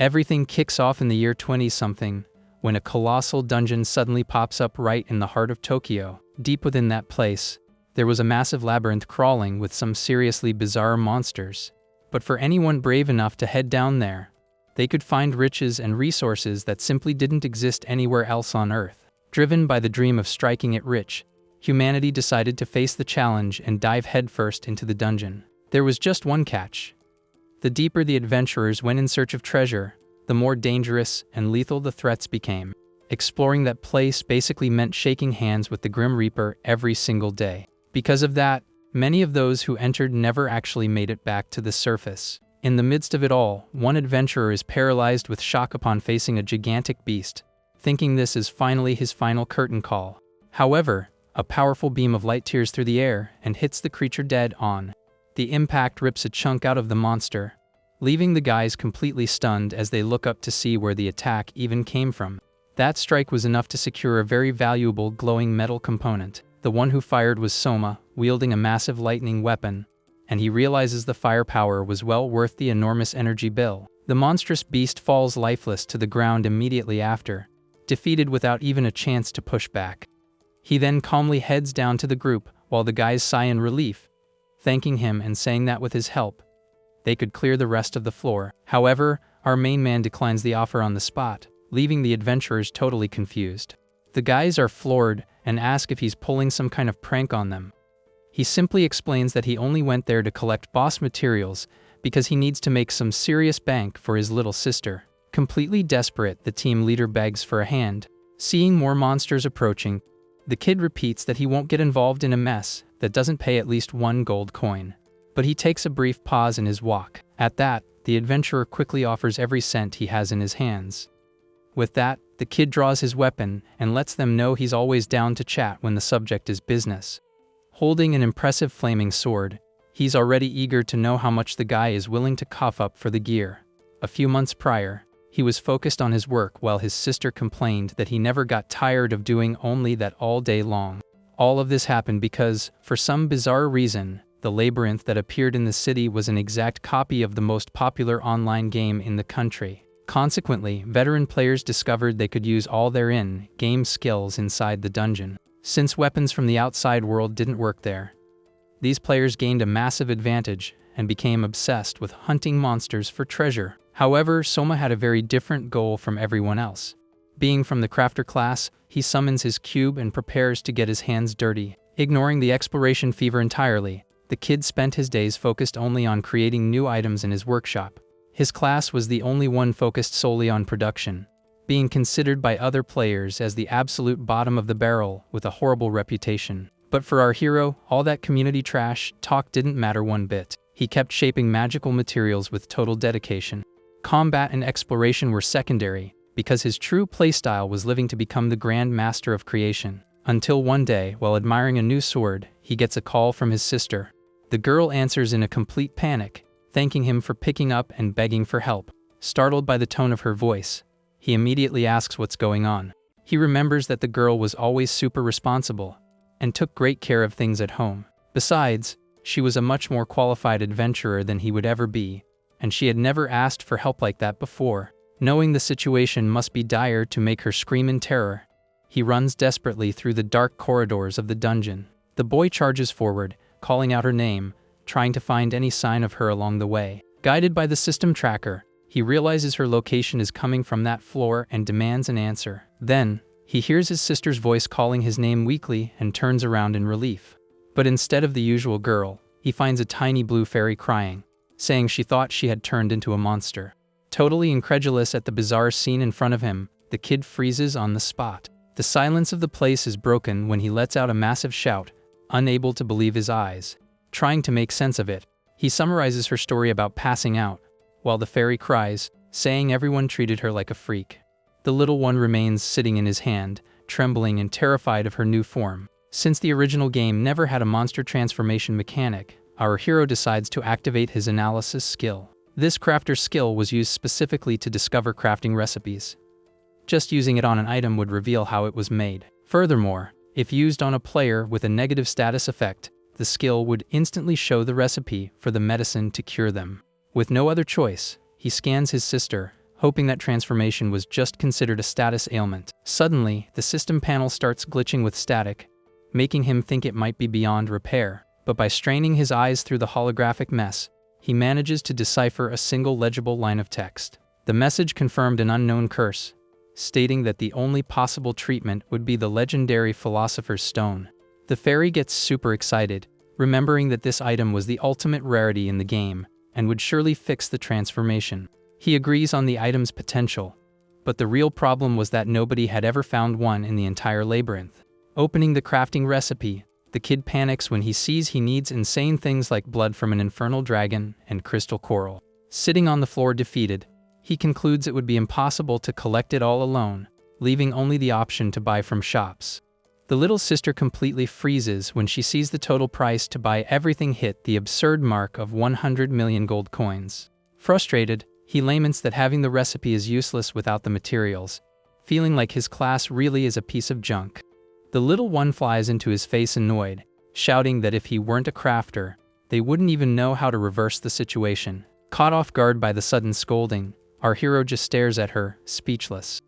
Everything kicks off in the year 20-something, when a colossal dungeon suddenly pops up right in the heart of Tokyo. Deep within that place, there was a massive labyrinth crawling with some seriously bizarre monsters. But for anyone brave enough to head down there, they could find riches and resources that simply didn't exist anywhere else on Earth. Driven by the dream of striking it rich, humanity decided to face the challenge and dive headfirst into the dungeon. There was just one catch. The deeper the adventurers went in search of treasure, the more dangerous and lethal the threats became. Exploring that place basically meant shaking hands with the Grim Reaper every single day. Because of that, many of those who entered never actually made it back to the surface. In the midst of it all, one adventurer is paralyzed with shock upon facing a gigantic beast, thinking this is finally his final curtain call. However, a powerful beam of light tears through the air and hits the creature dead on. The impact rips a chunk out of the monster, leaving the guys completely stunned as they look up to see where the attack even came from. That strike was enough to secure a very valuable glowing metal component. The one who fired was Soma, wielding a massive lightning weapon, and he realizes the firepower was well worth the enormous energy bill. The monstrous beast falls lifeless to the ground immediately after, defeated without even a chance to push back. He then calmly heads down to the group while the guys sigh in relief, thanking him and saying that with his help, they could clear the rest of the floor. However, our main man declines the offer on the spot, leaving the adventurers totally confused. The guys are floored and ask if he's pulling some kind of prank on them. He simply explains that he only went there to collect boss materials because he needs to make some serious bank for his little sister. Completely desperate, the team leader begs for a hand. Seeing more monsters approaching, the kid repeats that he won't get involved in a mess that doesn't pay at least 1 gold coin. But he takes a brief pause in his walk. At that, the adventurer quickly offers every cent he has in his hands. With that, the kid draws his weapon and lets them know he's always down to chat when the subject is business. Holding an impressive flaming sword, he's already eager to know how much the guy is willing to cough up for the gear. A few months prior, he was focused on his work while his sister complained that he never got tired of doing only that all day long. All of this happened because, for some bizarre reason, the labyrinth that appeared in the city was an exact copy of the most popular online game in the country. Consequently, veteran players discovered they could use all their in-game skills inside the dungeon. Since weapons from the outside world didn't work there, these players gained a massive advantage and became obsessed with hunting monsters for treasure. However, Soma had a very different goal from everyone else. Being from the crafter class, he summons his cube and prepares to get his hands dirty. Ignoring the exploration fever entirely, the kid spent his days focused only on creating new items in his workshop. His class was the only one focused solely on production, being considered by other players as the absolute bottom of the barrel with a horrible reputation. But for our hero, all that community trash talk didn't matter one bit. He kept shaping magical materials with total dedication. Combat and exploration were secondary, because his true playstyle was living to become the grand master of creation. Until one day, while admiring a new sword, he gets a call from his sister. The girl answers in a complete panic, thanking him for picking up and begging for help. Startled by the tone of her voice, he immediately asks what's going on. He remembers that the girl was always super responsible and took great care of things at home. Besides, she was a much more qualified adventurer than he would ever be, and she had never asked for help like that before. Knowing the situation must be dire to make her scream in terror, he runs desperately through the dark corridors of the dungeon. The boy charges forward, calling out her name, trying to find any sign of her along the way. Guided by the system tracker, he realizes her location is coming from that floor and demands an answer. Then, he hears his sister's voice calling his name weakly and turns around in relief. But instead of the usual girl, he finds a tiny blue fairy crying, saying she thought she had turned into a monster. Totally incredulous at the bizarre scene in front of him, the kid freezes on the spot. The silence of the place is broken when he lets out a massive shout, unable to believe his eyes. Trying to make sense of it, he summarizes her story about passing out, while the fairy cries, saying everyone treated her like a freak. The little one remains sitting in his hand, trembling and terrified of her new form. Since the original game never had a monster transformation mechanic, our hero decides to activate his analysis skill. This crafter skill was used specifically to discover crafting recipes. Just using it on an item would reveal how it was made. Furthermore, if used on a player with a negative status effect, the skill would instantly show the recipe for the medicine to cure them. With no other choice, he scans his sister, hoping that transformation was just considered a status ailment. Suddenly, the system panel starts glitching with static, making him think it might be beyond repair. But by straining his eyes through the holographic mess, he manages to decipher a single legible line of text. The message confirmed an unknown curse, stating that the only possible treatment would be the legendary Philosopher's Stone. The fairy gets super excited, remembering that this item was the ultimate rarity in the game, and would surely fix the transformation. He agrees on the item's potential, but the real problem was that nobody had ever found one in the entire labyrinth. Opening the crafting recipe, the kid panics when he sees he needs insane things like blood from an infernal dragon and crystal coral. Sitting on the floor defeated, he concludes it would be impossible to collect it all alone, leaving only the option to buy from shops. The little sister completely freezes when she sees the total price to buy everything hit the absurd mark of 100 million gold coins. Frustrated, he laments that having the recipe is useless without the materials, feeling like his class really is a piece of junk. The little one flies into his face annoyed, shouting that if he weren't a crafter, they wouldn't even know how to reverse the situation. Caught off guard by the sudden scolding, our hero just stares at her, speechless.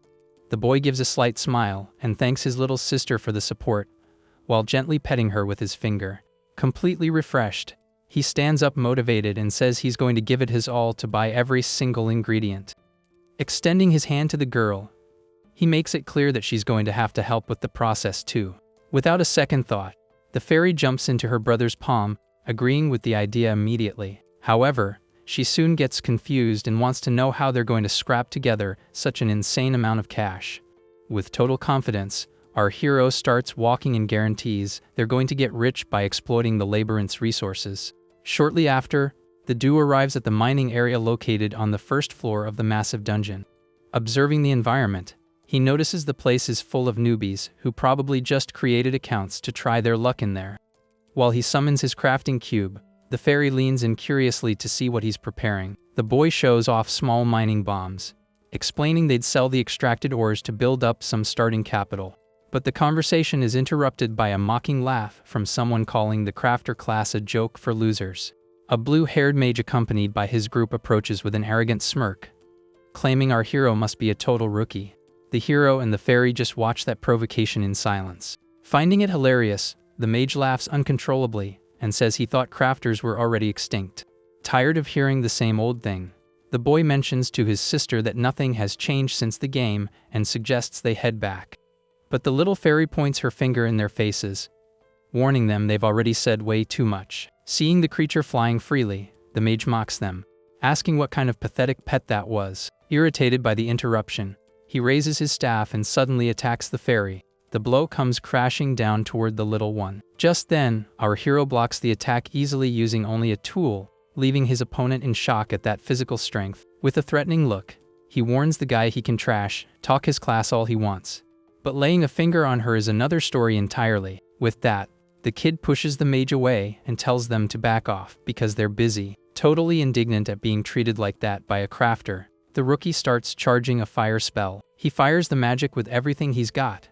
The boy gives a slight smile and thanks his little sister for the support, while gently petting her with his finger. Completely refreshed, he stands up motivated and says he's going to give it his all to buy every single ingredient. Extending his hand to the girl, he makes it clear that she's going to have to help with the process too. Without a second thought, the fairy jumps into her brother's palm, agreeing with the idea immediately. However, she soon gets confused and wants to know how they're going to scrap together such an insane amount of cash. With total confidence, our hero starts walking and guarantees they're going to get rich by exploiting the labyrinth's resources. Shortly after, the duo arrives at the mining area located on the first floor of the massive dungeon. Observing the environment, he notices the place is full of newbies who probably just created accounts to try their luck in there. While he summons his crafting cube, the fairy leans in curiously to see what he's preparing. The boy shows off small mining bombs, explaining they'd sell the extracted ores to build up some starting capital. But the conversation is interrupted by a mocking laugh from someone calling the crafter class a joke for losers. A blue-haired mage accompanied by his group approaches with an arrogant smirk, claiming our hero must be a total rookie. The hero and the fairy just watch that provocation in silence. Finding it hilarious, the mage laughs uncontrollably and says he thought crafters were already extinct. Tired of hearing the same old thing, the boy mentions to his sister that nothing has changed since the game and suggests they head back. But the little fairy points her finger in their faces, warning them they've already said way too much. Seeing the creature flying freely, the mage mocks them, asking what kind of pathetic pet that was. Irritated by the interruption, he raises his staff and suddenly attacks the fairy. The blow comes crashing down toward the little one. Just then, our hero blocks the attack easily using only a tool, leaving his opponent in shock at that physical strength. With a threatening look, he warns the guy he can talk his class all he wants. But laying a finger on her is another story entirely. With that, the kid pushes the mage away and tells them to back off because they're busy. Totally indignant at being treated like that by a crafter, the rookie starts charging a fire spell. He fires the magic with everything he's got,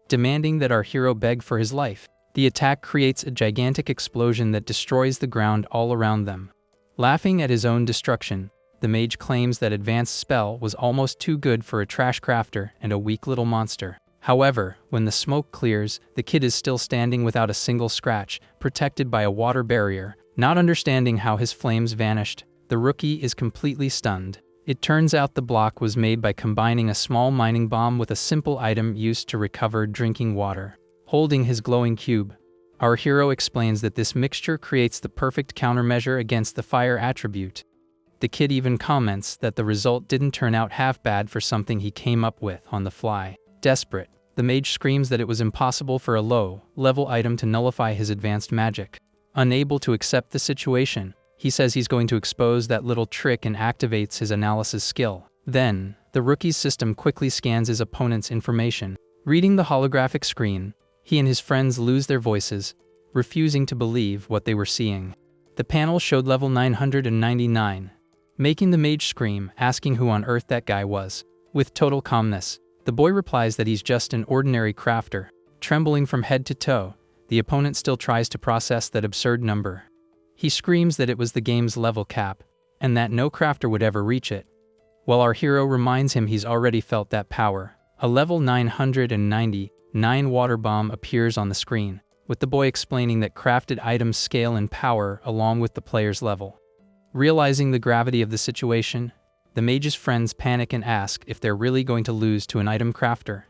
demanding that our hero beg for his life. The attack creates a gigantic explosion that destroys the ground all around them. Laughing at his own destruction, the mage claims that advanced spell was almost too good for a trash crafter and a weak little monster. However, when the smoke clears, the kid is still standing without a single scratch, protected by a water barrier. Not understanding how his flames vanished, the rookie is completely stunned. It turns out the block was made by combining a small mining bomb with a simple item used to recover drinking water. Holding his glowing cube, our hero explains that this mixture creates the perfect countermeasure against the fire attribute. The kid even comments that the result didn't turn out half bad for something he came up with on the fly. Desperate, the mage screams that it was impossible for a low-level item to nullify his advanced magic. Unable to accept the situation, he says he's going to expose that little trick and activates his analysis skill. Then, the rookie's system quickly scans his opponent's information. Reading the holographic screen, he and his friends lose their voices, refusing to believe what they were seeing. The panel showed level 999, making the mage scream, asking who on earth that guy was. With total calmness, the boy replies that he's just an ordinary crafter. Trembling from head to toe, the opponent still tries to process that absurd number. He screams that it was the game's level cap, and that no crafter would ever reach it. while our hero reminds him he's already felt that power. A level 999 water bomb appears on the screen, with the boy explaining that crafted items scale in power along with the player's level. Realizing the gravity of the situation, the mage's friends panic and ask if they're really going to lose to an item crafter.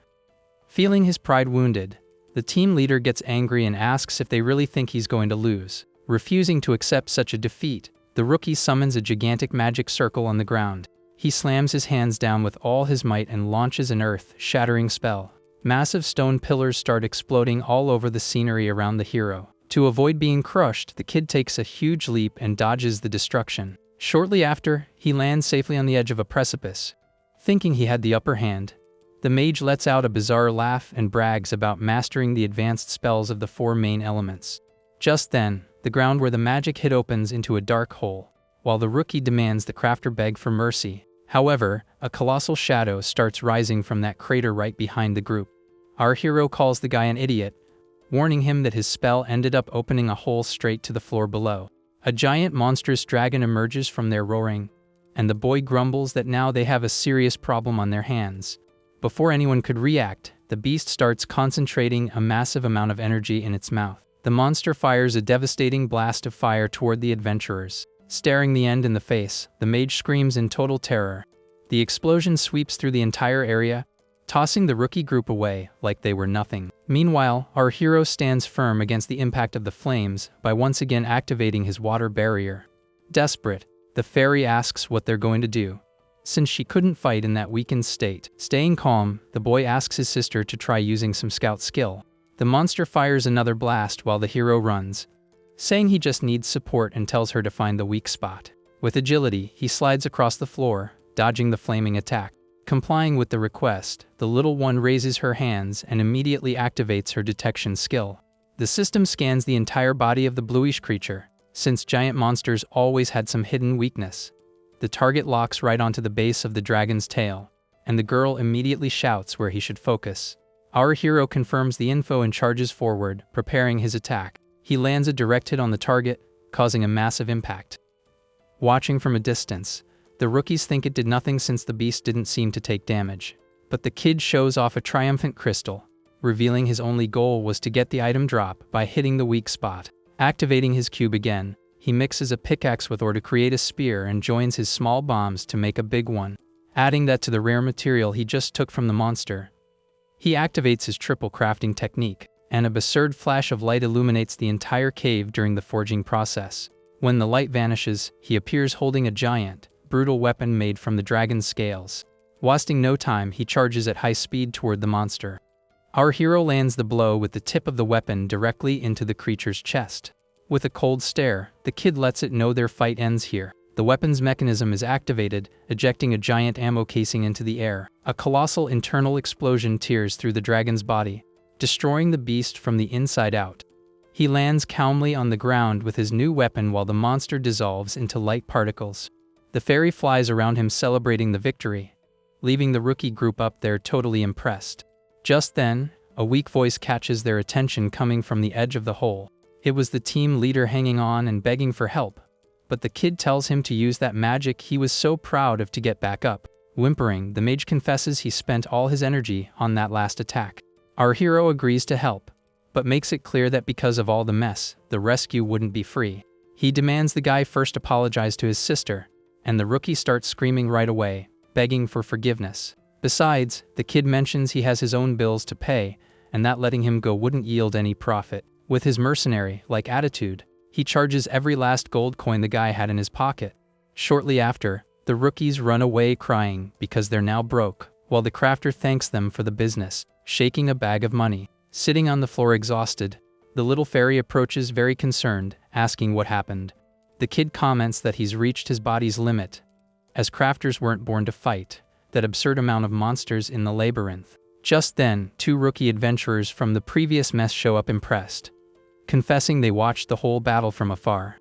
Feeling his pride wounded, the team leader gets angry and asks if they really think he's going to lose. Refusing to accept such a defeat, the rookie summons a gigantic magic circle on the ground. He slams his hands down with all his might and launches an earth-shattering spell. Massive stone pillars start exploding all over the scenery around the hero. To avoid being crushed, the kid takes a huge leap and dodges the destruction. Shortly after, he lands safely on the edge of a precipice. Thinking he had the upper hand, the mage lets out a bizarre laugh and brags about mastering the advanced spells of the 4 main elements. Just then, the ground where the magic hit opens into a dark hole, while the rookie demands the crafter beg for mercy. However, a colossal shadow starts rising from that crater right behind the group. Our hero calls the guy an idiot, warning him that his spell ended up opening a hole straight to the floor below. A giant monstrous dragon emerges from there roaring, and the boy grumbles that now they have a serious problem on their hands. Before anyone could react, the beast starts concentrating a massive amount of energy in its mouth. The monster fires a devastating blast of fire toward the adventurers. Staring the end in the face, the mage screams in total terror. The explosion sweeps through the entire area, tossing the rookie group away like they were nothing. Meanwhile, our hero stands firm against the impact of the flames by once again activating his water barrier. Desperate, the fairy asks what they're going to do, since she couldn't fight in that weakened state. Staying calm, the boy asks his sister to try using some scout skill. The monster fires another blast while the hero runs, saying he just needs support and tells her to find the weak spot. With agility, he slides across the floor, dodging the flaming attack. Complying with the request, the little one raises her hands and immediately activates her detection skill. The system scans the entire body of the bluish creature, since giant monsters always had some hidden weakness. The target locks right onto the base of the dragon's tail, and the girl immediately shouts where he should focus. Our hero confirms the info and charges forward, preparing his attack. He lands a direct hit on the target, causing a massive impact. Watching from a distance, the rookies think it did nothing since the beast didn't seem to take damage. But the kid shows off a triumphant crystal, revealing his only goal was to get the item drop by hitting the weak spot. Activating his cube again, he mixes a pickaxe with ore to create a spear and joins his small bombs to make a big one. Adding that to the rare material he just took from the monster, he activates his triple crafting technique, and a absurd flash of light illuminates the entire cave during the forging process. When the light vanishes, he appears holding a giant, brutal weapon made from the dragon's scales. Wasting no time, he charges at high speed toward the monster. Our hero lands the blow with the tip of the weapon directly into the creature's chest. With a cold stare, the kid lets it know their fight ends here. The weapon's mechanism is activated, ejecting a giant ammo casing into the air. A colossal internal explosion tears through the dragon's body, destroying the beast from the inside out. He lands calmly on the ground with his new weapon while the monster dissolves into light particles. The fairy flies around him celebrating the victory, leaving the rookie group up there totally impressed. Just then, a weak voice catches their attention coming from the edge of the hole. It was the team leader hanging on and begging for help, but the kid tells him to use that magic he was so proud of to get back up. Whimpering, the mage confesses he spent all his energy on that last attack. Our hero agrees to help, but makes it clear that because of all the mess, the rescue wouldn't be free. He demands the guy first apologize to his sister, and the rookie starts screaming right away, begging for forgiveness. Besides, the kid mentions he has his own bills to pay, and that letting him go wouldn't yield any profit. With his mercenary-like attitude, he charges every last gold coin the guy had in his pocket. Shortly after, the rookies run away crying because they're now broke, while the crafter thanks them for the business, shaking a bag of money. Sitting on the floor exhausted, the little fairy approaches very concerned, asking what happened. The kid comments that he's reached his body's limit, as crafters weren't born to fight that absurd amount of monsters in the labyrinth. Just then, 2 rookie adventurers from the previous mess show up impressed, confessing they watched the whole battle from afar.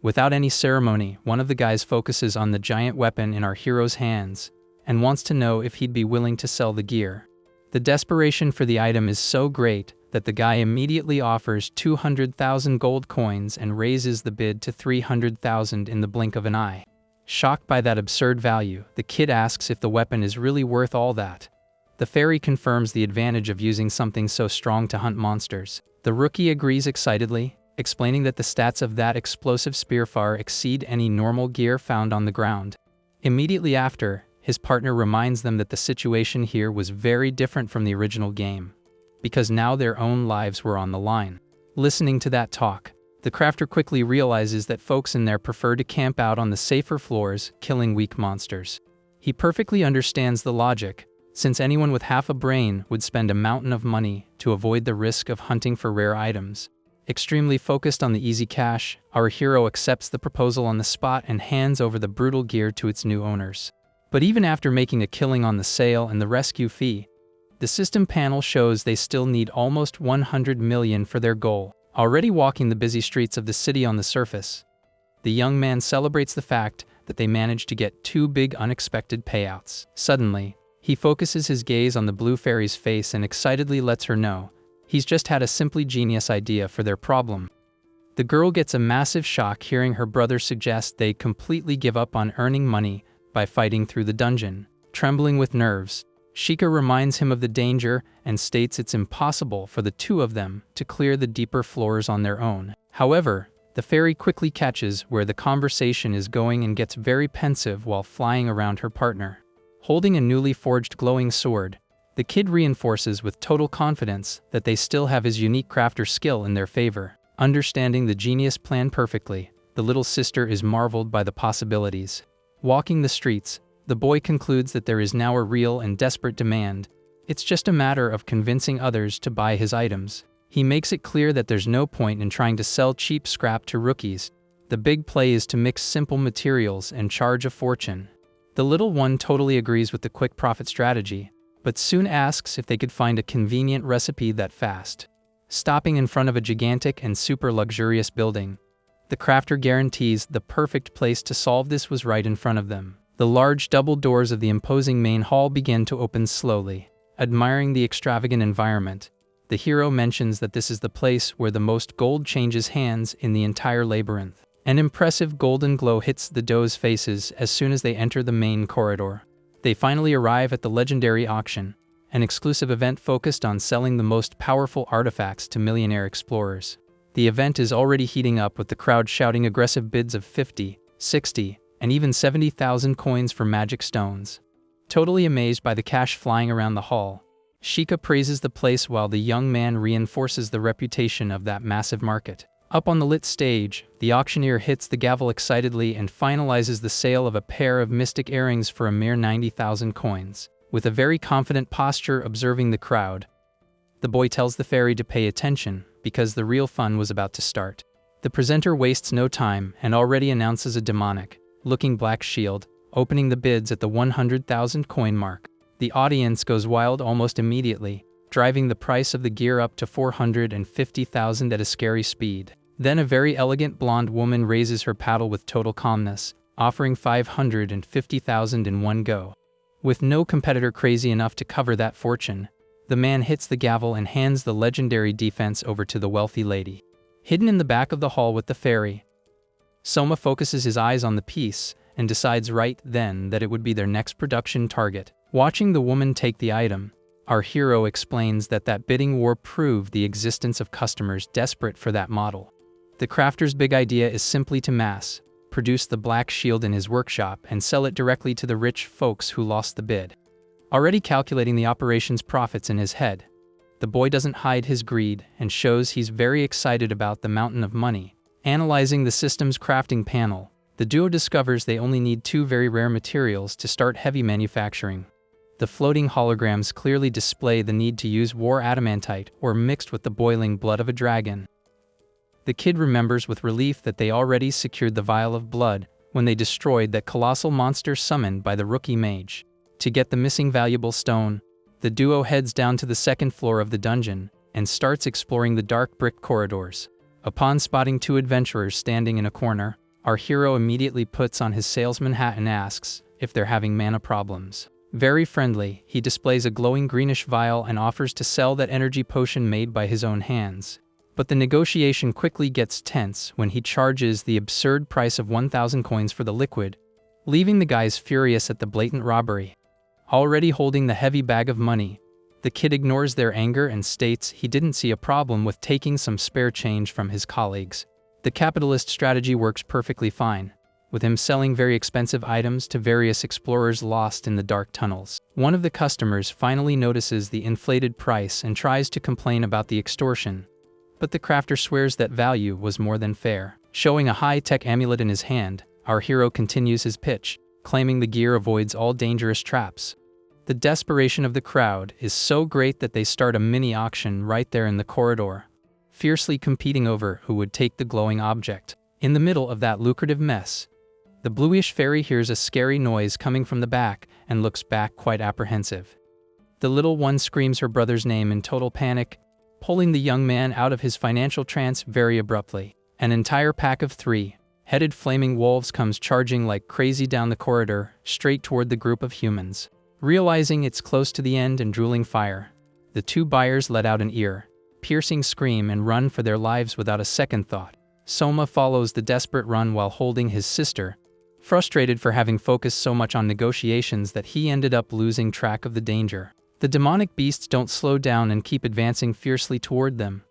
Without any ceremony, one of the guys focuses on the giant weapon in our hero's hands and wants to know if he'd be willing to sell the gear. The desperation for the item is so great that the guy immediately offers 200,000 gold coins and raises the bid to 300,000 in the blink of an eye. Shocked by that absurd value, the kid asks if the weapon is really worth all that. The fairy confirms the advantage of using something so strong to hunt monsters. The rookie agrees excitedly, explaining that the stats of that explosive spear far exceed any normal gear found on the ground. Immediately after, his partner reminds them that the situation here was very different from the original game, because now their own lives were on the line. Listening to that talk, the crafter quickly realizes that folks in there prefer to camp out on the safer floors, killing weak monsters. He perfectly understands the logic, since anyone with half a brain would spend a mountain of money to avoid the risk of hunting for rare items. Extremely focused on the easy cash, our hero accepts the proposal on the spot and hands over the brutal gear to its new owners. But even after making a killing on the sale and the rescue fee, the system panel shows they still need almost 100 million for their goal. Already walking the busy streets of the city on the surface, the young man celebrates the fact that they managed to get 2 big unexpected payouts. Suddenly, he focuses his gaze on the blue fairy's face and excitedly lets her know he's just had a simply genius idea for their problem. The girl gets a massive shock hearing her brother suggest they completely give up on earning money by fighting through the dungeon. Trembling with nerves, Sheikah reminds him of the danger and states it's impossible for the two of them to clear the deeper floors on their own. However, the fairy quickly catches where the conversation is going and gets very pensive while flying around her partner. Holding a newly forged glowing sword, the kid reinforces with total confidence that they still have his unique crafter skill in their favor. Understanding the genius plan perfectly, the little sister is marveled by the possibilities. Walking the streets, the boy concludes that there is now a real and desperate demand. It's just a matter of convincing others to buy his items. He makes it clear that there's no point in trying to sell cheap scrap to rookies. The big play is to mix simple materials and charge a fortune. The little one totally agrees with the quick profit strategy, but soon asks if they could find a convenient recipe that fast. Stopping in front of a gigantic and super luxurious building, the crafter guarantees the perfect place to solve this was right in front of them. The large double doors of the imposing main hall begin to open slowly. Admiring the extravagant environment, the hero mentions that this is the place where the most gold changes hands in the entire labyrinth. An impressive golden glow hits the duo's faces as soon as they enter the main corridor. They finally arrive at the legendary auction, an exclusive event focused on selling the most powerful artifacts to millionaire explorers. The event is already heating up with the crowd shouting aggressive bids of 50, 60, and even 70,000 coins for magic stones. Totally amazed by the cash flying around the hall, Sheikah praises the place while the young man reinforces the reputation of that massive market. Up on the lit stage, the auctioneer hits the gavel excitedly and finalizes the sale of a pair of mystic earrings for a mere 90,000 coins. With a very confident posture observing the crowd, the boy tells the fairy to pay attention because the real fun was about to start. The presenter wastes no time and already announces a demonic-looking black shield, opening the bids at the 100,000 coin mark. The audience goes wild almost immediately, driving the price of the gear up to 450,000 at a scary speed. Then a very elegant blonde woman raises her paddle with total calmness, offering 550,000 in one go. With no competitor crazy enough to cover that fortune, the man hits the gavel and hands the legendary defense over to the wealthy lady. Hidden in the back of the hall with the fairy, Soma focuses his eyes on the piece and decides right then that it would be their next production target. Watching the woman take the item, our hero explains that bidding war proved the existence of customers desperate for that model. The crafter's big idea is simply to mass-produce the black shield in his workshop and sell it directly to the rich folks who lost the bid. Already calculating the operation's profits in his head, the boy doesn't hide his greed and shows he's very excited about the mountain of money. Analyzing the system's crafting panel, the duo discovers they only need 2 very rare materials to start heavy manufacturing. The floating holograms clearly display the need to use war adamantite or mixed with the boiling blood of a dragon. The kid remembers with relief that they already secured the vial of blood when they destroyed that colossal monster summoned by the rookie mage. To get the missing valuable stone, the duo heads down to the second floor of the dungeon and starts exploring the dark brick corridors. Upon spotting 2 adventurers standing in a corner, our hero immediately puts on his salesman hat and asks if they're having mana problems. Very friendly, he displays a glowing greenish vial and offers to sell that energy potion made by his own hands. But the negotiation quickly gets tense when he charges the absurd price of 1,000 coins for the liquid, leaving the guys furious at the blatant robbery. Already holding the heavy bag of money, the kid ignores their anger and states he didn't see a problem with taking some spare change from his colleagues. The capitalist strategy works perfectly fine, with him selling very expensive items to various explorers lost in the dark tunnels. One of the customers finally notices the inflated price and tries to complain about the extortion, but the crafter swears that value was more than fair. Showing a high-tech amulet in his hand, our hero continues his pitch, claiming the gear avoids all dangerous traps. The desperation of the crowd is so great that they start a mini auction right there in the corridor, fiercely competing over who would take the glowing object. In the middle of that lucrative mess, the bluish fairy hears a scary noise coming from the back and looks back quite apprehensive. The little one screams her brother's name in total panic, pulling the young man out of his financial trance very abruptly. An entire pack of 3-headed flaming wolves comes charging like crazy down the corridor, straight toward the group of humans. Realizing it's close to the end and drooling fire, the two buyers let out an ear-piercing scream and run for their lives without a second thought. Soma follows the desperate run while holding his sister, frustrated for having focused so much on negotiations that he ended up losing track of the danger. The demonic beasts don't slow down and keep advancing fiercely toward them,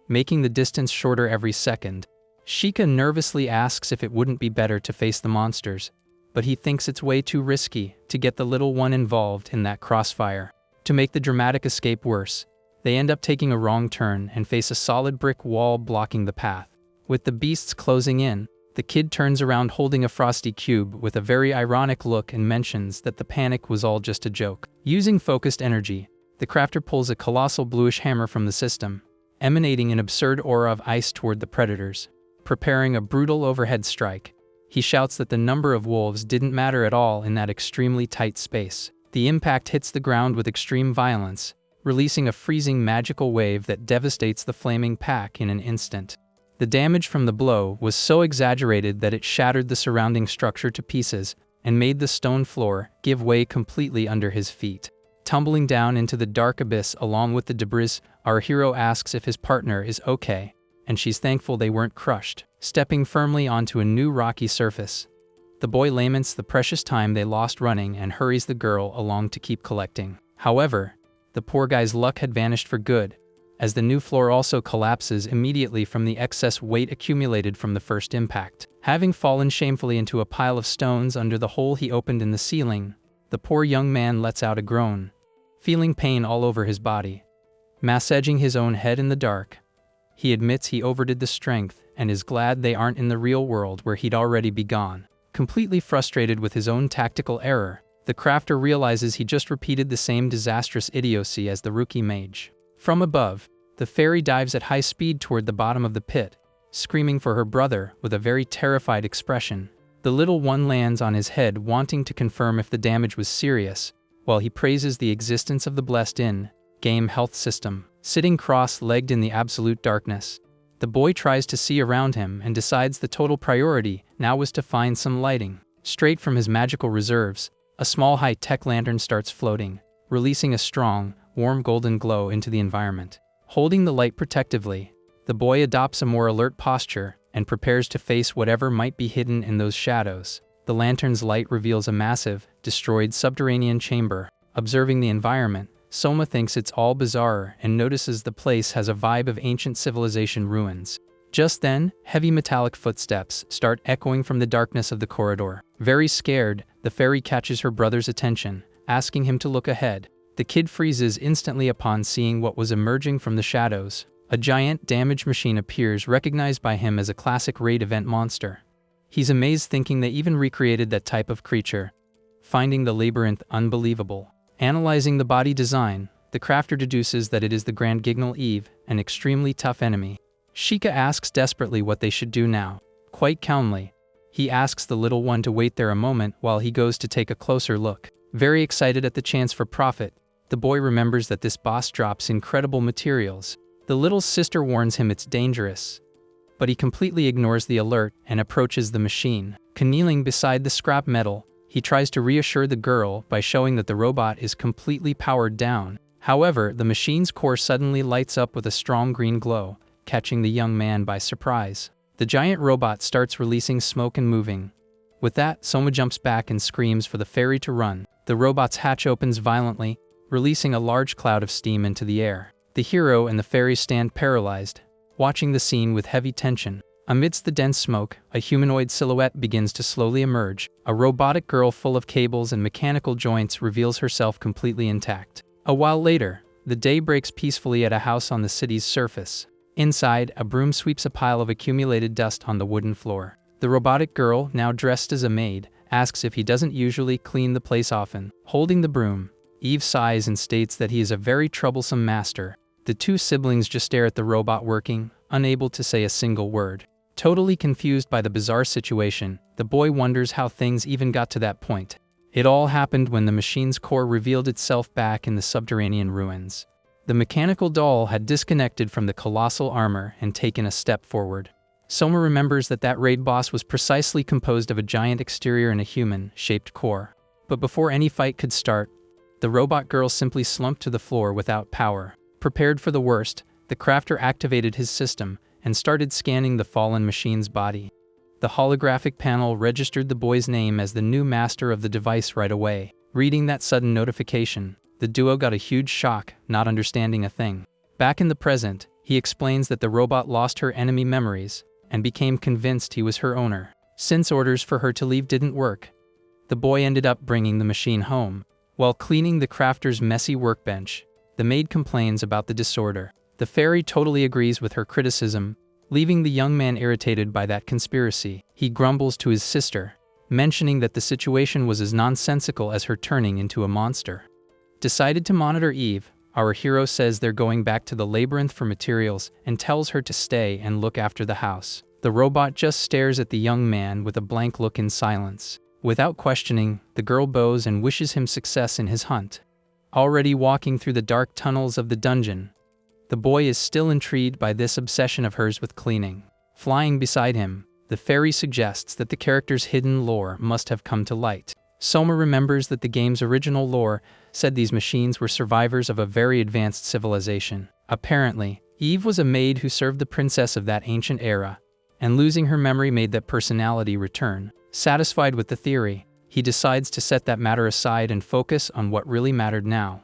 making the distance shorter every second. Sheikah nervously asks if it wouldn't be better to face the monsters, but he thinks it's way too risky to get the little one involved in that crossfire. To make the dramatic escape worse, they end up taking a wrong turn and face a solid brick wall blocking the path. With the beasts closing in, the kid turns around holding a frosty cube with a very ironic look and mentions that the panic was all just a joke. Using focused energy, the crafter pulls a colossal bluish hammer from the system, emanating an absurd aura of ice toward the predators. Preparing a brutal overhead strike, he shouts that the number of wolves didn't matter at all in that extremely tight space. The impact hits the ground with extreme violence, releasing a freezing magical wave that devastates the flaming pack in an instant. The damage from the blow was so exaggerated that it shattered the surrounding structure to pieces and made the stone floor give way completely under his feet. Tumbling down into the dark abyss along with the debris, our hero asks if his partner is okay, and she's thankful they weren't crushed. Stepping firmly onto a new rocky surface, the boy laments the precious time they lost running and hurries the girl along to keep collecting. However, the poor guy's luck had vanished for good, as the new floor also collapses immediately from the excess weight accumulated from the first impact. Having fallen shamefully into a pile of stones under the hole he opened in the ceiling, the poor young man lets out a groan, feeling pain all over his body. Massaging his own head in the dark, he admits he overdid the strength and is glad they aren't in the real world where he'd already be gone. Completely frustrated with his own tactical error, the crafter realizes he just repeated the same disastrous idiocy as the rookie mage. From above, the fairy dives at high speed toward the bottom of the pit, screaming for her brother with a very terrified expression. The little one lands on his head wanting to confirm if the damage was serious, while he praises the existence of the blessed in-game health system. Sitting cross-legged in the absolute darkness, the boy tries to see around him and decides the total priority now was to find some lighting. Straight from his magical reserves, a small high-tech lantern starts floating, releasing a strong, warm golden glow into the environment. Holding the light protectively, the boy adopts a more alert posture and prepares to face whatever might be hidden in those shadows. The lantern's light reveals a massive, destroyed subterranean chamber. Observing the environment, Soma thinks it's all bizarre and notices the place has a vibe of ancient civilization ruins. Just then, heavy metallic footsteps start echoing from the darkness of the corridor. Very scared, the fairy catches her brother's attention, asking him to look ahead. The kid freezes instantly upon seeing what was emerging from the shadows. A giant damage machine appears, recognized by him as a classic raid event monster. He's amazed, thinking they even recreated that type of creature, finding the labyrinth unbelievable. Analyzing the body design, the crafter deduces that it is the Grand Gignal Eve, an extremely tough enemy. Sheikah asks desperately what they should do now. Quite calmly, he asks the little one to wait there a moment while he goes to take a closer look. Very excited at the chance for profit, the boy remembers that this boss drops incredible materials. The little sister warns him it's dangerous, but he completely ignores the alert and approaches the machine. Kneeling beside the scrap metal, he tries to reassure the girl by showing that the robot is completely powered down. However, the machine's core suddenly lights up with a strong green glow, catching the young man by surprise. The giant robot starts releasing smoke and moving, With that, Soma jumps back and screams for the fairy to run. The robot's hatch opens violently, releasing a large cloud of steam into the air. The hero and the fairy stand paralyzed, watching the scene with heavy tension. Amidst the dense smoke, a humanoid silhouette begins to slowly emerge. A robotic girl full of cables and mechanical joints reveals herself completely intact. A while later, the day breaks peacefully at a house on the city's surface. Inside, a broom sweeps a pile of accumulated dust on the wooden floor. The robotic girl, now dressed as a maid, asks if he doesn't usually clean the place often. Holding the broom, Eve sighs and states that he is a very troublesome master. The two siblings just stare at the robot working, unable to say a single word. Totally confused by the bizarre situation, the boy wonders how things even got to that point. It all happened when the machine's core revealed itself back in the subterranean ruins. The mechanical doll had disconnected from the colossal armor and taken a step forward. Soma remembers that raid boss was precisely composed of a giant exterior and a human-shaped core. But before any fight could start, the robot girl simply slumped to the floor without power. Prepared for the worst, the crafter activated his system and started scanning the fallen machine's body. The holographic panel registered the boy's name as the new master of the device right away. Reading that sudden notification, the duo got a huge shock, not understanding a thing. Back in the present, he explains that the robot lost her enemy memories and became convinced he was her owner. Since orders for her to leave didn't work, the boy ended up bringing the machine home. While cleaning the crafter's messy workbench, the maid complains about the disorder. The fairy totally agrees with her criticism, leaving the young man irritated by that conspiracy. He grumbles to his sister, mentioning that the situation was as nonsensical as her turning into a monster. Decided to monitor Eve, our hero says they're going back to the labyrinth for materials and tells her to stay and look after the house. The robot just stares at the young man with a blank look in silence. Without questioning, the girl bows and wishes him success in his hunt. Already walking through the dark tunnels of the dungeon, the boy is still intrigued by this obsession of hers with cleaning. Flying beside him, the fairy suggests that the character's hidden lore must have come to light. Soma remembers that the game's original lore said these machines were survivors of a very advanced civilization. Apparently, Eve was a maid who served the princess of that ancient era, and losing her memory made that personality return. Satisfied with the theory, he decides to set that matter aside and focus on what really mattered now.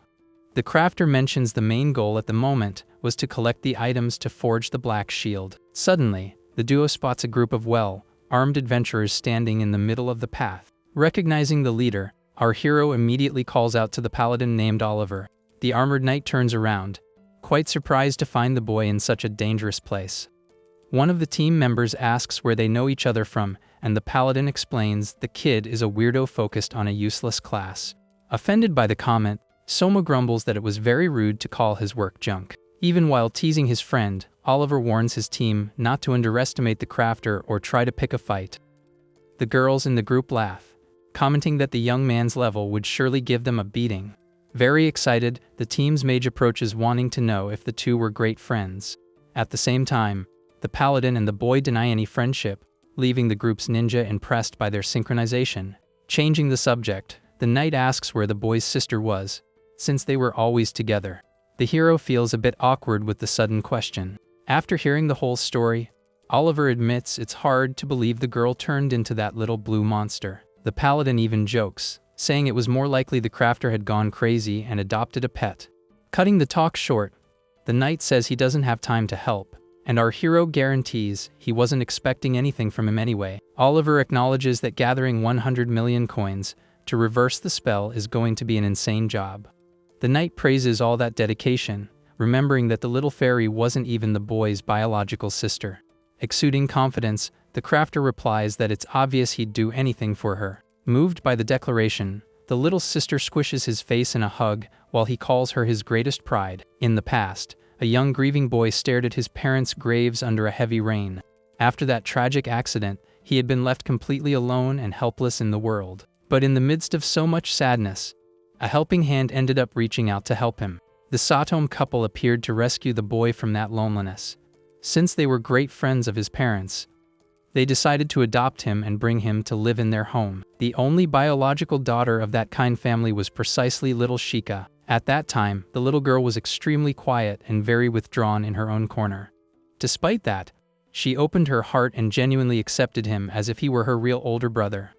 The crafter mentions the main goal at the moment was to collect the items to forge the Black Shield. Suddenly, the duo spots a group of well-armed adventurers standing in the middle of the path. Recognizing the leader, our hero immediately calls out to the paladin named Oliver. The armored knight turns around, quite surprised to find the boy in such a dangerous place. One of the team members asks where they know each other from, and the paladin explains the kid is a weirdo focused on a useless class. Offended by the comment, Soma grumbles that it was very rude to call his work junk. Even while teasing his friend, Oliver warns his team not to underestimate the crafter or try to pick a fight. The girls in the group laugh, commenting that the young man's level would surely give them a beating. Very excited, the team's mage approaches wanting to know if the two were great friends. At the same time, the paladin and the boy deny any friendship, leaving the group's ninja impressed by their synchronization. Changing the subject, the knight asks where the boy's sister was, since they were always together. The hero feels a bit awkward with the sudden question. After hearing the whole story, Oliver admits it's hard to believe the girl turned into that little blue monster. The paladin even jokes, saying it was more likely the crafter had gone crazy and adopted a pet. Cutting the talk short, the knight says he doesn't have time to help, and our hero guarantees he wasn't expecting anything from him anyway. Oliver acknowledges that gathering 100 million coins to reverse the spell is going to be an insane job. The knight praises all that dedication, remembering that the little fairy wasn't even the boy's biological sister. Exuding confidence, the crafter replies that it's obvious he'd do anything for her. Moved by the declaration, the little sister squishes his face in a hug while he calls her his greatest pride. In the past, a young grieving boy stared at his parents' graves under a heavy rain. After that tragic accident, he had been left completely alone and helpless in the world. But in the midst of so much sadness, a helping hand ended up reaching out to help him. The Satome couple appeared to rescue the boy from that loneliness. Since they were great friends of his parents, they decided to adopt him and bring him to live in their home. The only biological daughter of that kind family was precisely little Shika. At that time, the little girl was extremely quiet and very withdrawn in her own corner. Despite that, she opened her heart and genuinely accepted him as if he were her real older brother.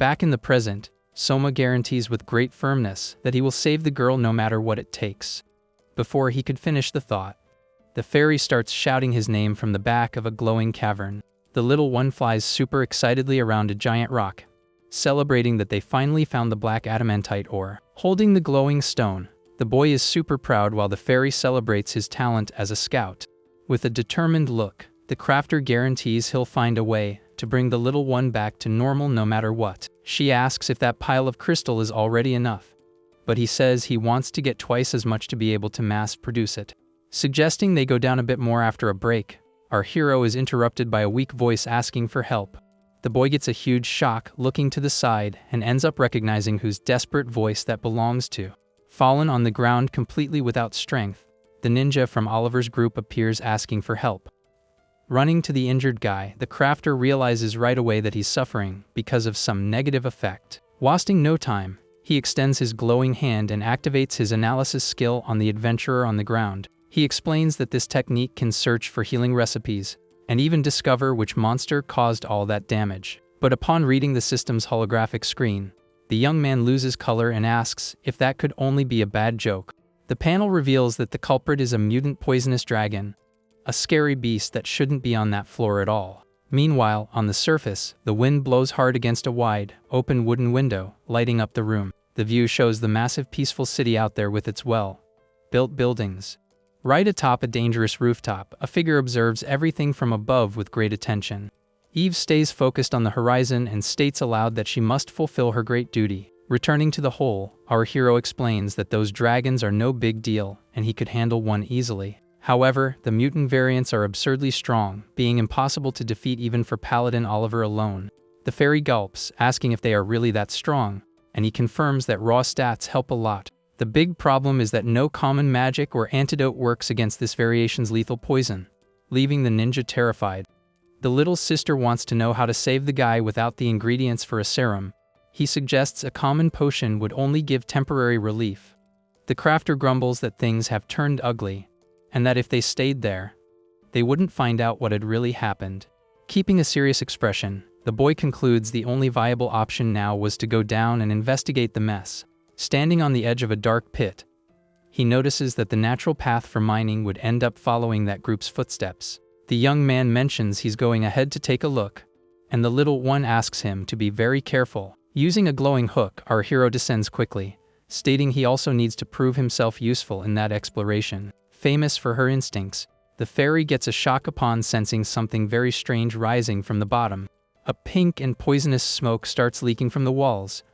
Back in the present, Soma guarantees with great firmness that he will save the girl no matter what it takes. Before he could finish the thought, the fairy starts shouting his name from the back of a glowing cavern. The little one flies super excitedly around a giant rock, celebrating that they finally found the black adamantite ore. Holding the glowing stone, the boy is super proud while the fairy celebrates his talent as a scout. With a determined look, the crafter guarantees he'll find a way to bring the little one back to normal no matter what. She asks if that pile of crystal is already enough, but he says he wants to get twice as much to be able to mass produce it. Suggesting they go down a bit more after a break, our hero is interrupted by a weak voice asking for help. The boy gets a huge shock, looking to the side, and ends up recognizing whose desperate voice that belongs to. Fallen on the ground completely without strength, the ninja from Oliver's group appears asking for help. Running to the injured guy, the crafter realizes right away that he's suffering because of some negative effect. Wasting no time, he extends his glowing hand and activates his analysis skill on the adventurer on the ground. He explains that this technique can search for healing recipes, and even discover which monster caused all that damage. But upon reading the system's holographic screen, the young man loses color and asks if that could only be a bad joke. The panel reveals that the culprit is a mutant poisonous dragon, a scary beast that shouldn't be on that floor at all. Meanwhile, on the surface, the wind blows hard against a wide, open wooden window, lighting up the room. The view shows the massive peaceful city out there with its well-built buildings. Right atop a dangerous rooftop, a figure observes everything from above with great attention. Eve stays focused on the horizon and states aloud that she must fulfill her great duty. Returning to the hole, our hero explains that those dragons are no big deal and he could handle one easily. However, the mutant variants are absurdly strong, being impossible to defeat even for Paladin Oliver alone. The fairy gulps, asking if they are really that strong, and he confirms that raw stats help a lot. The big problem is that no common magic or antidote works against this variation's lethal poison, leaving the ninja terrified. The little sister wants to know how to save the guy without the ingredients for a serum. He suggests a common potion would only give temporary relief. The crafter grumbles that things have turned ugly, and that if they stayed there, they wouldn't find out what had really happened. Keeping a serious expression, the boy concludes the only viable option now was to go down and investigate the mess. Standing on the edge of a dark pit, he notices that the natural path for mining would end up following that group's footsteps. The young man mentions he's going ahead to take a look, and the little one asks him to be very careful. Using a glowing hook, our hero descends quickly, stating he also needs to prove himself useful in that exploration. Famous for her instincts, the fairy gets a shock upon sensing something very strange rising from the bottom. A pink and poisonous smoke starts leaking from the walls,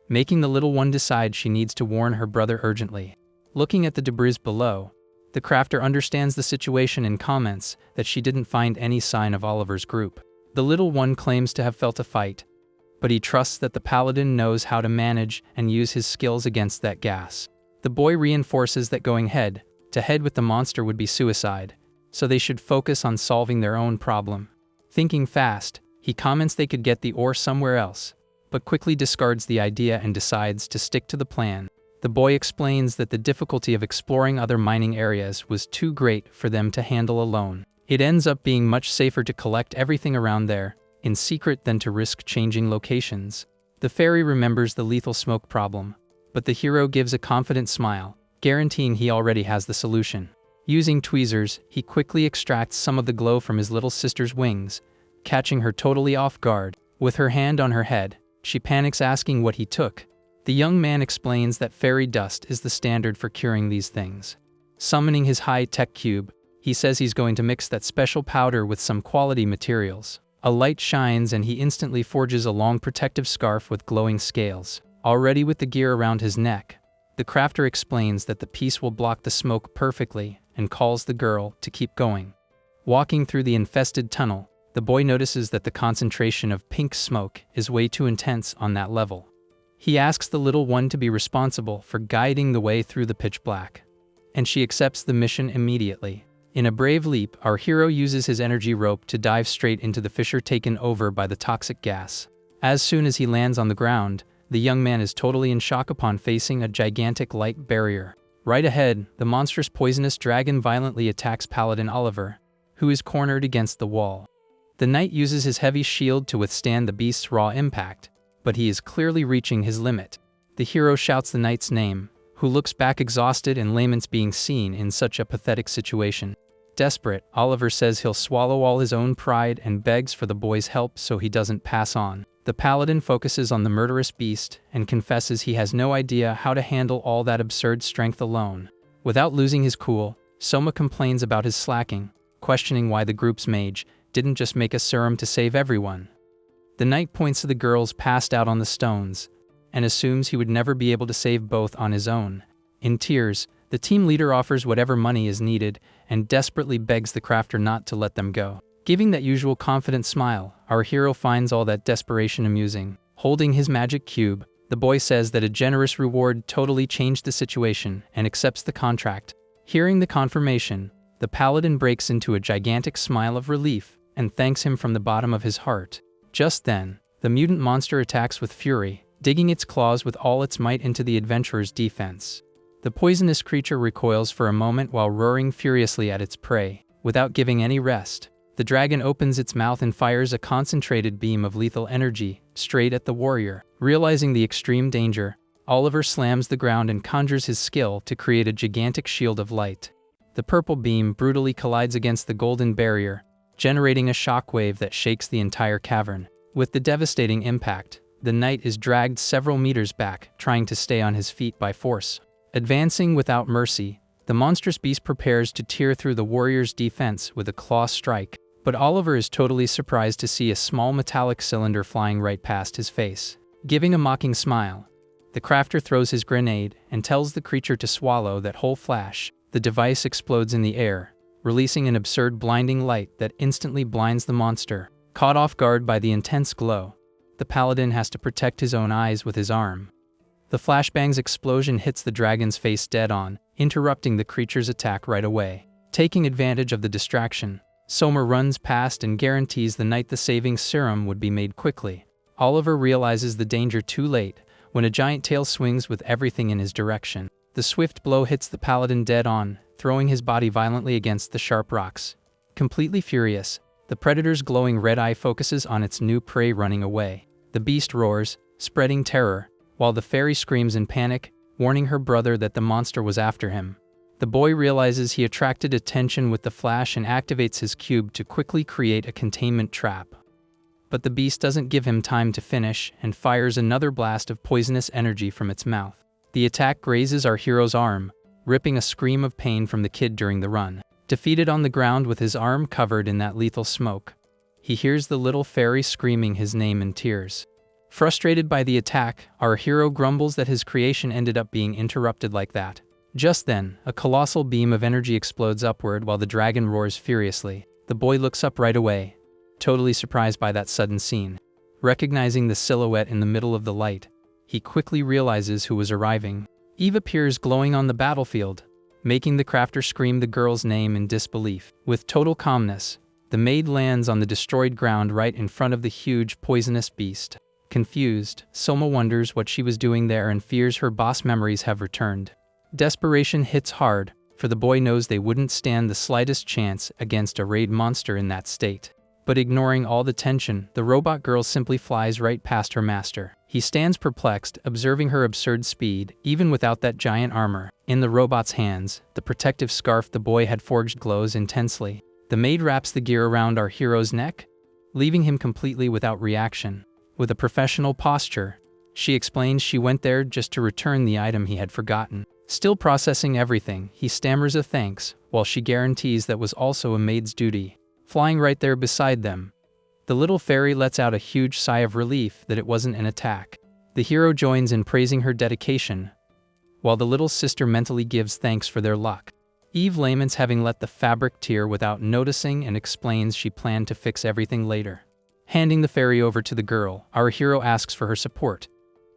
making the little one decide she needs to warn her brother urgently. Looking at the debris below, the crafter understands the situation and comments that she didn't find any sign of Oliver's group. The little one claims to have felt a fight, but he trusts that the paladin knows how to manage and use his skills against that gas. The boy reinforces that going head to head with the monster would be suicide, so they should focus on solving their own problem. Thinking fast, he comments they could get the ore somewhere else, but quickly discards the idea and decides to stick to the plan. The boy explains that the difficulty of exploring other mining areas was too great for them to handle alone. It ends up being much safer to collect everything around there, in secret, than to risk changing locations. The fairy remembers the lethal smoke problem, but the hero gives a confident smile, guaranteeing he already has the solution. Using tweezers, he quickly extracts some of the glow from his little sister's wings, catching her totally off guard. With her hand on her head, she panics, asking what he took. The young man explains that fairy dust is the standard for curing these things. Summoning his high-tech cube, he says he's going to mix that special powder with some quality materials. A light shines and he instantly forges a long protective scarf with glowing scales. Already with the gear around his neck, the crafter explains that the piece will block the smoke perfectly and calls the girl to keep going. Walking through the infested tunnel, the boy notices that the concentration of pink smoke is way too intense on that level. He asks the little one to be responsible for guiding the way through the pitch black, and she accepts the mission immediately. In a brave leap, our hero uses his energy rope to dive straight into the fissure taken over by the toxic gas. As soon as he lands on the ground, the young man is totally in shock upon facing a gigantic light barrier. Right ahead, the monstrous poisonous dragon violently attacks Paladin Oliver, who is cornered against the wall. The knight uses his heavy shield to withstand the beast's raw impact, but he is clearly reaching his limit. The hero shouts the knight's name, who looks back exhausted and laments being seen in such a pathetic situation. Desperate, Oliver says he'll swallow all his own pride and begs for the boy's help so he doesn't pass on. The paladin focuses on the murderous beast and confesses he has no idea how to handle all that absurd strength alone. Without losing his cool, Soma complains about his slacking, questioning why the group's mage didn't just make a serum to save everyone. The knight points to the girls passed out on the stones and assumes he would never be able to save both on his own. In tears, the team leader offers whatever money is needed and desperately begs the crafter not to let them go. Giving that usual confident smile, our hero finds all that desperation amusing. Holding his magic cube, the boy says that a generous reward totally changed the situation and accepts the contract. Hearing the confirmation, the paladin breaks into a gigantic smile of relief and thanks him from the bottom of his heart. Just then, the mutant monster attacks with fury, digging its claws with all its might into the adventurer's defense. The poisonous creature recoils for a moment while roaring furiously at its prey, without giving any rest. The dragon opens its mouth and fires a concentrated beam of lethal energy straight at the warrior. Realizing the extreme danger, Oliver slams the ground and conjures his skill to create a gigantic shield of light. The purple beam brutally collides against the golden barrier, generating a shockwave that shakes the entire cavern. With the devastating impact, the knight is dragged several meters back, trying to stay on his feet by force. Advancing without mercy, the monstrous beast prepares to tear through the warrior's defense with a claw strike, but Oliver is totally surprised to see a small metallic cylinder flying right past his face. Giving a mocking smile, the crafter throws his grenade and tells the creature to swallow that whole flash. The device explodes in the air, releasing an absurd blinding light that instantly blinds the monster. Caught off guard by the intense glow, the paladin has to protect his own eyes with his arm. The flashbang's explosion hits the dragon's face dead on, interrupting the creature's attack right away. Taking advantage of the distraction, Soma runs past and guarantees the knight the saving serum would be made quickly. Oliver realizes the danger too late when a giant tail swings with everything in his direction. The swift blow hits the paladin dead on, throwing his body violently against the sharp rocks. Completely furious, the predator's glowing red eye focuses on its new prey running away. The beast roars, spreading terror, while the fairy screams in panic, warning her brother that the monster was after him. The boy realizes he attracted attention with the flash and activates his cube to quickly create a containment trap. But the beast doesn't give him time to finish and fires another blast of poisonous energy from its mouth. The attack grazes our hero's arm, ripping a scream of pain from the kid during the run. Defeated on the ground with his arm covered in that lethal smoke, he hears the little fairy screaming his name in tears. Frustrated by the attack, our hero grumbles that his creation ended up being interrupted like that. Just then, a colossal beam of energy explodes upward while the dragon roars furiously. The boy looks up right away, totally surprised by that sudden scene. Recognizing the silhouette in the middle of the light, he quickly realizes who was arriving. Eve appears glowing on the battlefield, making the crafter scream the girl's name in disbelief. With total calmness, the maid lands on the destroyed ground right in front of the huge poisonous beast. Confused, Soma wonders what she was doing there and fears her boss memories have returned. Desperation hits hard, for the boy knows they wouldn't stand the slightest chance against a raid monster in that state. But ignoring all the tension, the robot girl simply flies right past her master. He stands perplexed, observing her absurd speed, even without that giant armor. In the robot's hands, the protective scarf the boy had forged glows intensely. The maid wraps the gear around our hero's neck, leaving him completely without reaction. With a professional posture, she explains she went there just to return the item he had forgotten. Still processing everything, he stammers a thanks, while she guarantees that was also a maid's duty. Flying right there beside them, the little fairy lets out a huge sigh of relief that it wasn't an attack. The hero joins in praising her dedication, while the little sister mentally gives thanks for their luck. Eve laments having let the fabric tear without noticing and explains she planned to fix everything later. Handing the fairy over to the girl, our hero asks for her support.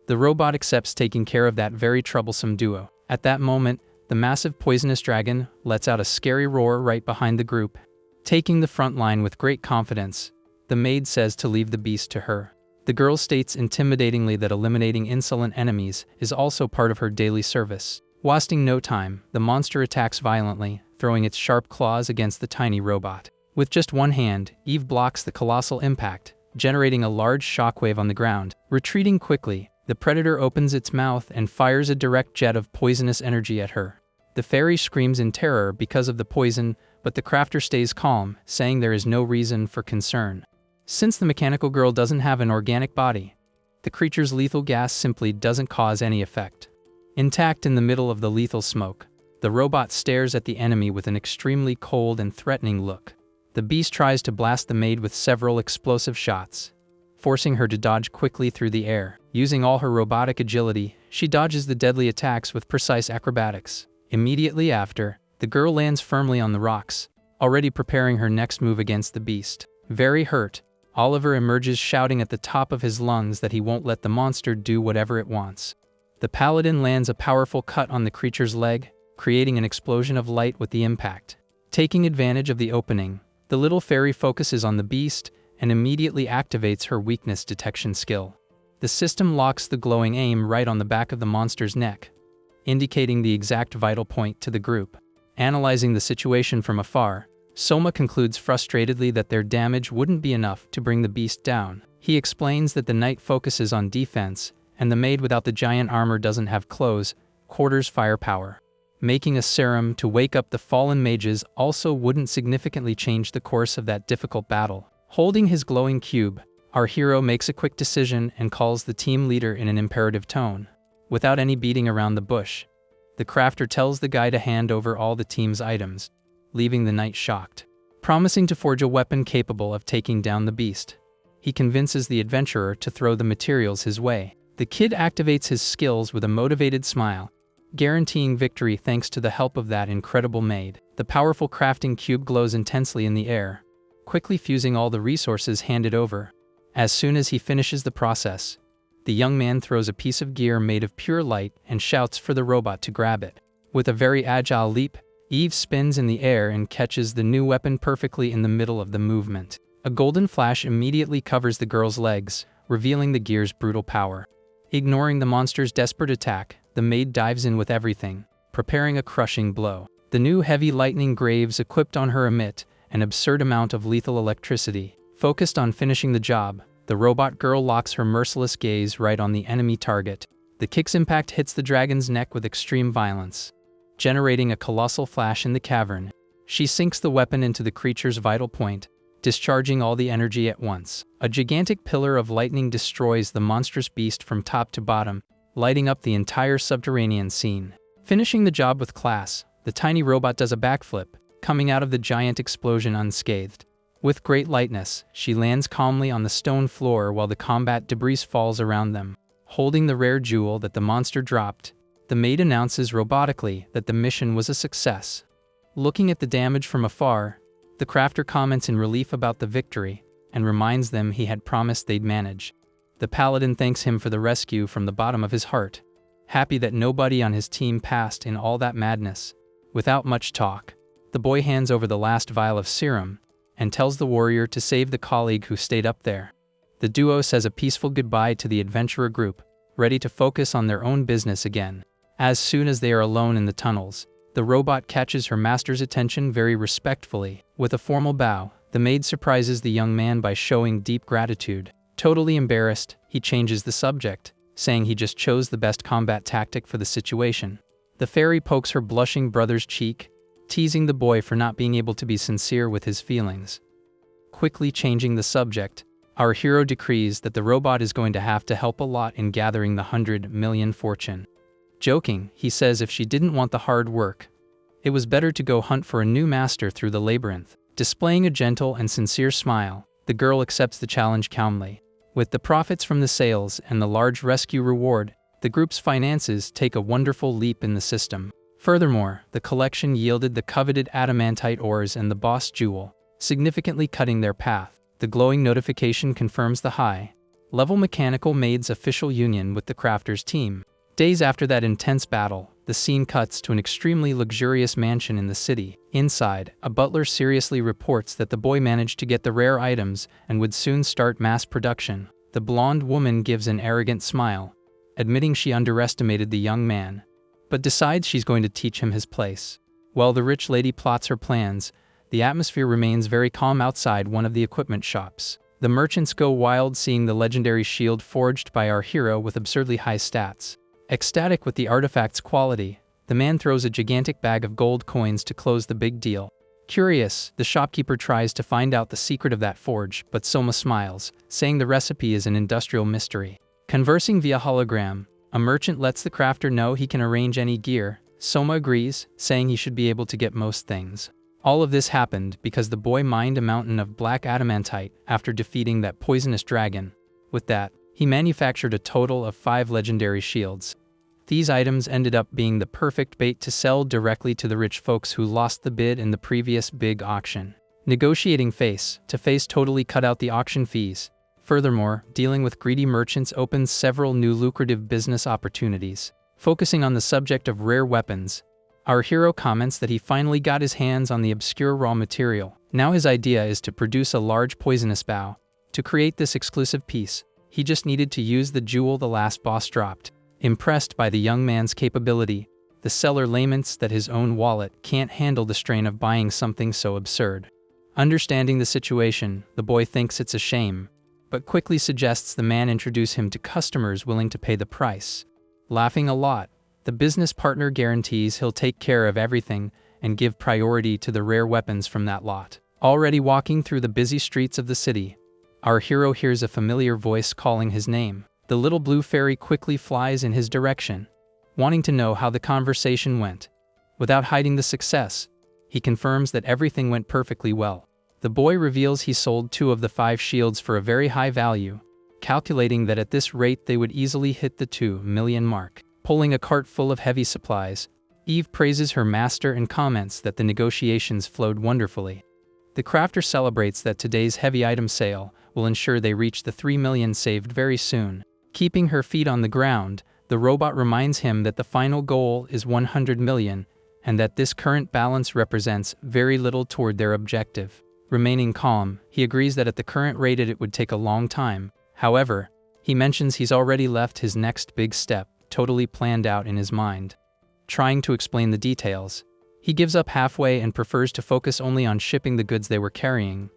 The robot accepts taking care of that very troublesome duo. At that moment, the massive poisonous dragon lets out a scary roar right behind the group. Taking the front line with great confidence, the maid says to leave the beast to her. The girl states intimidatingly that eliminating insolent enemies is also part of her daily service. Wasting no time, the monster attacks violently, throwing its sharp claws against the tiny robot. With just one hand, Eve blocks the colossal impact, generating a large shockwave on the ground. Retreating quickly, the predator opens its mouth and fires a direct jet of poisonous energy at her. The fairy screams in terror because of the poison, but the crafter stays calm, saying there is no reason for concern. Since the mechanical girl doesn't have an organic body, the creature's lethal gas simply doesn't cause any effect. Intact in the middle of the lethal smoke, the robot stares at the enemy with an extremely cold and threatening look. The beast tries to blast the maid with several explosive shots, forcing her to dodge quickly through the air. Using all her robotic agility, she dodges the deadly attacks with precise acrobatics. Immediately after, the girl lands firmly on the rocks, already preparing her next move against the beast. Very hurt, Oliver emerges shouting at the top of his lungs that he won't let the monster do whatever it wants. The paladin lands a powerful cut on the creature's leg, creating an explosion of light with the impact. Taking advantage of the opening, the little fairy focuses on the beast and immediately activates her weakness detection skill. The system locks the glowing aim right on the back of the monster's neck, indicating the exact vital point to the group. Analyzing the situation from afar, Soma concludes frustratedly that their damage wouldn't be enough to bring the beast down. He explains that the knight focuses on defense, and the maid without the giant armor doesn't have close quarters firepower. Making a serum to wake up the fallen mages also wouldn't significantly change the course of that difficult battle. Holding his glowing cube, our hero makes a quick decision and calls the team leader in an imperative tone. Without any beating around the bush, the crafter tells the guy to hand over all the team's items, leaving the knight shocked. Promising to forge a weapon capable of taking down the beast, he convinces the adventurer to throw the materials his way. The kid activates his skills with a motivated smile, guaranteeing victory thanks to the help of that incredible maid. The powerful crafting cube glows intensely in the air, quickly fusing all the resources handed over. As soon as he finishes the process, the young man throws a piece of gear made of pure light and shouts for the robot to grab it. With a very agile leap, Eve spins in the air and catches the new weapon perfectly in the middle of the movement. A golden flash immediately covers the girl's legs, revealing the gear's brutal power. Ignoring the monster's desperate attack, the maid dives in with everything, preparing a crushing blow. The new heavy lightning graves equipped on her emit an absurd amount of lethal electricity. Focused on finishing the job, the robot girl locks her merciless gaze right on the enemy target. The kick's impact hits the dragon's neck with extreme violence, generating a colossal flash in the cavern. She sinks the weapon into the creature's vital point, discharging all the energy at once. A gigantic pillar of lightning destroys the monstrous beast from top to bottom, lighting up the entire subterranean scene. Finishing the job with class, the tiny robot does a backflip, coming out of the giant explosion unscathed. With great lightness, she lands calmly on the stone floor while the combat debris falls around them. Holding the rare jewel that the monster dropped, the maid announces robotically that the mission was a success. Looking at the damage from afar, the crafter comments in relief about the victory and reminds them he had promised they'd manage. The paladin thanks him for the rescue from the bottom of his heart, happy that nobody on his team passed in all that madness. Without much talk, the boy hands over the last vial of serum and tells the warrior to save the colleague who stayed up there. The duo says a peaceful goodbye to the adventurer group, ready to focus on their own business again. As soon as they are alone in the tunnels, the robot catches her master's attention very respectfully. With a formal bow, the maid surprises the young man by showing deep gratitude. Totally embarrassed, he changes the subject, saying he just chose the best combat tactic for the situation. The fairy pokes her blushing brother's cheek, teasing the boy for not being able to be sincere with his feelings. Quickly changing the subject, our hero decrees that the robot is going to have to help a lot in gathering the 100 million fortune. Joking, he says if she didn't want the hard work, it was better to go hunt for a new master through the labyrinth. Displaying a gentle and sincere smile, the girl accepts the challenge calmly. With the profits from the sales and the large rescue reward, the group's finances take a wonderful leap in the system. Furthermore, the collection yielded the coveted adamantite ores and the boss jewel, significantly cutting their path. The glowing notification confirms the high-level mechanical maid's official union with the crafter's team. Days after that intense battle, the scene cuts to an extremely luxurious mansion in the city. Inside, a butler seriously reports that the boy managed to get the rare items and would soon start mass production. The blonde woman gives an arrogant smile, admitting she underestimated the young man, but decides she's going to teach him his place. While the rich lady plots her plans, the atmosphere remains very calm outside one of the equipment shops. The merchants go wild seeing the legendary shield forged by our hero with absurdly high stats. Ecstatic with the artifact's quality, the man throws a gigantic bag of gold coins to close the big deal. Curious, the shopkeeper tries to find out the secret of that forge, but Soma smiles, saying the recipe is an industrial mystery. Conversing via hologram, a merchant lets the crafter know he can arrange any gear. Soma agrees, saying he should be able to get most things. All of this happened because the boy mined a mountain of black adamantite after defeating that poisonous dragon. With that, he manufactured a total of 5 legendary shields. These items ended up being the perfect bait to sell directly to the rich folks who lost the bid in the previous big auction. Negotiating face-to-face totally cut out the auction fees. Furthermore, dealing with greedy merchants opens several new lucrative business opportunities. Focusing on the subject of rare weapons, our hero comments that he finally got his hands on the obscure raw material. Now his idea is to produce a large poisonous bow. To create this exclusive piece, he just needed to use the jewel the last boss dropped. Impressed by the young man's capability, the seller laments that his own wallet can't handle the strain of buying something so absurd. Understanding the situation, the boy thinks it's a shame, but quickly suggests the man introduce him to customers willing to pay the price. Laughing a lot, the business partner guarantees he'll take care of everything and give priority to the rare weapons from that lot. Already walking through the busy streets of the city, our hero hears a familiar voice calling his name. The little blue fairy quickly flies in his direction, wanting to know how the conversation went. Without hiding the success, he confirms that everything went perfectly well. The boy reveals he sold 2 of the 5 shields for a very high value, calculating that at this rate they would easily hit the 2 million mark. Pulling a cart full of heavy supplies, Eve praises her master and comments that the negotiations flowed wonderfully. The crafter celebrates that today's heavy item sale will ensure they reach the 3 million saved very soon. Keeping her feet on the ground, the robot reminds him that the final goal is 100 million, and that this current balance represents very little toward their objective. Remaining calm, he agrees that at the current rate it would take a long time. However, he mentions he's already left his next big step totally planned out in his mind. Trying to explain the details, he gives up halfway and prefers to focus only on shipping the goods they were carrying.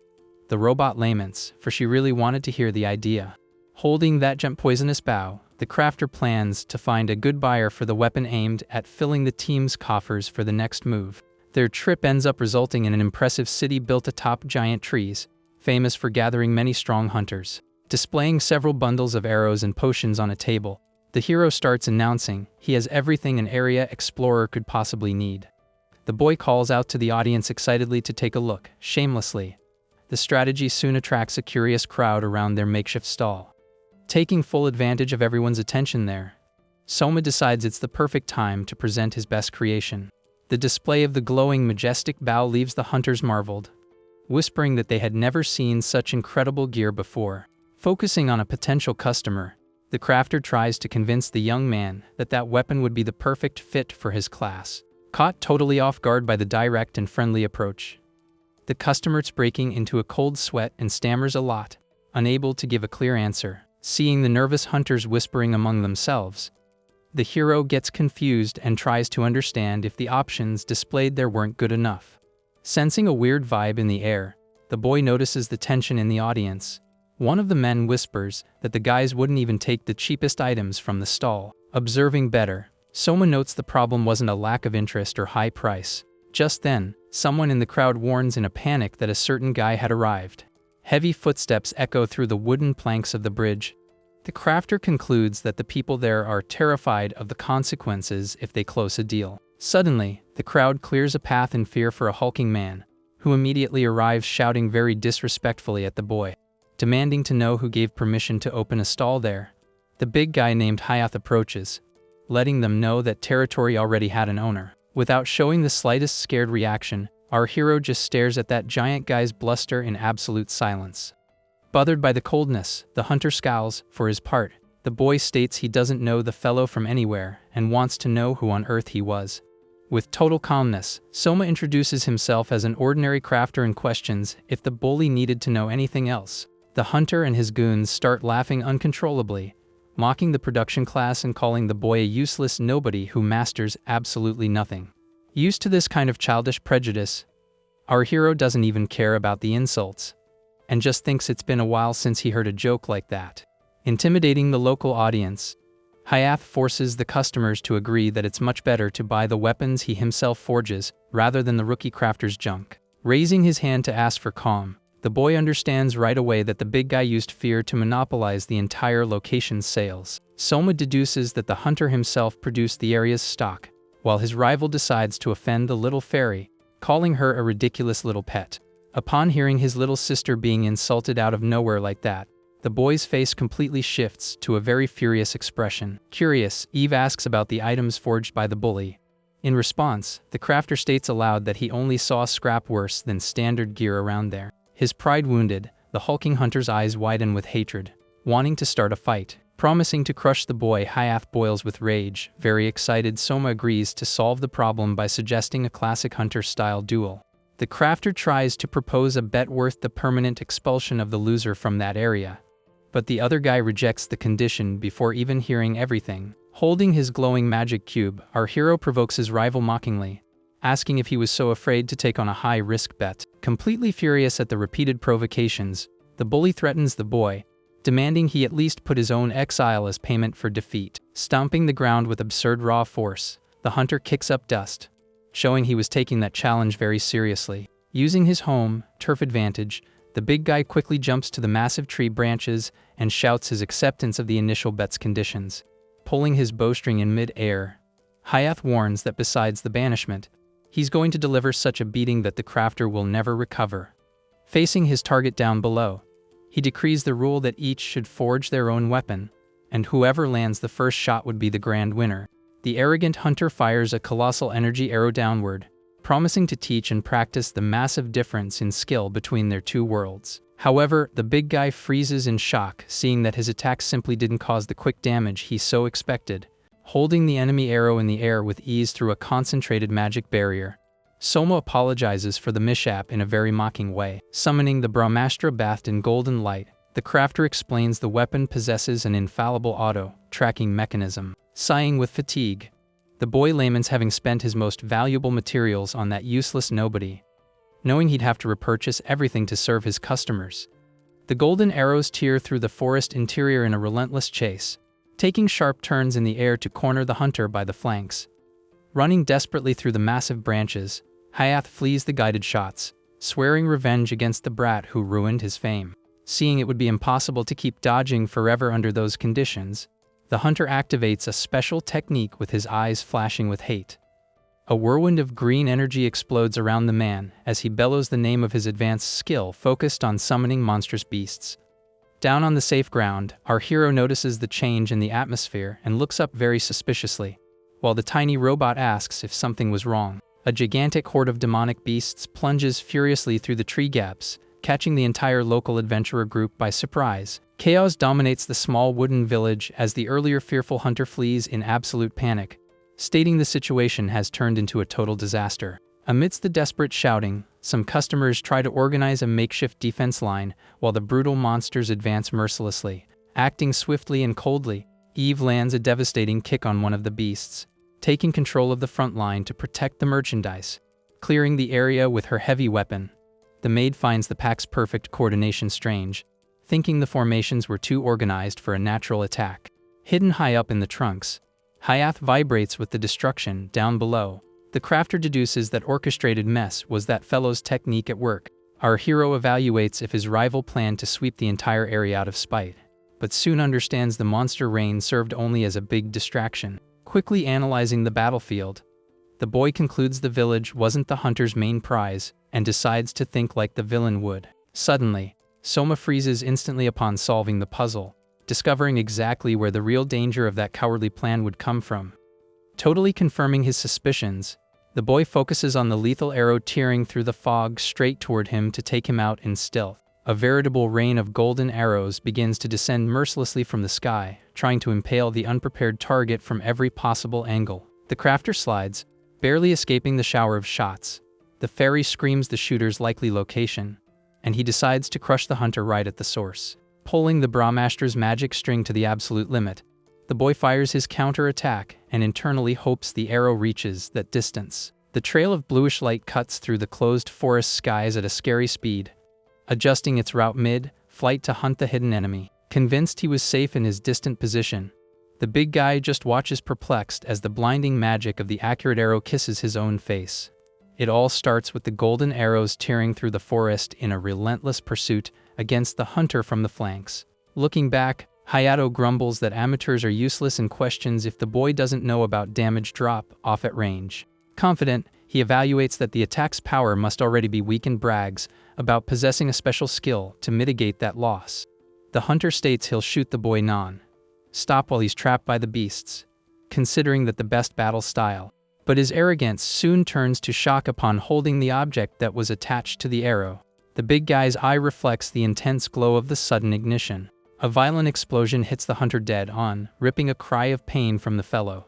The robot laments, for she really wanted to hear the idea. Holding that poisonous bow, the crafter plans to find a good buyer for the weapon aimed at filling the team's coffers for the next move. Their trip ends up resulting in an impressive city built atop giant trees, famous for gathering many strong hunters. Displaying several bundles of arrows and potions on a table, the hero starts announcing he has everything an area explorer could possibly need. The boy calls out to the audience excitedly to take a look, shamelessly. The strategy soon attracts a curious crowd around their makeshift stall. Taking full advantage of everyone's attention there, Soma decides it's the perfect time to present his best creation. The display of the glowing, majestic bow leaves the hunters marveled, whispering that they had never seen such incredible gear before. Focusing on a potential customer, the crafter tries to convince the young man that that weapon would be the perfect fit for his class. Caught totally off guard by the direct and friendly approach, the customer's breaking into a cold sweat and stammers a lot, unable to give a clear answer. Seeing the nervous hunters whispering among themselves, the hero gets confused and tries to understand if the options displayed there weren't good enough. Sensing a weird vibe in the air, the boy notices the tension in the audience. One of the men whispers that the guys wouldn't even take the cheapest items from the stall. Observing better, Soma notes the problem wasn't a lack of interest or high price. Just then, someone in the crowd warns in a panic that a certain guy had arrived. Heavy footsteps echo through the wooden planks of the bridge. The crafter concludes that the people there are terrified of the consequences if they close a deal. Suddenly, the crowd clears a path in fear for a hulking man, who immediately arrives shouting very disrespectfully at the boy, demanding to know who gave permission to open a stall there. The big guy named Hyath approaches, letting them know that territory already had an owner. Without showing the slightest scared reaction, our hero just stares at that giant guy's bluster in absolute silence. Bothered by the coldness, the hunter scowls. For his part, the boy states he doesn't know the fellow from anywhere and wants to know who on earth he was. With total calmness, Soma introduces himself as an ordinary crafter and questions if the bully needed to know anything else. The hunter and his goons start laughing uncontrollably, mocking the production class and calling the boy a useless nobody who masters absolutely nothing. Used to this kind of childish prejudice, our hero doesn't even care about the insults. and just thinks it's been a while since he heard a joke like that. Intimidating the local audience, Hyath forces the customers to agree that it's much better to buy the weapons he himself forges rather than the rookie crafter's junk. Raising his hand to ask for calm, the boy understands right away that the big guy used fear to monopolize the entire location's sales. Soma deduces that the hunter himself produced the area's stock, while his rival decides to offend the little fairy, calling her a ridiculous little pet. Upon hearing his little sister being insulted out of nowhere like that, the boy's face completely shifts to a very furious expression. Curious, Eve asks about the items forged by the bully. In response, the crafter states aloud that he only saw scrap worse than standard gear around there. His pride wounded, the hulking hunter's eyes widen with hatred, wanting to start a fight. Promising to crush the boy, Hyath boils with rage. Very excited, Soma agrees to solve the problem by suggesting a classic hunter-style duel. The crafter tries to propose a bet worth the permanent expulsion of the loser from that area, but the other guy rejects the condition before even hearing everything. Holding his glowing magic cube, our hero provokes his rival mockingly, asking if he was so afraid to take on a high-risk bet. Completely furious at the repeated provocations, the bully threatens the boy, demanding he at least put his own exile as payment for defeat. Stomping the ground with absurd raw force, the hunter kicks up dust, showing he was taking that challenge very seriously. Using his home turf advantage, the big guy quickly jumps to the massive tree branches and shouts his acceptance of the initial bet's conditions. Pulling his bowstring in mid-air, Hyath warns that besides the banishment, he's going to deliver such a beating that the crafter will never recover. Facing his target down below, he decrees the rule that each should forge their own weapon, and whoever lands the first shot would be the grand winner. The arrogant hunter fires a colossal energy arrow downward, promising to teach and practice the massive difference in skill between their two worlds. However, the big guy freezes in shock, seeing that his attack simply didn't cause the quick damage he so expected, holding the enemy arrow in the air with ease through a concentrated magic barrier. Soma apologizes for the mishap in a very mocking way. Summoning the Brahmastra bathed in golden light, the crafter explains the weapon possesses an infallible auto-tracking mechanism. Sighing with fatigue, the boy laments having spent his most valuable materials on that useless nobody, knowing he'd have to repurchase everything to serve his customers. The golden arrows tear through the forest interior in a relentless chase, taking sharp turns in the air to corner the hunter by the flanks. Running desperately through the massive branches, Hyath flees the guided shots, swearing revenge against the brat who ruined his fame. Seeing it would be impossible to keep dodging forever under those conditions, the hunter activates a special technique with his eyes flashing with hate. A whirlwind of green energy explodes around the man as he bellows the name of his advanced skill focused on summoning monstrous beasts. Down on the safe ground, our hero notices the change in the atmosphere and looks up very suspiciously, while the tiny robot asks if something was wrong. A gigantic horde of demonic beasts plunges furiously through the tree gaps, catching the entire local adventurer group by surprise. Chaos dominates the small wooden village as the earlier fearful hunter flees in absolute panic, stating the situation has turned into a total disaster. Amidst the desperate shouting, some customers try to organize a makeshift defense line while the brutal monsters advance mercilessly. Acting swiftly and coldly, Eve lands a devastating kick on one of the beasts, taking control of the front line to protect the merchandise. Clearing the area with her heavy weapon, the maid finds the pack's perfect coordination strange, thinking the formations were too organized for a natural attack. Hidden high up in the trunks, Hyath vibrates with the destruction down below. The crafter deduces that orchestrated mess was that fellow's technique at work. Our hero evaluates if his rival planned to sweep the entire area out of spite, but soon understands the monster rain served only as a big distraction. Quickly analyzing the battlefield, the boy concludes the village wasn't the hunter's main prize and decides to think like the villain would. Suddenly, Soma freezes instantly upon solving the puzzle, discovering exactly where the real danger of that cowardly plan would come from. Totally confirming his suspicions, the boy focuses on the lethal arrow tearing through the fog straight toward him to take him out in stealth. A veritable rain of golden arrows begins to descend mercilessly from the sky, trying to impale the unprepared target from every possible angle. The crafter slides, barely escaping the shower of shots. The fairy screams the shooter's likely location, and he decides to crush the hunter right at the source. Pulling the Brahmastra's magic string to the absolute limit, the boy fires his counter-attack and internally hopes the arrow reaches that distance. The trail of bluish light cuts through the closed forest skies at a scary speed, adjusting its route mid-flight to hunt the hidden enemy. Convinced he was safe in his distant position, the big guy just watches perplexed as the blinding magic of the accurate arrow kisses his own face. It all starts with the golden arrows tearing through the forest in a relentless pursuit against the hunter from the flanks. Looking back, Hayato grumbles that amateurs are useless and questions if the boy doesn't know about damage drop off at range. Confident, he evaluates that the attack's power must already be weak and brags about possessing a special skill to mitigate that loss. The hunter states he'll shoot the boy non-stop while he's trapped by the beasts, considering that the best battle style. But his arrogance soon turns to shock upon holding the object that was attached to the arrow. The big guy's eye reflects the intense glow of the sudden ignition. A violent explosion hits the hunter dead on, ripping a cry of pain from the fellow.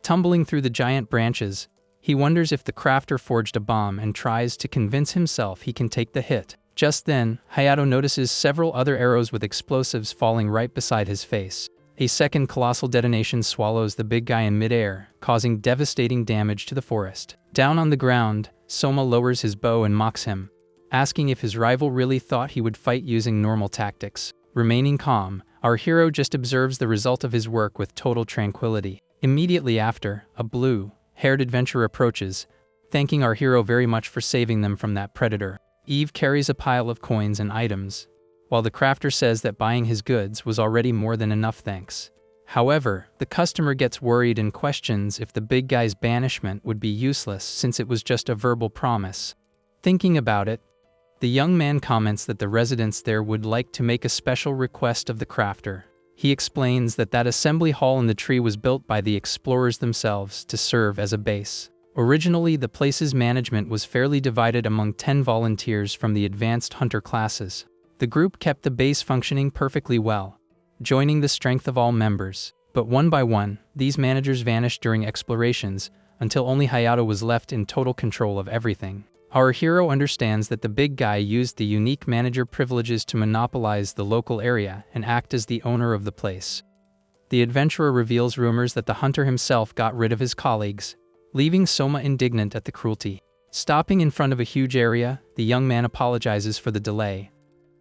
Tumbling through the giant branches, he wonders if the crafter forged a bomb and tries to convince himself he can take the hit. Just then, Hayato notices several other arrows with explosives falling right beside his face. A second colossal detonation swallows the big guy in midair, causing devastating damage to the forest. Down on the ground, Soma lowers his bow and mocks him, asking if his rival really thought he would fight using normal tactics. Remaining calm, our hero just observes the result of his work with total tranquility. Immediately after, a blue-haired adventurer approaches, thanking our hero very much for saving them from that predator. Eve carries a pile of coins and items, while the crafter says that buying his goods was already more than enough thanks. However, the customer gets worried and questions if the big guy's banishment would be useless since it was just a verbal promise. Thinking about it, the young man comments that the residents there would like to make a special request of the crafter. He explains that that assembly hall in the tree was built by the explorers themselves to serve as a base. Originally, the place's management was fairly divided among 10 volunteers from the advanced hunter classes. The group kept the base functioning perfectly well, joining the strength of all members. But one by one, these managers vanished during explorations, until only Hayato was left in total control of everything. Our hero understands that the big guy used the unique manager privileges to monopolize the local area and act as the owner of the place. The adventurer reveals rumors that the hunter himself got rid of his colleagues, leaving Soma indignant at the cruelty. Stopping in front of a huge area, the young man apologizes for the delay.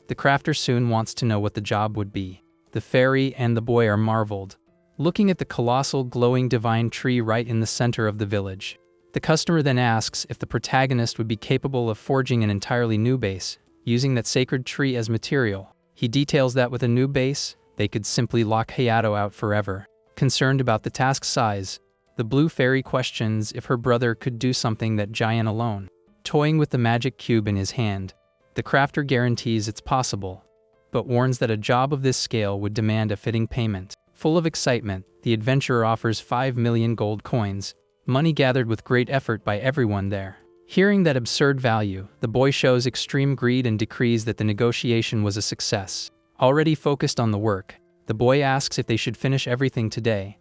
The crafter soon wants to know what the job would be. The fairy and the boy are marveled, looking at the colossal glowing divine tree right in the center of the village. The customer then asks if the protagonist would be capable of forging an entirely new base, using that sacred tree as material. He details that with a new base, they could simply lock Hayato out forever. Concerned about the task size, the blue fairy questions if her brother could do something that giant alone. Toying with the magic cube in his hand, the crafter guarantees it's possible, but warns that a job of this scale would demand a fitting payment. Full of excitement, the adventurer offers 5 million gold coins, money gathered with great effort by everyone there. Hearing that absurd value, the boy shows extreme greed and decrees that the negotiation was a success. Already focused on the work, the boy asks if they should finish everything today.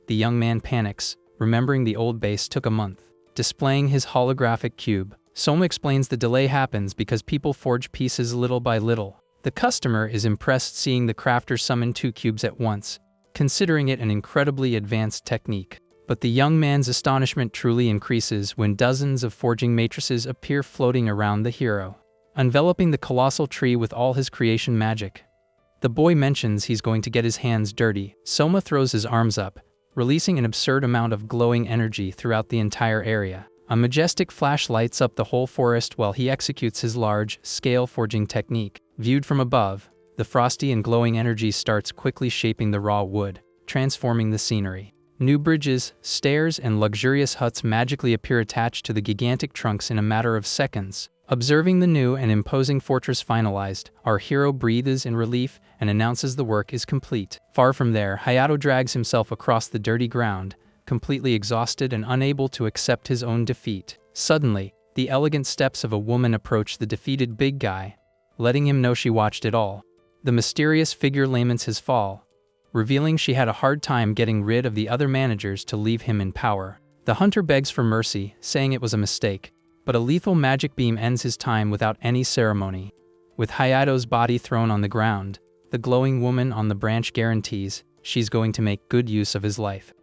The young man panics, remembering the old base took a month. Displaying his holographic cube, Soma explains the delay happens because people forge pieces little by little. The customer is impressed seeing the crafter summon 2 cubes at once, considering it an incredibly advanced technique. But the young man's astonishment truly increases when dozens of forging matrices appear floating around the hero, enveloping the colossal tree with all his creation magic. The boy mentions he's going to get his hands dirty. Soma throws his arms up, releasing an absurd amount of glowing energy throughout the entire area. A majestic flash lights up the whole forest while he executes his large-scale forging technique. Viewed from above, the frosty and glowing energy starts quickly shaping the raw wood, transforming the scenery. New bridges, stairs, and luxurious huts magically appear attached to the gigantic trunks in a matter of seconds. Observing the new and imposing fortress finalized, our hero breathes in relief and announces the work is complete. Far from there, Hayato drags himself across the dirty ground, completely exhausted and unable to accept his own defeat. Suddenly, the elegant steps of a woman approach the defeated big guy, letting him know she watched it all. The mysterious figure laments his fall, revealing she had a hard time getting rid of the other managers to leave him in power. The hunter begs for mercy, saying it was a mistake, but a lethal magic beam ends his time without any ceremony. With Hayato's body thrown on the ground, the glowing woman on the branch guarantees she's going to make good use of his life.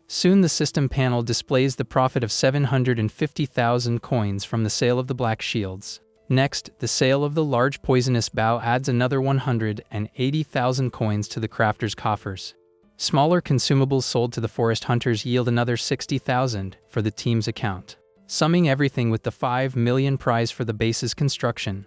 Soon the system panel displays the profit of 750,000 coins from the sale of the black shields. Next, the sale of the large poisonous bough adds another 180,000 coins to the crafter's coffers. Smaller consumables sold to the forest hunters yield another 60,000 for the team's account. Summing everything with the 5 million prize for the base's construction,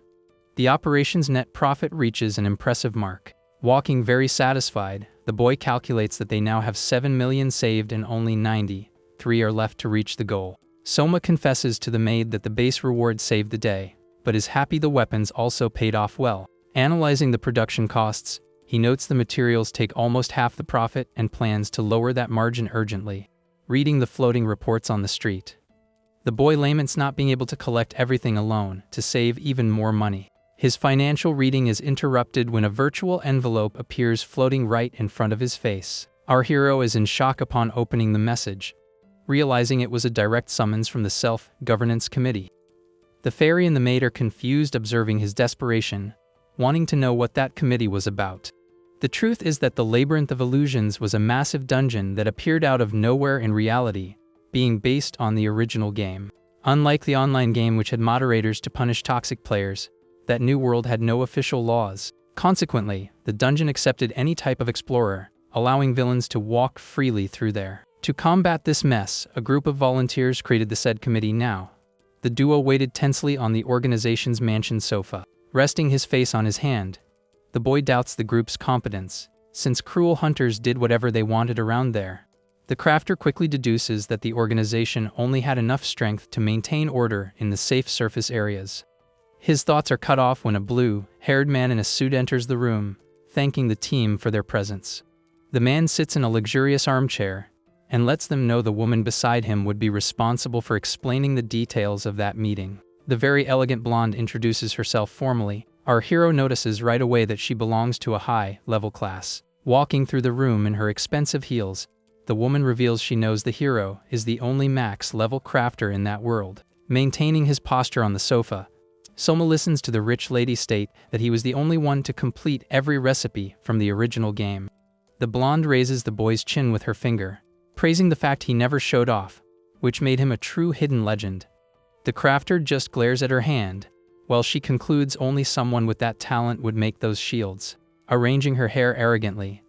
the operation's net profit reaches an impressive mark. Walking very satisfied, the boy calculates that they now have 7 million saved and only 93 are left to reach the goal. Soma confesses to the maid that the base reward saved the day, but is happy the weapons also paid off well. Analyzing the production costs, he notes the materials take almost half the profit and plans to lower that margin urgently. Reading the floating reports on the street, the boy laments not being able to collect everything alone to save even more money. His financial reading is interrupted when a virtual envelope appears floating right in front of his face. Our hero is in shock upon opening the message, realizing it was a direct summons from the Self-Governance Committee. The fairy and the maid are confused, observing his desperation, wanting to know what that committee was about. The truth is that the Labyrinth of Illusions was a massive dungeon that appeared out of nowhere in reality, being based on the original game. Unlike the online game, which had moderators to punish toxic players, that new world had no official laws. Consequently, the dungeon accepted any type of explorer, allowing villains to walk freely through there. To combat this mess, a group of volunteers created the said committee. Now, the duo waited tensely on the organization's mansion sofa. Resting his face on his hand, the boy doubts the group's competence, since cruel hunters did whatever they wanted around there. The crafter quickly deduces that the organization only had enough strength to maintain order in the safe surface areas. His thoughts are cut off when a blue-haired man in a suit enters the room, thanking the team for their presence. The man sits in a luxurious armchair and lets them know the woman beside him would be responsible for explaining the details of that meeting. The very elegant blonde introduces herself formally. Our hero notices right away that she belongs to a high-level class. Walking through the room in her expensive heels, the woman reveals she knows the hero is the only max-level crafter in that world. Maintaining his posture on the sofa, Soma listens to the rich lady state that he was the only one to complete every recipe from the original game. The blonde raises the boy's chin with her finger, praising the fact he never showed off, which made him a true hidden legend. The crafter just glares at her hand, while she concludes only someone with that talent would make those shields. Arranging her hair arrogantly,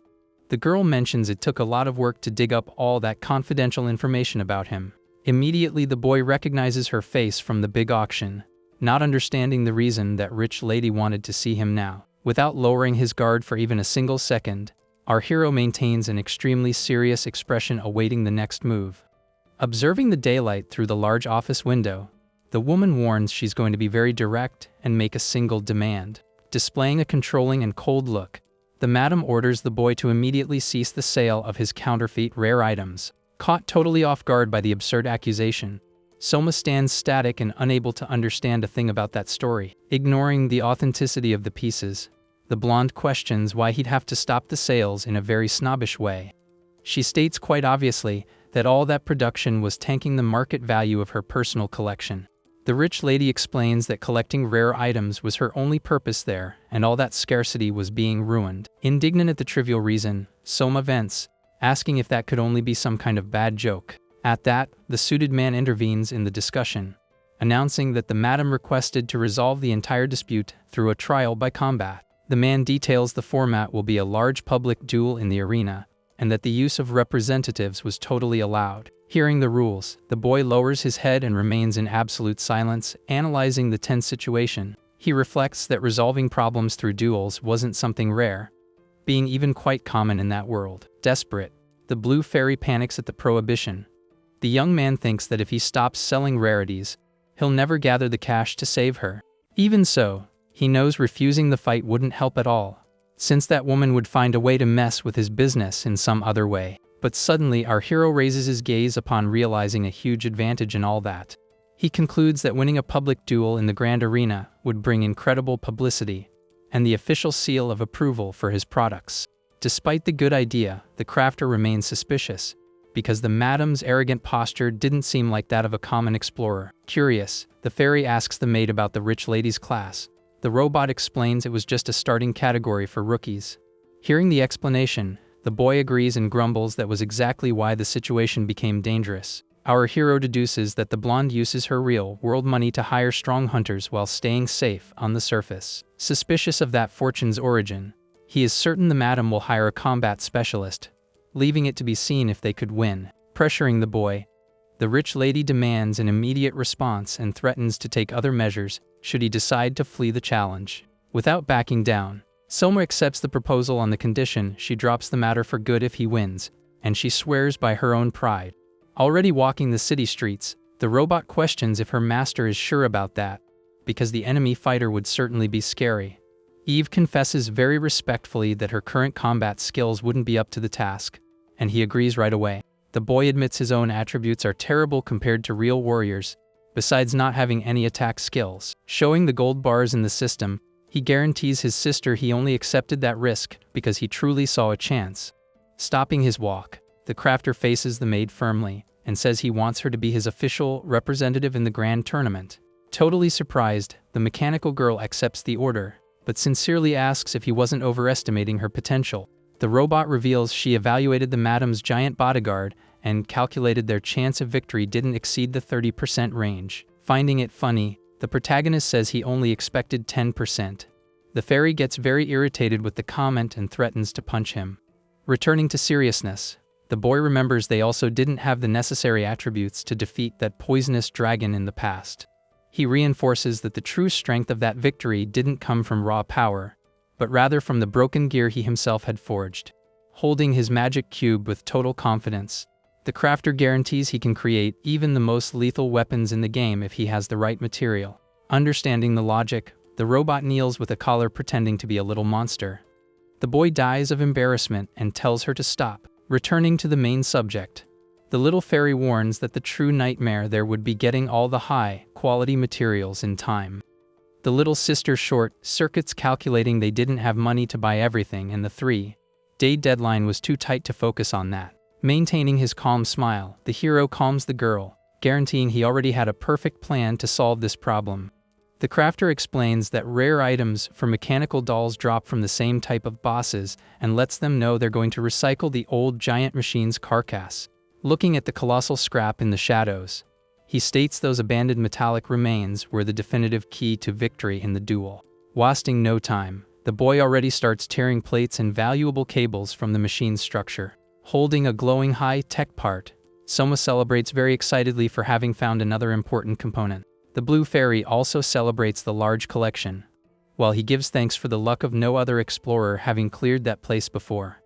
the girl mentions it took a lot of work to dig up all that confidential information about him. Immediately the boy recognizes her face from the big auction, not understanding the reason that rich lady wanted to see him now. Without lowering his guard for even a single second, our hero maintains an extremely serious expression awaiting the next move. Observing the daylight through the large office window, the woman warns she's going to be very direct and make a single demand. Displaying a controlling and cold look, the madam orders the boy to immediately cease the sale of his counterfeit rare items. Caught totally off guard by the absurd accusation, Soma stands static and unable to understand a thing about that story. Ignoring the authenticity of the pieces, the blonde questions why he'd have to stop the sales in a very snobbish way. She states quite obviously that all that production was tanking the market value of her personal collection. The rich lady explains that collecting rare items was her only purpose there, and all that scarcity was being ruined. Indignant at the trivial reason, Soma vents, asking if that could only be some kind of bad joke. At that, the suited man intervenes in the discussion, announcing that the madam requested to resolve the entire dispute through a trial by combat. The man details the format will be a large public duel in the arena, and that the use of representatives was totally allowed. Hearing the rules, the boy lowers his head and remains in absolute silence, analyzing the tense situation. He reflects that resolving problems through duels wasn't something rare, being even quite common in that world. Desperate, the blue fairy panics at the prohibition. The young man thinks that if he stops selling rarities, he'll never gather the cash to save her. Even so, he knows refusing the fight wouldn't help at all, since that woman would find a way to mess with his business in some other way. But suddenly our hero raises his gaze upon realizing a huge advantage in all that. He concludes that winning a public duel in the grand arena would bring incredible publicity and the official seal of approval for his products. Despite the good idea, the crafter remains suspicious, because the madam's arrogant posture didn't seem like that of a common explorer. Curious, the fairy asks the maid about the rich lady's class. The robot explains it was just a starting category for rookies. Hearing the explanation, the boy agrees and grumbles that was exactly why the situation became dangerous. Our hero deduces that the blonde uses her real-world money to hire strong hunters while staying safe on the surface. Suspicious of that fortune's origin, he is certain the madam will hire a combat specialist, leaving it to be seen if they could win. Pressuring the boy, the rich lady demands an immediate response and threatens to take other measures should he decide to flee the challenge. Without backing down, Soma accepts the proposal on the condition she drops the matter for good if he wins, and she swears by her own pride. Already walking the city streets, the robot questions if her master is sure about that, because the enemy fighter would certainly be scary. Eve confesses very respectfully that her current combat skills wouldn't be up to the task, and he agrees right away. The boy admits his own attributes are terrible compared to real warriors, besides not having any attack skills. Showing the gold bars in the system, he guarantees his sister he only accepted that risk because he truly saw a chance. Stopping his walk, the crafter faces the maid firmly and says he wants her to be his official representative in the grand tournament. Totally surprised, the mechanical girl accepts the order, but sincerely asks if he wasn't overestimating her potential. The robot reveals she evaluated the madam's giant bodyguard and calculated their chance of victory didn't exceed the 30% range. Finding it funny, the protagonist says he only expected 10%. The fairy gets very irritated with the comment and threatens to punch him. Returning to seriousness, the boy remembers they also didn't have the necessary attributes to defeat that poisonous dragon in the past. He reinforces that the true strength of that victory didn't come from raw power, but rather from the broken gear he himself had forged. Holding his magic cube with total confidence, the crafter guarantees he can create even the most lethal weapons in the game if he has the right material. Understanding the logic, the robot kneels with a collar pretending to be a little monster. The boy dies of embarrassment and tells her to stop. Returning to the main subject, the little fairy warns that the true nightmare there would be getting all the high-quality materials in time. The little sister short circuits calculating they didn't have money to buy everything and the 3-day deadline was too tight to focus on that. Maintaining his calm smile, the hero calms the girl, guaranteeing he already had a perfect plan to solve this problem. The crafter explains that rare items for mechanical dolls drop from the same type of bosses and lets them know they're going to recycle the old giant machine's carcass. Looking at the colossal scrap in the shadows, he states those abandoned metallic remains were the definitive key to victory in the duel. Wasting no time, the boy already starts tearing plates and valuable cables from the machine's structure. Holding a glowing high-tech part, Soma celebrates very excitedly for having found another important component. The blue fairy also celebrates the large collection, while he gives thanks for the luck of no other explorer having cleared that place before.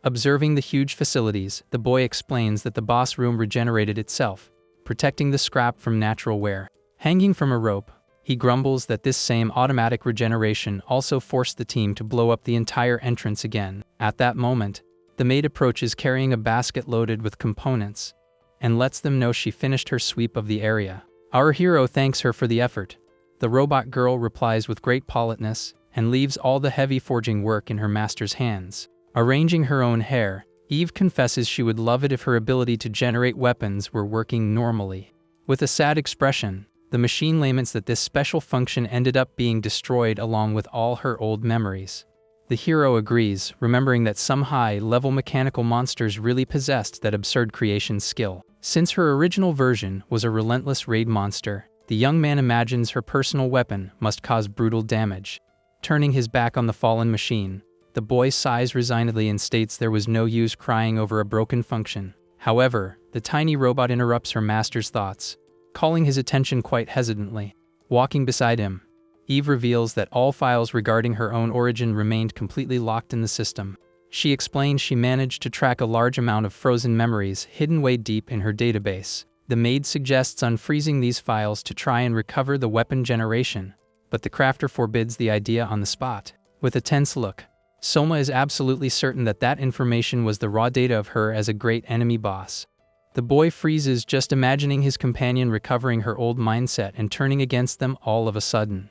Observing the huge facilities, the boy explains that the boss room regenerated itself, protecting the scrap from natural wear. Hanging from a rope, he grumbles that this same automatic regeneration also forced the team to blow up the entire entrance again. At that moment, the maid approaches carrying a basket loaded with components, and lets them know she finished her sweep of the area. Our hero thanks her for the effort. The robot girl replies with great politeness, and leaves all the heavy forging work in her master's hands. Arranging her own hair, Eve confesses she would love it if her ability to generate weapons were working normally. With a sad expression, the machine laments that this special function ended up being destroyed along with all her old memories. The hero agrees, remembering that some high-level mechanical monsters really possessed that absurd creation skill. Since her original version was a relentless raid monster, the young man imagines her personal weapon must cause brutal damage. Turning his back on the fallen machine, the boy sighs resignedly and states there was no use crying over a broken function. However, the tiny robot interrupts her master's thoughts, calling his attention quite hesitantly. Walking beside him, Eve reveals that all files regarding her own origin remained completely locked in the system. She explains she managed to track a large amount of frozen memories hidden way deep in her database. The maid suggests unfreezing these files to try and recover the weapon generation, but the crafter forbids the idea on the spot. With a tense look, Soma is absolutely certain that that information was the raw data of her as a great enemy boss. The boy freezes just imagining his companion recovering her old mindset and turning against them all of a sudden.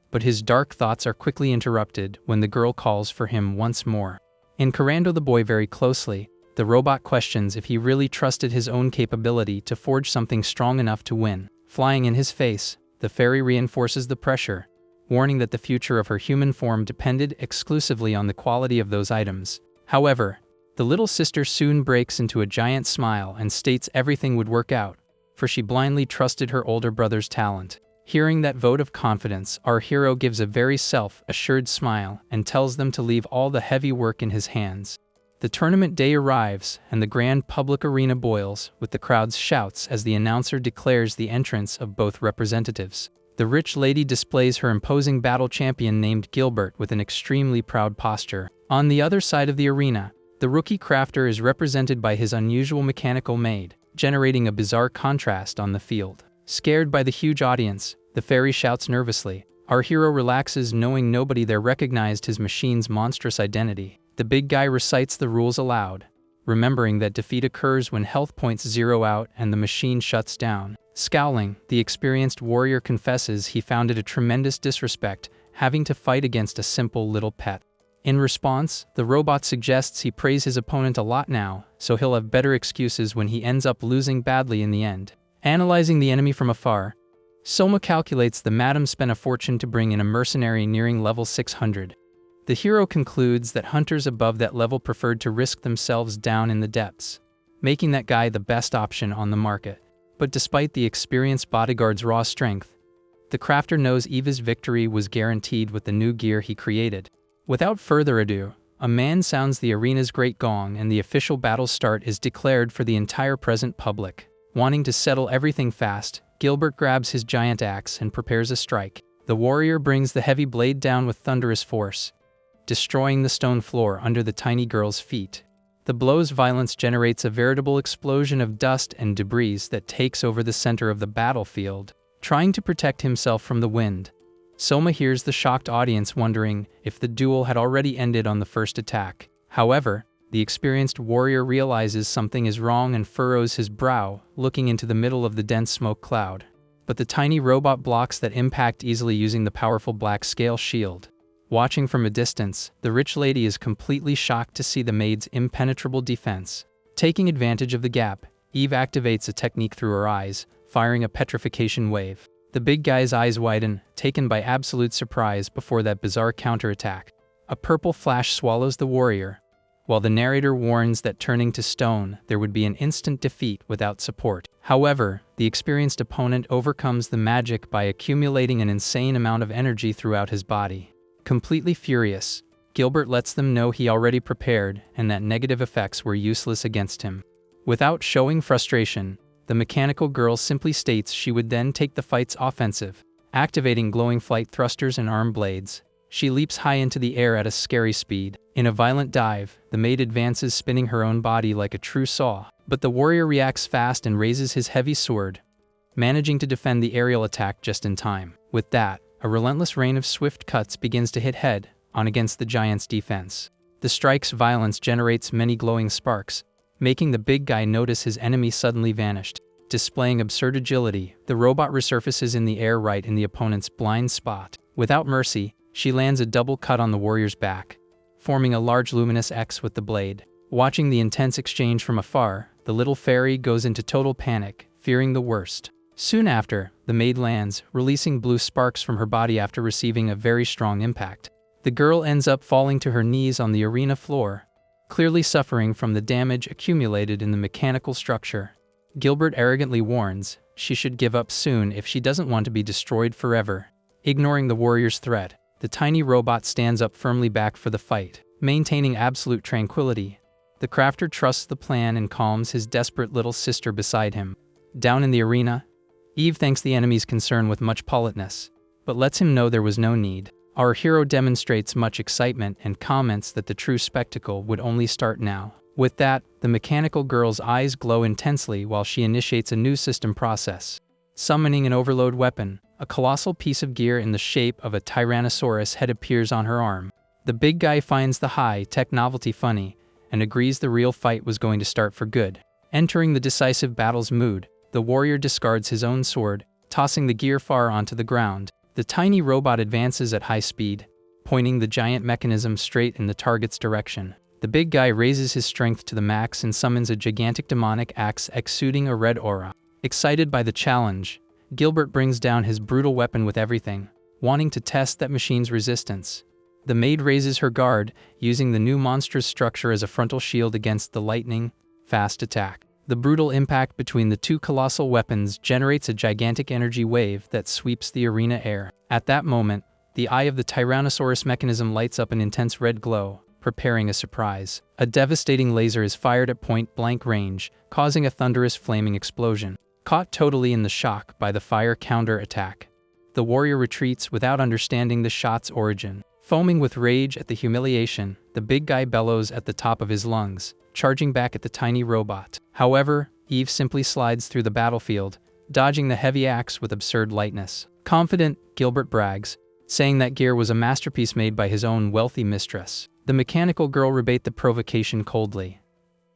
But his dark thoughts are quickly interrupted when the girl calls for him once more. Encarando the boy very closely, the robot questions if he really trusted his own capability to forge something strong enough to win. Flying in his face, the fairy reinforces the pressure, warning that the future of her human form depended exclusively on the quality of those items. However, the little sister soon breaks into a giant smile and states everything would work out, for she blindly trusted her older brother's talent. Hearing that vote of confidence, our hero gives a very self-assured smile and tells them to leave all the heavy work in his hands. The tournament day arrives, and the grand public arena boils, with the crowd's shouts as the announcer declares the entrance of both representatives. The rich lady displays her imposing battle champion named Gilbert with an extremely proud posture. On the other side of the arena, the rookie crafter is represented by his unusual mechanical maid, generating a bizarre contrast on the field. Scared by the huge audience, the fairy shouts nervously. Our hero relaxes knowing nobody there recognized his machine's monstrous identity. The big guy recites the rules aloud, remembering that defeat occurs when health points zero out and the machine shuts down. Scowling, the experienced warrior confesses he found it a tremendous disrespect, having to fight against a simple little pet. In response, the robot suggests he praise his opponent a lot now, so he'll have better excuses when he ends up losing badly in the end. Analyzing the enemy from afar, Soma calculates the madam spent a fortune to bring in a mercenary nearing level 600. The hero concludes that hunters above that level preferred to risk themselves down in the depths, making that guy the best option on the market. But despite the experienced bodyguard's raw strength, the crafter knows Eva's victory was guaranteed with the new gear he created. Without further ado, a man sounds the arena's great gong and the official battle start is declared for the entire present public. Wanting to settle everything fast, Gilbert grabs his giant axe and prepares a strike. The warrior brings the heavy blade down with thunderous force, destroying the stone floor under the tiny girl's feet. The blow's violence generates a veritable explosion of dust and debris that takes over the center of the battlefield. Trying to protect himself from the wind, Soma hears the shocked audience wondering if the duel had already ended on the first attack. However, the experienced warrior realizes something is wrong and furrows his brow, looking into the middle of the dense smoke cloud. But the tiny robot blocks that impact easily using the powerful black scale shield. Watching from a distance, the rich lady is completely shocked to see the maid's impenetrable defense. Taking advantage of the gap, Eve activates a technique through her eyes, firing a petrification wave. The big guy's eyes widen, taken by absolute surprise before that bizarre counterattack. A purple flash swallows the warrior, while the narrator warns that turning to stone, there would be an instant defeat without support. However, the experienced opponent overcomes the magic by accumulating an insane amount of energy throughout his body. Completely furious, Gilbert lets them know he already prepared and that negative effects were useless against him. Without showing frustration, the mechanical girl simply states she would then take the fight's offensive. Activating glowing flight thrusters and arm blades, she leaps high into the air at a scary speed. In a violent dive, the maid advances spinning her own body like a true saw. But the warrior reacts fast and raises his heavy sword, managing to defend the aerial attack just in time. With that, a relentless rain of swift cuts begins to hit head-on against the giant's defense. The strike's violence generates many glowing sparks, making the big guy notice his enemy suddenly vanished. Displaying absurd agility, the robot resurfaces in the air right in the opponent's blind spot. Without mercy, she lands a double cut on the warrior's back, forming a large luminous X with the blade. Watching the intense exchange from afar, the little fairy goes into total panic, fearing the worst. Soon after, the maid lands, releasing blue sparks from her body after receiving a very strong impact. The girl ends up falling to her knees on the arena floor, clearly suffering from the damage accumulated in the mechanical structure. Gilbert arrogantly warns she should give up soon if she doesn't want to be destroyed forever. Ignoring the warrior's threat, the tiny robot stands up firmly back for the fight, maintaining absolute tranquility. The crafter trusts the plan and calms his desperate little sister beside him. Down in the arena, Eve thanks the enemy's concern with much politeness, but lets him know there was no need. Our hero demonstrates much excitement and comments that the true spectacle would only start now. With that, the mechanical girl's eyes glow intensely while she initiates a new system process. Summoning an overload weapon, a colossal piece of gear in the shape of a Tyrannosaurus head appears on her arm. The big guy finds the high-tech novelty funny and agrees the real fight was going to start for good. Entering the decisive battle's mood, the warrior discards his own sword, tossing the gear far onto the ground. The tiny robot advances at high speed, pointing the giant mechanism straight in the target's direction. The big guy raises his strength to the max and summons a gigantic demonic axe exuding a red aura. Excited by the challenge, Gilbert brings down his brutal weapon with everything, wanting to test that machine's resistance. The maid raises her guard, using the new monstrous structure as a frontal shield against the lightning-fast attack. The brutal impact between the two colossal weapons generates a gigantic energy wave that sweeps the arena air. At that moment, the eye of the Tyrannosaurus mechanism lights up an intense red glow, preparing a surprise. A devastating laser is fired at point-blank range, causing a thunderous flaming explosion. Caught totally in the shock by the fire counter-attack, the warrior retreats without understanding the shot's origin. Foaming with rage at the humiliation, the big guy bellows at the top of his lungs, charging back at the tiny robot. However, Eve simply slides through the battlefield, dodging the heavy axe with absurd lightness. Confident, Gilbert brags, saying that gear was a masterpiece made by his own wealthy mistress. The mechanical girl rebate the provocation coldly,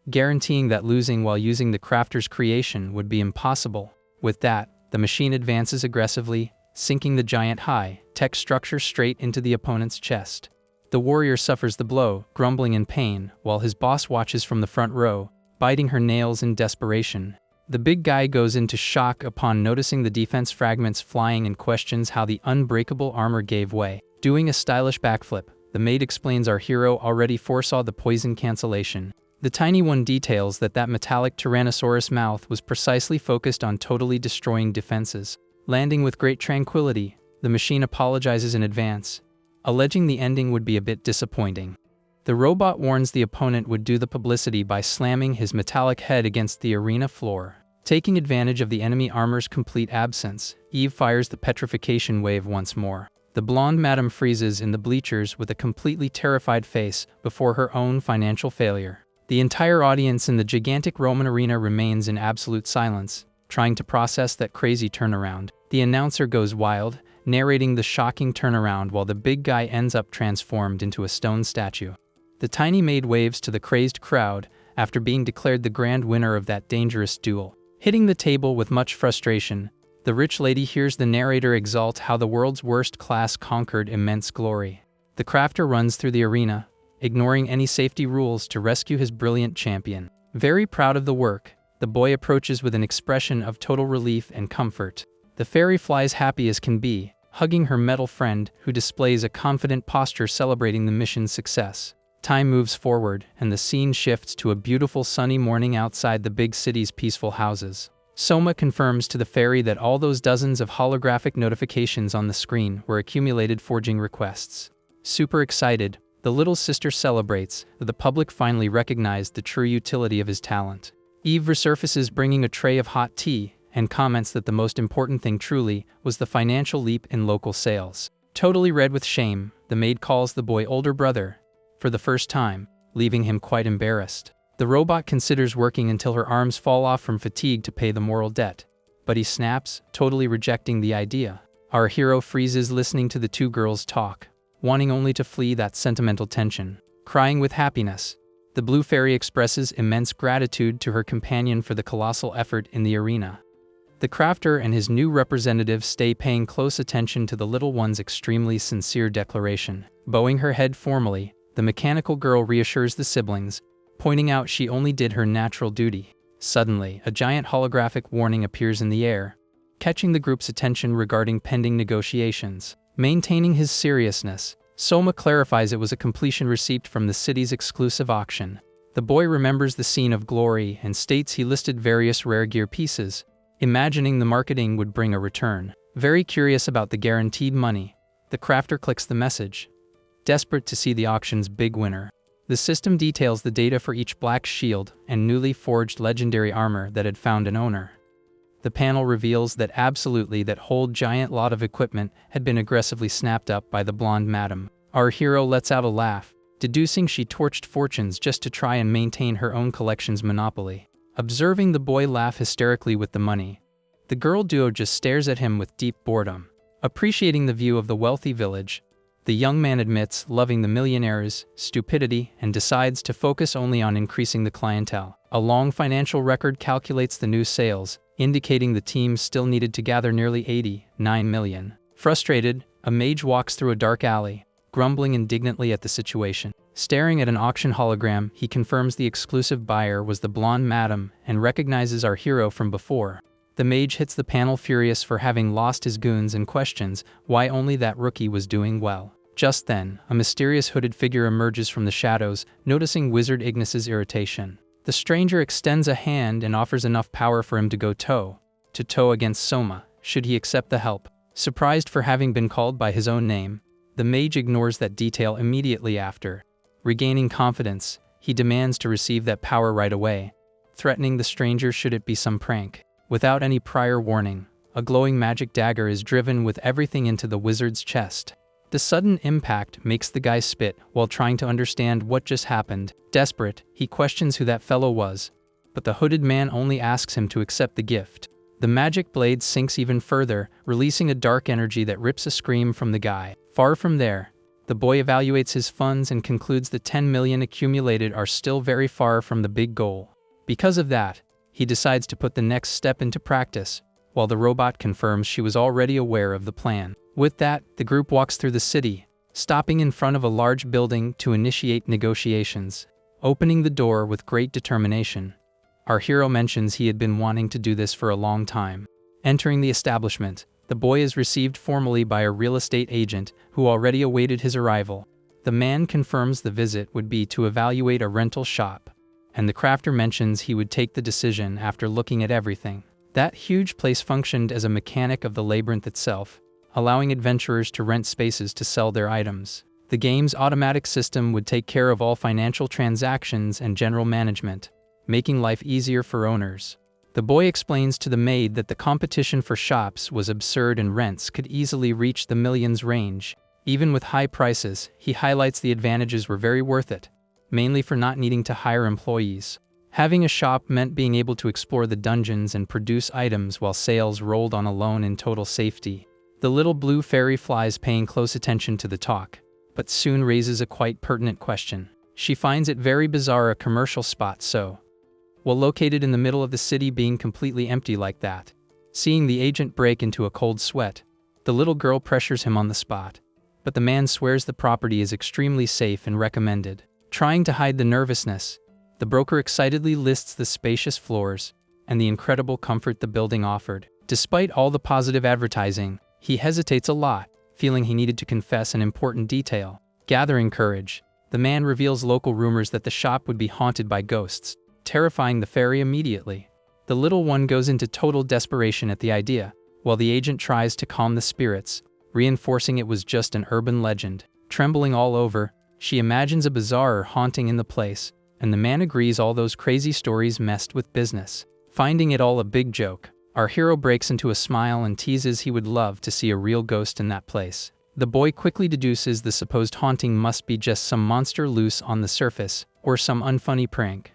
guaranteeing that losing while using the crafter's creation would be impossible. With that, the machine advances aggressively, sinking the giant high-tech structure straight into the opponent's chest. The warrior suffers the blow, grumbling in pain, while his boss watches from the front row, biting her nails in desperation. The big guy goes into shock upon noticing the defense fragments flying and questions how the unbreakable armor gave way. Doing a stylish backflip, the maid explains our hero already foresaw the poison cancellation. The tiny one details that metallic Tyrannosaurus mouth was precisely focused on totally destroying defenses. Landing with great tranquility, the machine apologizes in advance, alleging the ending would be a bit disappointing. The robot warns the opponent would do the publicity by slamming his metallic head against the arena floor. Taking advantage of the enemy armor's complete absence, Eve fires the petrification wave once more. The blonde madam freezes in the bleachers with a completely terrified face before her own financial failure. The entire audience in the gigantic Roman arena remains in absolute silence, trying to process that crazy turnaround. The announcer goes wild, narrating the shocking turnaround while the big guy ends up transformed into a stone statue. The tiny maid waves to the crazed crowd after being declared the grand winner of that dangerous duel. Hitting the table with much frustration, the rich lady hears the narrator exalt how the world's worst class conquered immense glory. The crafter runs through the arena, ignoring any safety rules to rescue his brilliant champion. Very proud of the work, the boy approaches with an expression of total relief and comfort. The fairy flies happy as can be, hugging her metal friend who displays a confident posture celebrating the mission's success. Time moves forward, and the scene shifts to a beautiful sunny morning outside the big city's peaceful houses. Soma confirms to the fairy that all those dozens of holographic notifications on the screen were accumulated forging requests. Super excited, the little sister celebrates that the public finally recognized the true utility of his talent. Eve resurfaces bringing a tray of hot tea and comments that the most important thing truly was the financial leap in local sales. Totally red with shame, the maid calls the boy older brother for the first time, leaving him quite embarrassed. The robot considers working until her arms fall off from fatigue to pay the moral debt, but he snaps, totally rejecting the idea. Our hero freezes listening to the two girls talk, wanting only to flee that sentimental tension. Crying with happiness, the blue fairy expresses immense gratitude to her companion for the colossal effort in the arena. The crafter and his new representative stay paying close attention to the little one's extremely sincere declaration. Bowing her head formally, the mechanical girl reassures the siblings, pointing out she only did her natural duty. Suddenly, a giant holographic warning appears in the air, catching the group's attention regarding pending negotiations. Maintaining his seriousness, Soma clarifies it was a completion receipt from the city's exclusive auction. The boy remembers the scene of glory and states he listed various rare gear pieces, imagining the marketing would bring a return. Very curious about the guaranteed money, the crafter clicks the message, desperate to see the auction's big winner. The system details the data for each black shield and newly forged legendary armor that had found an owner. The panel reveals that that whole giant lot of equipment had been aggressively snapped up by the blonde madam. Our hero lets out a laugh, deducing she torched fortunes just to try and maintain her own collection's monopoly. Observing the boy laugh hysterically with the money, the girl duo just stares at him with deep boredom. Appreciating the view of the wealthy village, the young man admits loving the millionaire's stupidity and decides to focus only on increasing the clientele. A long financial record calculates the new sales, indicating the team still needed to gather nearly 89 million. Frustrated, a mage walks through a dark alley, grumbling indignantly at the situation. Staring at an auction hologram, he confirms the exclusive buyer was the blonde madam and recognizes our hero from before. The mage hits the panel furious for having lost his goons and questions why only that rookie was doing well. Just then, a mysterious hooded figure emerges from the shadows, noticing Wizard Ignis's irritation. The stranger extends a hand and offers enough power for him to go toe-to-toe against Soma, should he accept the help. Surprised for having been called by his own name, the mage ignores that detail immediately after. Regaining confidence, he demands to receive that power right away, threatening the stranger should it be some prank. Without any prior warning, a glowing magic dagger is driven with everything into the wizard's chest. The sudden impact makes the guy spit while trying to understand what just happened. Desperate, he questions who that fellow was, but the hooded man only asks him to accept the gift. The magic blade sinks even further, releasing a dark energy that rips a scream from the guy. Far from there, the boy evaluates his funds and concludes the 10 million accumulated are still very far from the big goal. Because of that, he decides to put the next step into practice, while the robot confirms she was already aware of the plan. With that, the group walks through the city, stopping in front of a large building to initiate negotiations. Opening the door with great determination, our hero mentions he had been wanting to do this for a long time. Entering the establishment, the boy is received formally by a real estate agent who already awaited his arrival. The man confirms the visit would be to evaluate a rental shop, and the crafter mentions he would take the decision after looking at everything. That huge place functioned as a mechanic of the labyrinth itself, allowing adventurers to rent spaces to sell their items. The game's automatic system would take care of all financial transactions and general management, making life easier for owners. The boy explains to the maid that the competition for shops was absurd and rents could easily reach the millions range. Even with high prices, he highlights the advantages were very worth it, mainly for not needing to hire employees. Having a shop meant being able to explore the dungeons and produce items while sales rolled on alone in total safety. The little blue fairy flies paying close attention to the talk, but soon raises a quite pertinent question. She finds it very bizarre a commercial spot so well located in the middle of the city being completely empty like that. Seeing the agent break into a cold sweat, the little girl pressures him on the spot, but the man swears the property is extremely safe and recommended. Trying to hide the nervousness, the broker excitedly lists the spacious floors and the incredible comfort the building offered. Despite all the positive advertising, he hesitates a lot, feeling he needed to confess an important detail. Gathering courage, the man reveals local rumors that the shop would be haunted by ghosts, terrifying the fairy immediately. The little one goes into total desperation at the idea, while the agent tries to calm the spirits, reinforcing it was just an urban legend. Trembling all over, she imagines a bizarre haunting in the place, and the man agrees all those crazy stories messed with business. Finding it all a big joke, our hero breaks into a smile and teases he would love to see a real ghost in that place. The boy quickly deduces the supposed haunting must be just some monster loose on the surface, or some unfunny prank.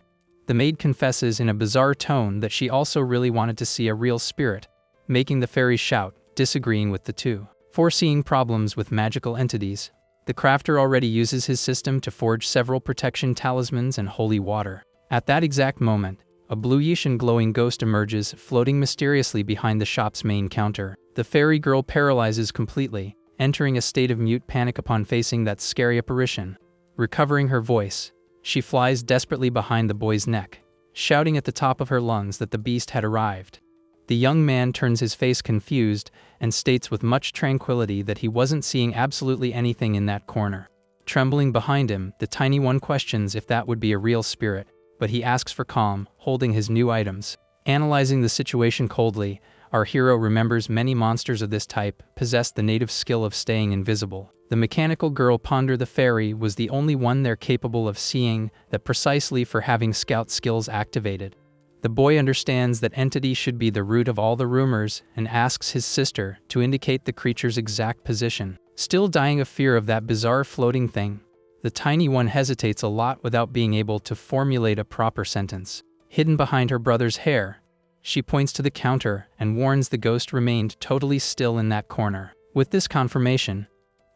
The maid confesses in a bizarre tone that she also really wanted to see a real spirit, making the fairy shout, disagreeing with the two. Foreseeing problems with magical entities, the crafter already uses his system to forge several protection talismans and holy water. At that exact moment, a bluish and glowing ghost emerges, floating mysteriously behind the shop's main counter. The fairy girl paralyzes completely, entering a state of mute panic upon facing that scary apparition. Recovering her voice, she flies desperately behind the boy's neck, shouting at the top of her lungs that the beast had arrived. The young man turns his face confused and states with much tranquility that he wasn't seeing absolutely anything in that corner. Trembling behind him, the tiny one questions if that would be a real spirit, but he asks for calm, holding his new items. Analyzing the situation coldly, our hero remembers many monsters of this type possessed the native skill of staying invisible. The mechanical girl Ponder the fairy was the only one there capable of seeing that precisely for having scout skills activated. The boy understands that entity should be the root of all the rumors and asks his sister to indicate the creature's exact position. Still dying of fear of that bizarre floating thing, the tiny one hesitates a lot without being able to formulate a proper sentence. Hidden behind her brother's hair, she points to the counter and warns the ghost remained totally still in that corner. With this confirmation,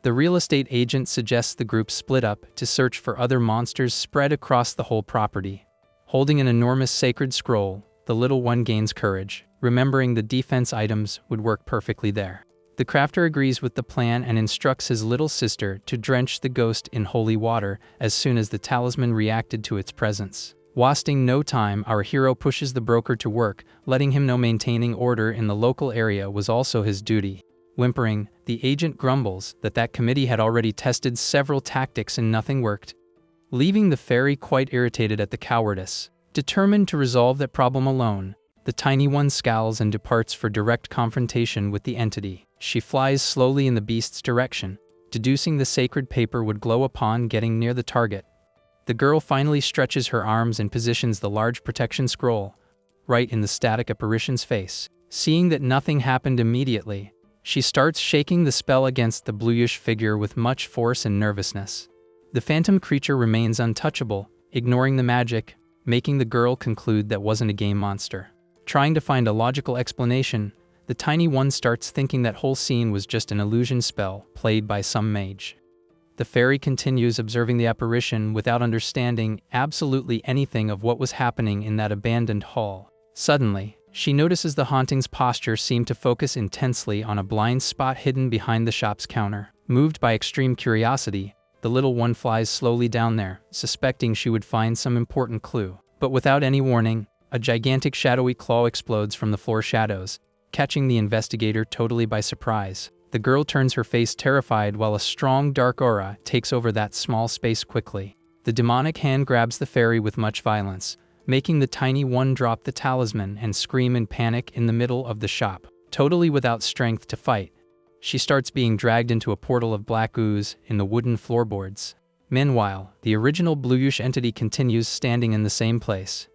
the real estate agent suggests the group split up to search for other monsters spread across the whole property. Holding an enormous sacred scroll, the little one gains courage, remembering the defense items would work perfectly there. The crafter agrees with the plan and instructs his little sister to drench the ghost in holy water as soon as the talisman reacted to its presence. Wasting no time, our hero pushes the broker to work, letting him know maintaining order in the local area was also his duty. Whimpering, the agent grumbles that committee had already tested several tactics and nothing worked, leaving the fairy quite irritated at the cowardice. Determined to resolve that problem alone, the tiny one scowls and departs for direct confrontation with the entity. She flies slowly in the beast's direction, deducing the sacred paper would glow upon getting near the target. The girl finally stretches her arms and positions the large protection scroll right in the static apparition's face. Seeing that nothing happened immediately, she starts shaking the spell against the bluish figure with much force and nervousness. The phantom creature remains untouchable, ignoring the magic, making the girl conclude that wasn't a game monster. Trying to find a logical explanation, the tiny one starts thinking that whole scene was just an illusion spell played by some mage. The fairy continues observing the apparition without understanding absolutely anything of what was happening in that abandoned hall. Suddenly, she notices the haunting's posture seemed to focus intensely on a blind spot hidden behind the shop's counter. Moved by extreme curiosity, the little one flies slowly down there, suspecting she would find some important clue. But without any warning, a gigantic shadowy claw explodes from the floor shadows, catching the investigator totally by surprise. The girl turns her face terrified while a strong dark aura takes over that small space quickly. The demonic hand grabs the fairy with much violence, making the tiny one drop the talisman and scream in panic in the middle of the shop. Totally without strength to fight, she starts being dragged into a portal of black ooze in the wooden floorboards. Meanwhile, the original bluish entity continues standing in the same place,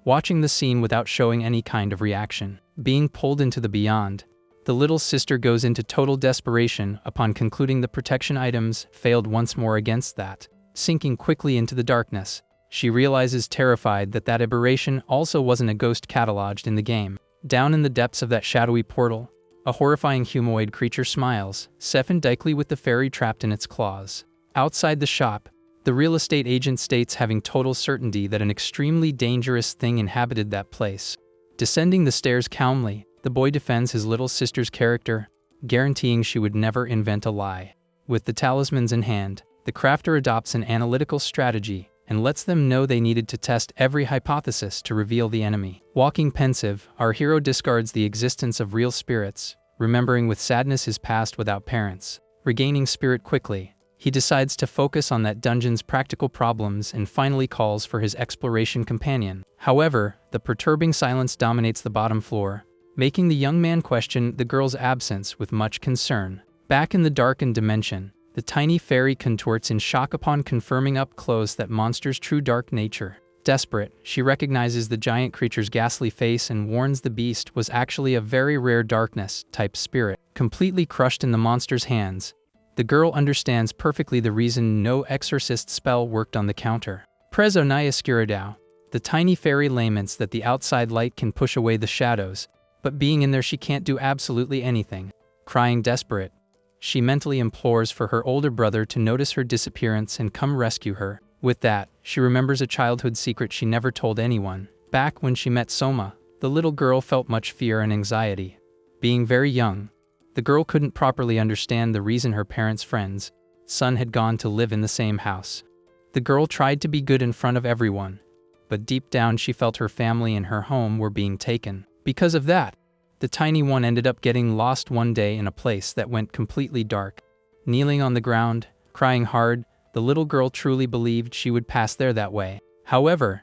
watching the scene without showing any kind of reaction. Being pulled into the beyond, the little sister goes into total desperation upon concluding the protection items failed once more against that. Sinking quickly into the darkness, she realizes terrified that that aberration also wasn't a ghost cataloged in the game. Down in the depths of that shadowy portal, a horrifying humanoid creature smiles, sephendiquely with the fairy trapped in its claws. Outside the shop, the real estate agent states having total certainty that an extremely dangerous thing inhabited that place. Descending the stairs calmly, the boy defends his little sister's character, guaranteeing she would never invent a lie. With the talismans in hand, the crafter adopts an analytical strategy and lets them know they needed to test every hypothesis to reveal the enemy. Walking pensive, our hero discards the existence of real spirits, remembering with sadness his past without parents. Regaining spirit quickly, he decides to focus on that dungeon's practical problems and finally calls for his exploration companion. However, the perturbing silence dominates the bottom floor, making the young man question the girl's absence with much concern. Back in the darkened dimension, the tiny fairy contorts in shock upon confirming up close that monster's true dark nature. Desperate, she recognizes the giant creature's ghastly face and warns the beast was actually a very rare darkness-type spirit. Completely crushed in the monster's hands, the girl understands perfectly the reason no exorcist spell worked on the counter. Prezo na escuridão. The tiny fairy laments that the outside light can push away the shadows, but being in there she can't do absolutely anything. Crying desperate, she mentally implores for her older brother to notice her disappearance and come rescue her. With that, she remembers a childhood secret she never told anyone. Back when she met Soma, the little girl felt much fear and anxiety. Being very young, the girl couldn't properly understand the reason her parents' friend's son had gone to live in the same house. The girl tried to be good in front of everyone, but deep down she felt her family and her home were being taken. Because of that, the tiny one ended up getting lost one day in a place that went completely dark. Kneeling on the ground, crying hard, the little girl truly believed she would pass there that way. However,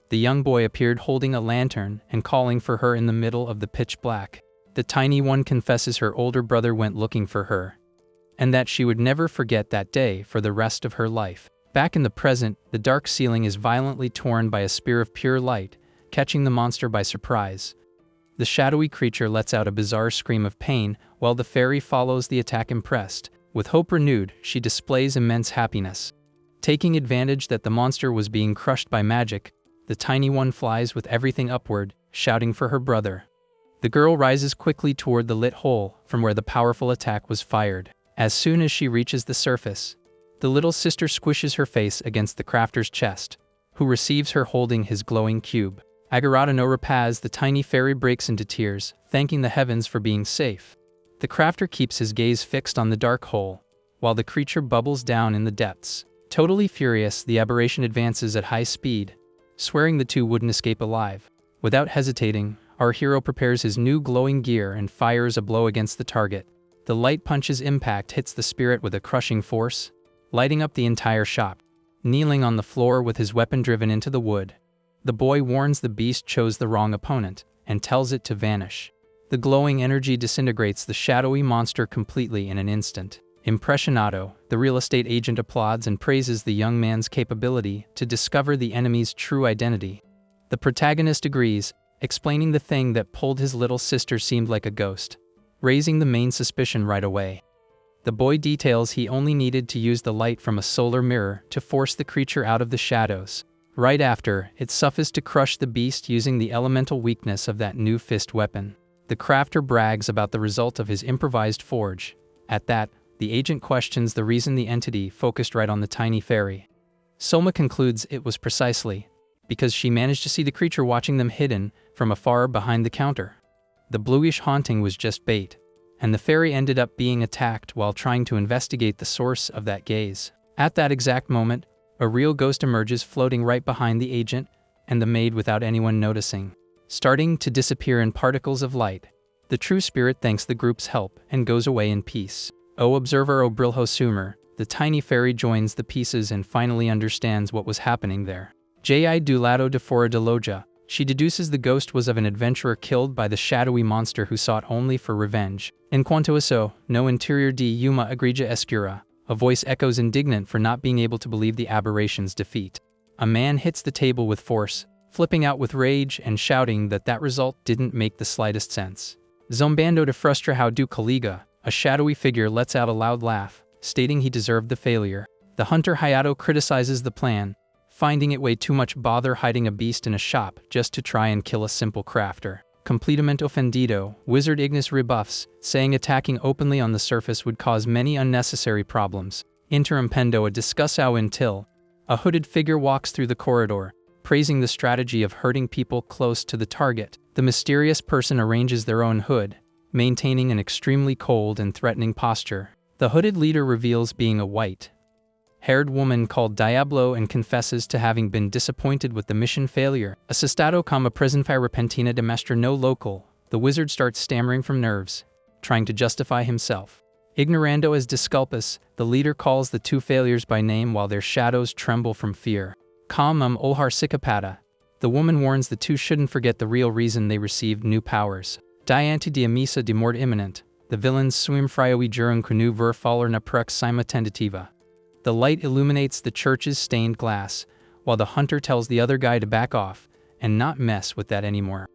the young boy appeared holding a lantern and calling for her in the middle of the pitch black. The tiny one confesses her older brother went looking for her, and that she would never forget that day for the rest of her life. Back in the present, the dark ceiling is violently torn by a spear of pure light, catching the monster by surprise. The shadowy creature lets out a bizarre scream of pain, while the fairy follows the attack impressed. With hope renewed, she displays immense happiness. Taking advantage that the monster was being crushed by magic, the tiny one flies with everything upward, shouting for her brother. The girl rises quickly toward the lit hole from where the powerful attack was fired. As soon as she reaches the surface, the little sister squishes her face against the crafter's chest, who receives her holding his glowing cube. Agarata no rapaz, the tiny fairy breaks into tears, thanking the heavens for being safe. The crafter keeps his gaze fixed on the dark hole, while the creature bubbles down in the depths. Totally furious, the aberration advances at high speed, swearing the two wouldn't escape alive. Without hesitating, our hero prepares his new glowing gear and fires a blow against the target. The light punch's impact hits the spirit with a crushing force, lighting up the entire shop. Kneeling on the floor with his weapon driven into the wood, The boy warns the beast chose the wrong opponent, and tells it to vanish. The glowing energy disintegrates the shadowy monster completely in an instant. Impressionado, the real estate agent applauds and praises the young man's capability to discover the enemy's true identity. The protagonist agrees, explaining the thing that pulled his little sister seemed like a ghost, raising the main suspicion right away. The boy details he only needed to use the light from a solar mirror to force the creature out of the shadows. Right after, it suffers to crush the beast using the elemental weakness of that new fist weapon. The crafter brags about the result of his improvised forge. At that, the agent questions the reason the entity focused right on the tiny fairy. Soma concludes it was precisely because she managed to see the creature watching them hidden from afar behind the counter. The bluish haunting was just bait, and the fairy ended up being attacked while trying to investigate the source of that gaze. At that exact moment, a real ghost emerges floating right behind the agent and the maid without anyone noticing. Starting to disappear in particles of light, the true spirit thanks the group's help and goes away in peace. O observer O brilho sumer, the tiny fairy joins the pieces and finally understands what was happening there. Ji do lado de fora de loja, she deduces the ghost was of an adventurer killed by the shadowy monster who sought only for revenge. En cuanto eso, no interior de uma agrija escura, a voice echoes indignant for not being able to believe the aberration's defeat. A man hits the table with force, flipping out with rage and shouting that result didn't make the slightest sense. Zombando de frustra how do caliga, a shadowy figure lets out a loud laugh, stating he deserved the failure. The hunter Hayato criticizes the plan, finding it way too much bother hiding a beast in a shop just to try and kill a simple crafter. Completamente ofendido, Wizard Ignis rebuffs, saying attacking openly on the surface would cause many unnecessary problems. Interrumpendo a discussao until a hooded figure walks through the corridor, praising the strategy of hurting people close to the target. The mysterious person arranges their own hood, maintaining an extremely cold and threatening posture. The hooded leader reveals being a white-haired woman called Diablo and confesses to having been disappointed with the mission failure. Asustado como presenfa repentina de mestre no local, the wizard starts stammering from nerves, trying to justify himself. Ignorando as disculpas, the leader calls the two failures by name while their shadows tremble from fear. Calmum olhar psicopata, the woman warns the two shouldn't forget the real reason they received new powers. Diante de misa de mort imminent, the villains swim frio e jurung kunu ver faller na prux sima tentativa. The light illuminates the church's stained glass, while the hunter tells the other guy to back off and not mess with that anymore.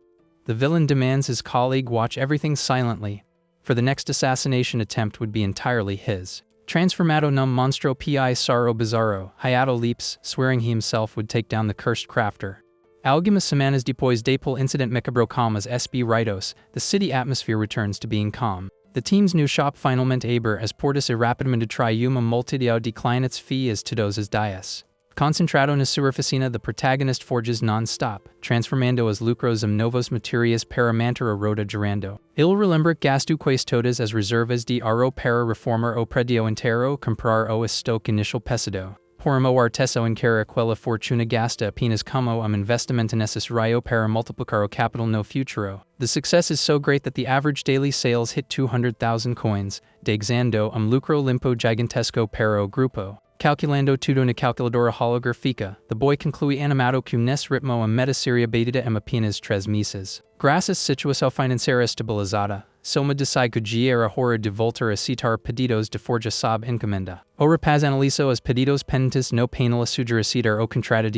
The villain demands his colleague watch everything silently, for the next assassination attempt would be entirely his. Transformado num monstro pi sorrow bizarro, Hayato leaps, swearing he himself would take down the cursed crafter. Algumas semanas depois depol incident macabro calmas SB Ritos, the city atmosphere returns to being calm. The team's new shop finalmente aber as portas e rapidamente trai uma multidio declinates fee as todos as dias. Concentrado na sua oficina, the protagonist forges non-stop, transformando as lucros novos materias para manter a roda gerando. Il relembra gasto quais todas as reservas de aro para reformar o predio inteiro comprar o estoque initial pesado. Pormo arteso encara aquela fortuna gasta apenas como investimento necessário para multiplicar o capital no futuro. The success is so great that the average daily sales hit 200,000 coins, dexando lucro limpo gigantesco para o grupo. Calculando tudo na calculadora holográfica, the boy conclui animado que nesse ritmo a meta seria batida em apenas 3 meses. Graças situação financeira estabilizada, Soma decide que era hora de voltar a citar pedidos de forja sob encomenda. O rapaz analiso as pedidos pendentes no painel sugerir o contrato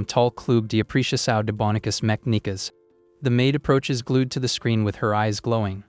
tal clube de apreciação de bônicas mecânicas. The maid approaches glued to the screen with her eyes glowing,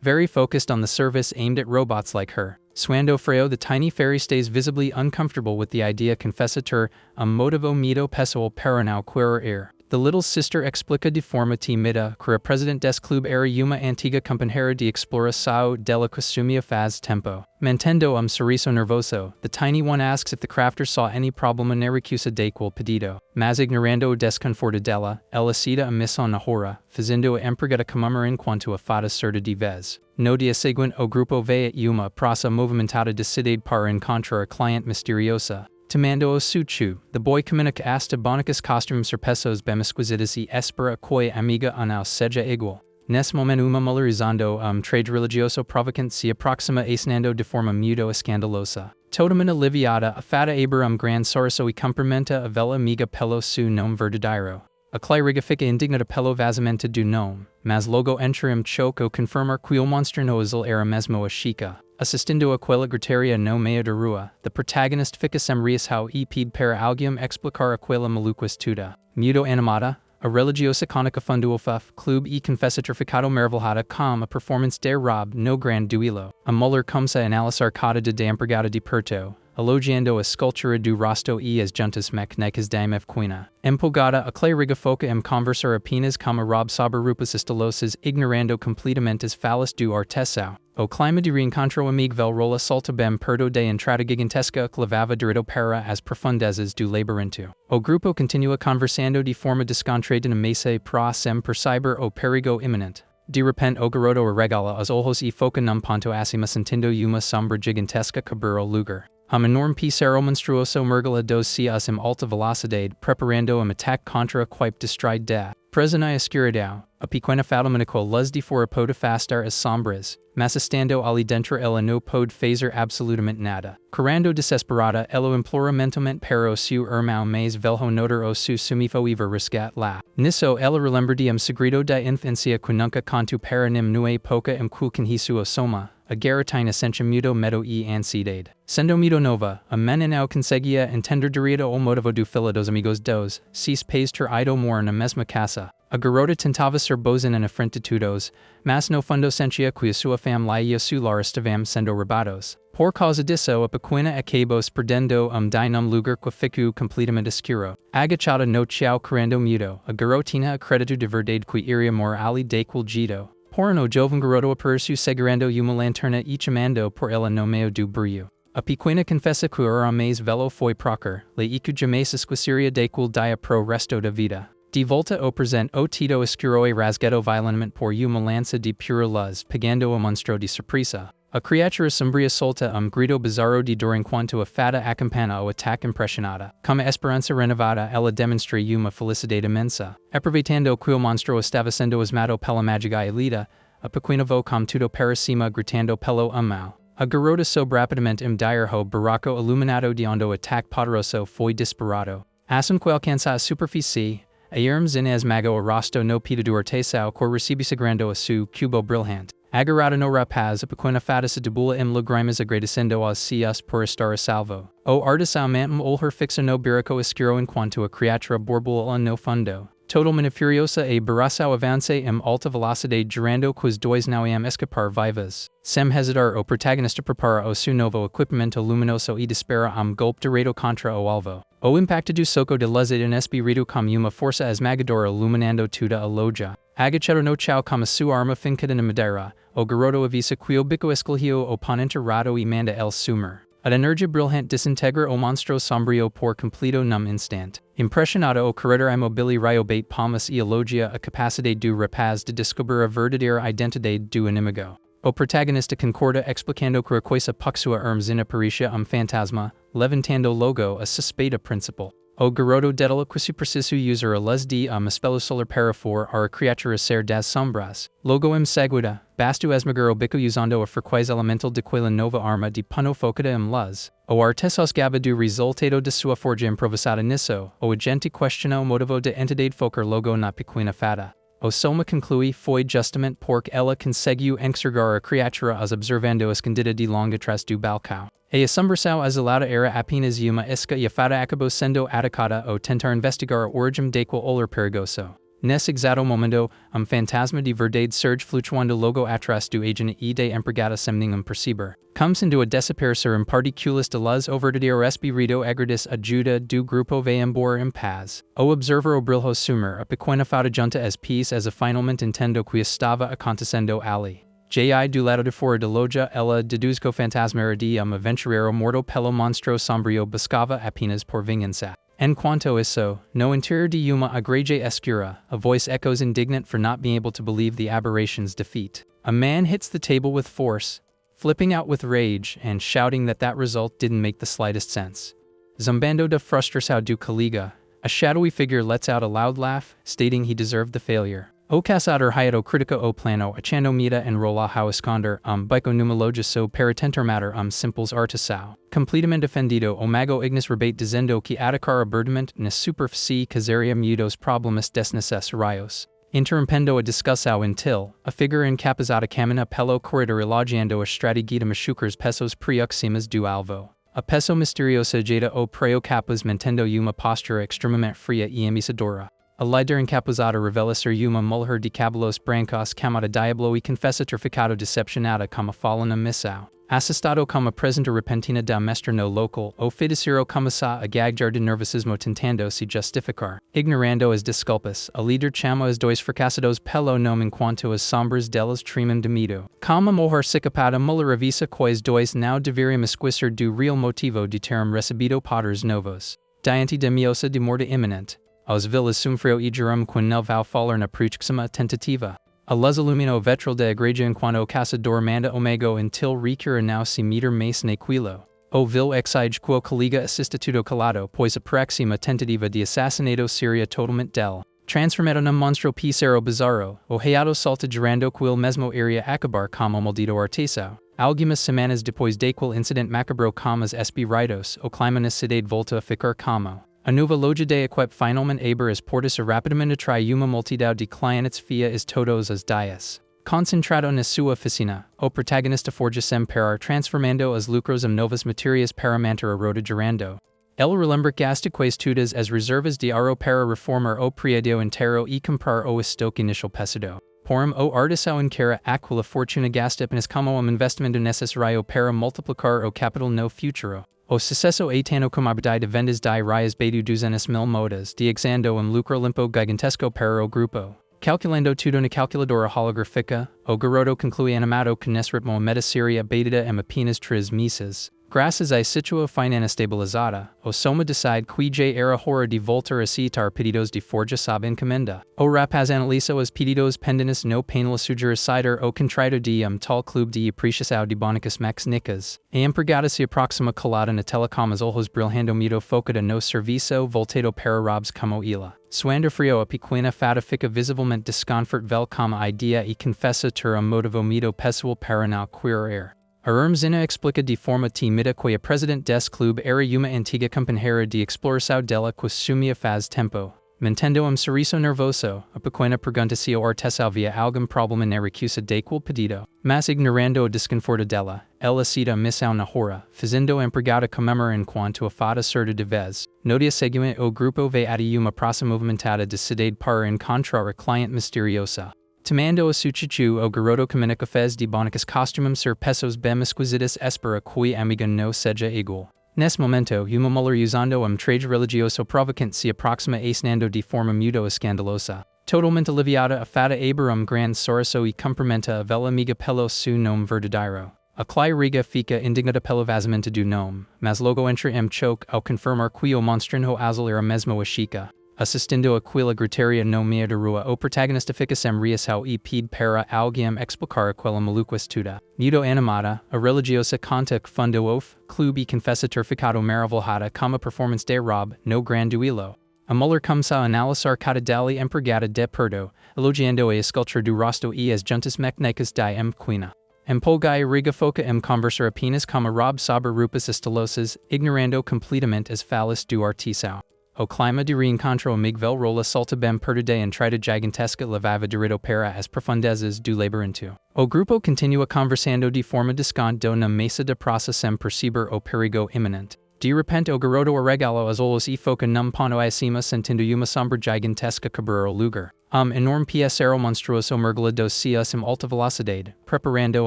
very focused on the service aimed at robots like her. Suando Freo, the tiny fairy stays visibly uncomfortable with the idea confessatur motivo mito pessoal para não querer. The little sister explica de forma tímida que a president des clube era uma antiga companheira de exploração dela costumia faz tempo. Mantendo sorriso nervoso, the tiny one asks if the crafter saw any problema na recusa daquele pedido. Mas ignorando o desconforto dela, ela cita a missão na hora, fazendo a empregada comemorar enquanto a fada certa de vez. No dia seguinte o grupo vai a uma praça movimentada de cidade para encontrar a cliente misteriosa. Tomando o suchu, the boy comunica hasta bonicas costumes surpesos bemisquisitas e espera coi amiga anau seja igual. Nesse momento uma molarizando trade religioso provocante se aproxima acenando de forma mudo escandalosa. Totalmente aliviada, a fada aber gran sorriso e cumprimenta a vela amiga pelo su nome verdadeiro. Aclirigifica indignata pello vasamenta do nome, mas logo entrium choco confirmar quil monster noisel era mesmo a chica. Assistindo aquela gritaria no meio da rua, the protagonist fica sem reação e pede para alguém explicar aquela maluquice tuda. Mudo animada, a religiosa cônica funduofa, clube e confessa ter ficado maravilhada com a performance de Rob no grande duelo. A mulher começa a analisar cada de empregada de Porto, elogiando a escultura do rosto e as juntas mecânicas da mfquina. Empolgada, a clariga foca conversar apenas com a Rob sobre rupas estilosas, ignorando completamente as falas do artesão. O clima de reencontro amigo rola solta bem perto de entrada gigantesca que levava direto para as profundezas do labirinto. O grupo continua conversando de forma descontraída na mesa para sem perceber o perigo iminente. De repente o garoto regala os olhos e foca num ponto acima sentindo uma sombra gigantesca cobrir o lugar. Enorme pincel monstruoso mergulha dos cias em alta velocidade, preparando ataque contra a quipe distraída. Presa na escuridão, a pequena fatalmanicou luz de fora pode afastar as sombras, mas estando ali dentro ela não pode fazer absolutamente nada. Correndo desesperada, ela implora mentalmente para o seu irmão mais velho notar o seu sumifo e resgate lá. Nisso ela relembra de segredo da infância que nunca contou para nim nue pouca que sua soma. A garatina sentia mudo medo e ansiedade. Sendo mudo nova, a menina conseguia entender direito o motivo do filho dos amigos dos, seis pais ter ido mor na mesma casa. A garota tentava ser boazinha na frente de todos, mas no fundo sentia que a sua família e o seu lar estavam sendo roubados. Por causa disso, a pequena acabou perdendo de lugar que ficou completamente escuro. Agachada no chão correndo mudo, a garotina acreditou de verdade que iria mor ali daquele jeito. Porno jovem garoto apareceu segurando uma lanterna e chamando por ela no meio do brilho. A pequena confessa que o mais velho foi procurar, e que jamais esqueceria daquele dia pro resto da vida. De volta ao presente o Tito escuro e rasgado violentamente por uma lança de pura luz, pegando o monstro de surpresa. A criatura sombria solta grito bizarro de dor enquanto a fada acompanha o ataque impressionada. Como esperança renovada, ela demonstra uma felicidade imensa. Aproveitando que o monstro estava sendo asmado pela magia elida, a pequena voz com tudo para cima gritando pelo mal. A garota sob rapidamente dire o buraco iluminado de onde o ataque poderoso foi disparado. Assim que alcança a superfície, a irmos in esmago o rosto no pita do artesão que recebe sagrando a su cubo brilhante. Agarrado no rapaz, a pequena fada se debula lágrimas agradecendo aos cias por estar a salvo. O artesão mantém olhar fixo no buraco escuro enquanto a criatura borbulha no fundo. Totalmente furiosa e baraçao avança em alta velocidade gerando que os dois não iam escapar vivas. Sem hesitar, o protagonista prepara o seu novo equipamento luminoso e dispara golpe direto contra o alvo. O impacto do soco de luz inespirado com uma força esmagadora iluminando toda a loja. Agachado no chão como sua arma fincada na madeira, o garoto avisa que o bico escolhiu o ponente errado e manda el sumir. A energia brilhante desintegra o monstro sombrio por completo num instante. Impressionado o corredor imobile bate palmas e elogia a capacidade do rapaz de descobrir a verdadeira identidade do inimigo. O protagonista concorda explicando que a coisa puxua aparicia fantasma, levantando logo a suspeita principal. O garoto detala que se preciso usar a luz de espelho solar para for a criatura ser das sombras. Logo em seguida, basta esmagar o bico usando a frequência elemental daquela nova arma de pano focada luz. O artesão gaba do resultado de sua forja improvisada nisso, o agente questiona o motivo de entidade focar logo na pequena fada. O soma conclui foi justamente porque ela conseguiu enxergar a criatura as observando escondida de longe atrás do balcão. A assombração azulada era apenas uma isca e a fada acabou sendo atacada ao tentar investigar a origem daquele olhar perigoso. Nesse exato momento, fantasma de verdade surge flutuando logo atrás do agente e da empregada sem nenhum perceber. Começando a desaparecer partículas de luz o verdadeiro espírito agradece a ajuda do grupo vai embora em paz. O observer o brilho sumir, a pequena fada junta as pés as a finalmente entendo que estava acontecendo ali. J.I. do lado de fora da loja, ela deduz que o fantasma era de aventureiro morto pelo monstro sombrio buscava apenas por vingança. Enquanto isso, no interior de uma igreja escura, a voice echoes indignant for not being able to believe the aberration's defeat. A man hits the table with force, flipping out with rage and shouting that result didn't make the slightest sense. Zombando da frustração do colega, a shadowy figure lets out a loud laugh, stating he deserved the failure. O caçador hayato critica o plano achando mira en rola how esconder bico numelogiso paratentermatter simples artisao. Completamente defendido o mago ignis rebate dizendo que atacar aburdamente na superficie casaria mudos problemas desnecessários. Interrompendo a discussão until, a figura incapazada camina pelo corredor elogiando a strategida machucas pesos preoximas do alvo. A peso misteriosa jada o preo capas mantendo uma postura extremamente fria e ameaçadora. A líder encapuzada revela ser uma mulher de cabelos brancos camada diablo e confessa ter ficado decepcionada como falana missão. Assustado como a presença repentina da mestre no local, o feiticeiro começa a gaguejar de nervosismo tentando se justificar. Ignorando as desculpas, a líder chama os dois fracassados pelo nome enquanto as sombras delas tremem de medo. Como a mulher psicopada mulher avisa que os dois não deveriam esquecer do real motivo de terem recebido poderes novos. Diante da ameaça de morte iminente, os villas sumfrio e gerum quando não vão falar na próxima tentativa. A luz ilumina o vetral da igreja enquanto o caçador manda omego until recura não se meter mais naquilo. O vil exige que o colega assista tudo calado, pois a próxima tentativa de assassinato seria totalmente del. Transformado num monstro pisero bizarro, o hayato salta gerando que ele mesmo iria acabar como maldito artesão. Algumas semanas depois daquele incidente macabro como os espíritos, o clima na cidade volta a ficar como. A nova loja de equip finalmente abre as portas rapidamente atrai uma multidão de clientes via todos os dias. Concentrado na sua oficina, o protagonista forja-se para transformando os lucros em novas matérias para manter a roda girando. Ele relembra que gasta quase todas as reservas de ouro para reformar o prédio inteiro e comprar o estoque inicial pesado. Porém, o artesão encara aquela fortuna gasta apenas como investimento necessário para multiplicar o capital no futuro. O sucesso é tão como a de vendas de reais beidu duzenas mil modas, diexando lucro limpo gigantesco para o grupo. Calculando tudo na calculadora holográfica, o garoto conclui animado que nesse ritmo a meta-série beidida em apenas 3 meses. Graças a situa finance estabilizada, o soma decide que já era hora de voltar a citar pedidos de forja sob encomenda. O rapaz analisa os pedidos pendentes no painel sugerir citar o contrato de tal clube de apreciação de bônicas mecânicas. A empregada se aproxima calada na telecom os olhos brilhando medo focada no serviço voltado para robs como ela. Suando frio a pequena fada fica visivelmente desconfortável como a idea e confessa ter motivo medo pessoal para não querer. A Irmzina explica de forma tímida que a presidente des clube era uma antiga companheira de exploração dela que sumia faz tempo. Mantendo sorriso nervoso, a pequena pergunta se o artesão via algum problema na recusa daquele pedido. Mas ignorando o desconforto dela, ela cita a missão na hora, fazendo a empregada comemorar enquanto a fada surda de vez. No dia seguinte o grupo vai a uma praça movimentada de cidade para encontrar a cliente misteriosa. Tomando a suchichu o garoto comunica fez de bônicas costumam ser pesos bem esquisitas espera que amiga no seja igual. Nesse momento, uma mulher usando traje religioso provocante se aproxima acenando de forma muito escandalosa. Totalmente aliviada a fada abre grande sorriso e cumprimenta a vela amiga pelo seu nome verdadeiro. A Riga fica indignada pelo vazamento do nome, mas logo entra choque ao confirmar que o monstrinho azul era mesmo a chica. Assistindo aquela gritaria no meio da rua, o protagonista fica sem reação e pede para alguém explicar aquela maluquice toda. Muito animada, a religiosa conta que fundou o clube e confessa ter ficado maravilhada com a performance de Rob no grande duelo. A mulher começa a analisar cada detalhe empregada de perto, elogiando a escultura do rosto e as juntas mecânicas da queen. Empolgai Riga foca conversar apenas como Rob sobre rupas estilosas, ignorando completamente as falhas do artesão. O clima de reencontro amigvel rola solta bem perto de entrada gigantesca levava direito para as profundezas do labirinto. O grupo continua conversando de forma desconto na mesa de praça sem perceber o perigo iminente. De repente o garoto arregala os olhos e foca num ponto acima sentindo uma sombra gigantesca cobrir o lugar. Enorme piacero monstruoso mergulha dos céus em alta velocidade, preparando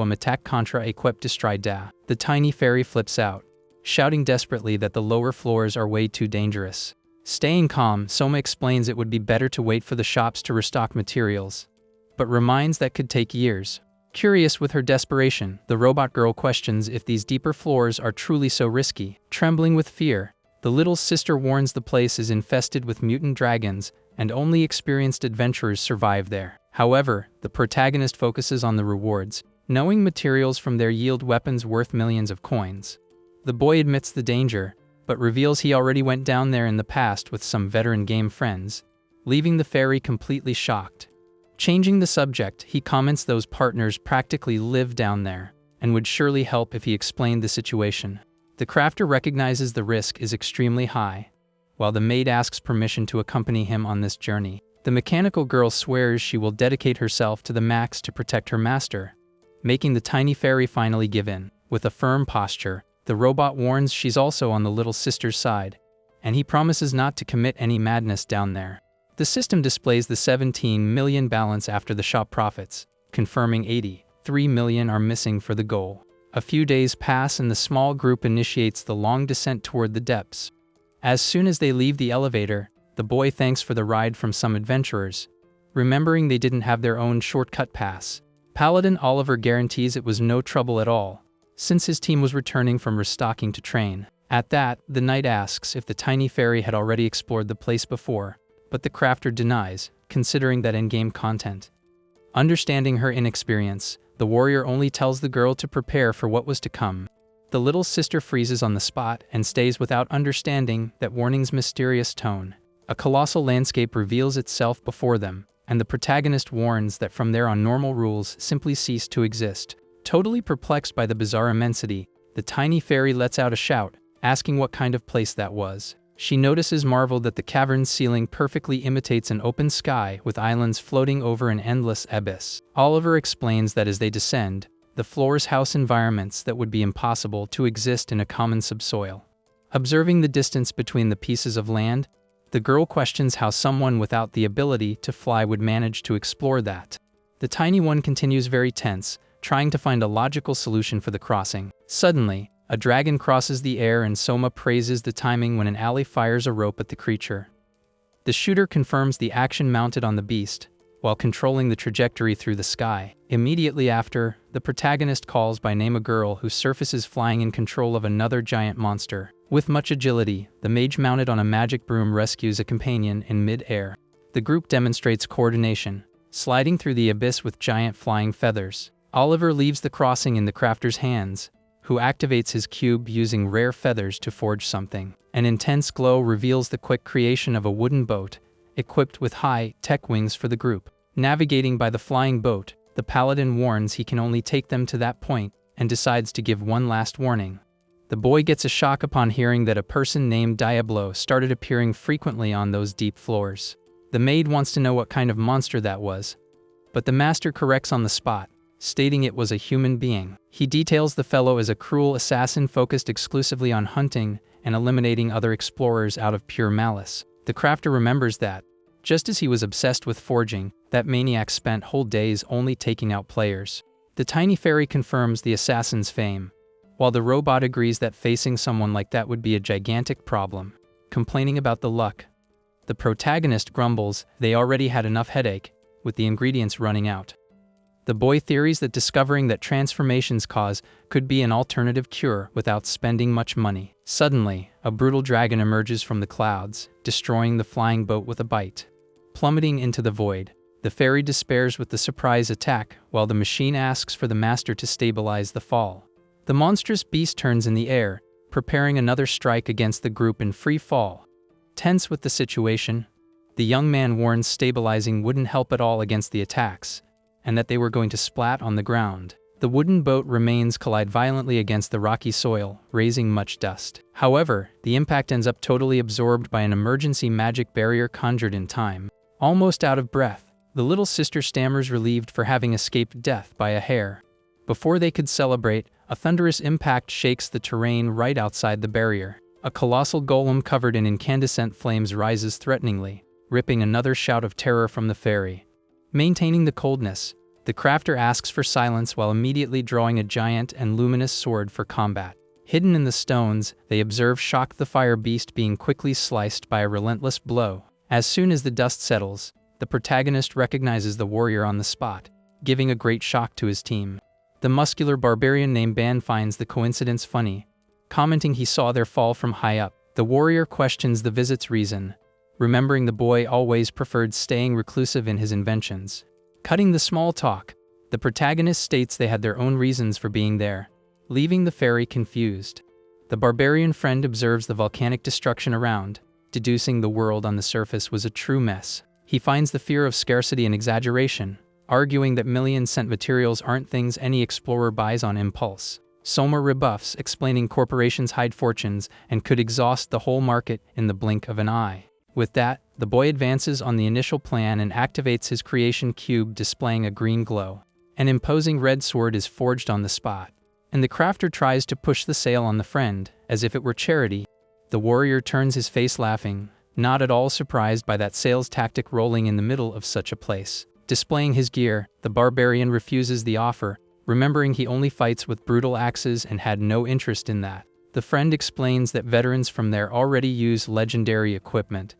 ataque contra a equipe distraída. The tiny fairy flips out, shouting desperately that the lower floors are way too dangerous. Staying calm, Soma explains it would be better to wait for the shops to restock materials, but reminds that could take years. Curious with her desperation, the robot girl questions if these deeper floors are truly so risky. Trembling with fear, the little sister warns the place is infested with mutant dragons, and only experienced adventurers survive there. However, the protagonist focuses on the rewards, knowing materials from there yield weapons worth millions of coins. The boy admits the danger, but reveals he already went down there in the past with some veteran game friends, leaving the fairy completely shocked. Changing the subject, he comments those partners practically live down there, and would surely help if he explained the situation. The crafter recognizes the risk is extremely high, while the maid asks permission to accompany him on this journey. The mechanical girl swears she will dedicate herself to the max to protect her master, making the tiny fairy finally give in. With a firm posture, the robot warns she's also on the little sister's side, and he promises not to commit any madness down there. The system displays the 17 million balance after the shop profits, confirming 83 million are missing for the goal. A few days pass and the small group initiates the long descent toward the depths. As soon as they leave the elevator, the boy thanks for the ride from some adventurers, remembering they didn't have their own shortcut pass. Paladin Oliver guarantees it was no trouble at all, since his team was returning from restocking to train. At that, the knight asks if the tiny fairy had already explored the place before, but the crafter denies, considering that in-game content. Understanding her inexperience, the warrior only tells the girl to prepare for what was to come. The little sister freezes on the spot and stays without understanding that warning's mysterious tone. A colossal landscape reveals itself before them, and the protagonist warns that from there on normal rules simply cease to exist. Totally perplexed by the bizarre immensity, the tiny fairy lets out a shout, asking what kind of place that was. She notices marveled that the cavern's ceiling perfectly imitates an open sky with islands floating over an endless abyss. Oliver explains that as they descend, the floors house environments that would be impossible to exist in a common subsoil. Observing the distance between the pieces of land, the girl questions how someone without the ability to fly would manage to explore that. The tiny one continues very tense, trying to find a logical solution for the crossing. Suddenly, a dragon crosses the air and Soma praises the timing when an ally fires a rope at the creature. The shooter confirms the action mounted on the beast, while controlling the trajectory through the sky. Immediately after, the protagonist calls by name a girl who surfaces flying in control of another giant monster. With much agility, the mage mounted on a magic broom rescues a companion in mid-air. The group demonstrates coordination, sliding through the abyss with giant flying feathers. Oliver leaves the crossing in the crafter's hands, who activates his cube using rare feathers to forge something. An intense glow reveals the quick creation of a wooden boat, equipped with high-tech wings for the group. Navigating by the flying boat, the paladin warns he can only take them to that point, and decides to give one last warning. The boy gets a shock upon hearing that a person named Diablo started appearing frequently on those deep floors. The maid wants to know what kind of monster that was, but the master corrects on the spot, stating it was a human being. He details the fellow as a cruel assassin focused exclusively on hunting and eliminating other explorers out of pure malice. The crafter remembers that, just as he was obsessed with forging, that maniac spent whole days only taking out players. The tiny fairy confirms the assassin's fame, while the robot agrees that facing someone like that would be a gigantic problem. Complaining about the luck, the protagonist grumbles they already had enough headache, with the ingredients running out. The boy theories that discovering that transformations cause could be an alternative cure without spending much money. Suddenly, a brutal dragon emerges from the clouds, destroying the flying boat with a bite. Plummeting into the void, the fairy despairs with the surprise attack, while the machine asks for the master to stabilize the fall. The monstrous beast turns in the air, preparing another strike against the group in free fall. Tense with the situation, the young man warns stabilizing wouldn't help at all against the attacks, and that they were going to splat on the ground. The wooden boat remains collide violently against the rocky soil, raising much dust. However, the impact ends up totally absorbed by an emergency magic barrier conjured in time. Almost out of breath, the little sister stammers relieved for having escaped death by a hair. Before they could celebrate, a thunderous impact shakes the terrain right outside the barrier. A colossal golem covered in incandescent flames rises threateningly, ripping another shout of terror from the fairy. Maintaining the coldness, the crafter asks for silence while immediately drawing a giant and luminous sword for combat. Hidden in the stones, they observe Shock the fire beast being quickly sliced by a relentless blow. As soon as the dust settles, the protagonist recognizes the warrior on the spot, giving a great shock to his team. The muscular barbarian named Ban finds the coincidence funny, commenting he saw their fall from high up. The warrior questions the visit's reason, remembering the boy always preferred staying reclusive in his inventions. Cutting the small talk, the protagonist states they had their own reasons for being there, leaving the fairy confused. The barbarian friend observes the volcanic destruction around, deducing the world on the surface was a true mess. He finds the fear of scarcity an exaggeration, arguing that million-cent materials aren't things any explorer buys on impulse. Soma rebuffs, explaining corporations hide fortunes and could exhaust the whole market in the blink of an eye. With that, the boy advances on the initial plan and activates his creation cube, displaying a green glow. An imposing red sword is forged on the spot, and the crafter tries to push the sale on the friend, as if it were charity. The warrior turns his face laughing, not at all surprised by that sales tactic rolling in the middle of such a place. Displaying his gear, the barbarian refuses the offer, remembering he only fights with brutal axes and had no interest in that. The friend explains that veterans from there already use legendary equipment,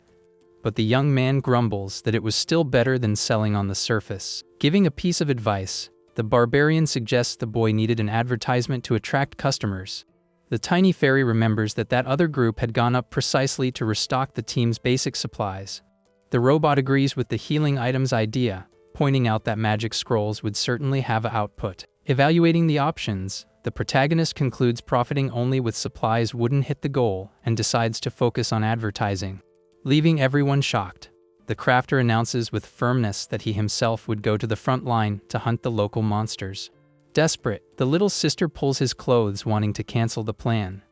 but the young man grumbles that it was still better than selling on the surface. Giving a piece of advice, the barbarian suggests the boy needed an advertisement to attract customers. The tiny fairy remembers that other group had gone up precisely to restock the team's basic supplies. The robot agrees with the healing items idea, pointing out that magic scrolls would certainly have output. Evaluating the options, the protagonist concludes profiting only with supplies wouldn't hit the goal and decides to focus on advertising. Leaving everyone shocked, the crafter announces with firmness that he himself would go to the front line to hunt the local monsters. Desperate, the little sister pulls his clothes, wanting to cancel the plan.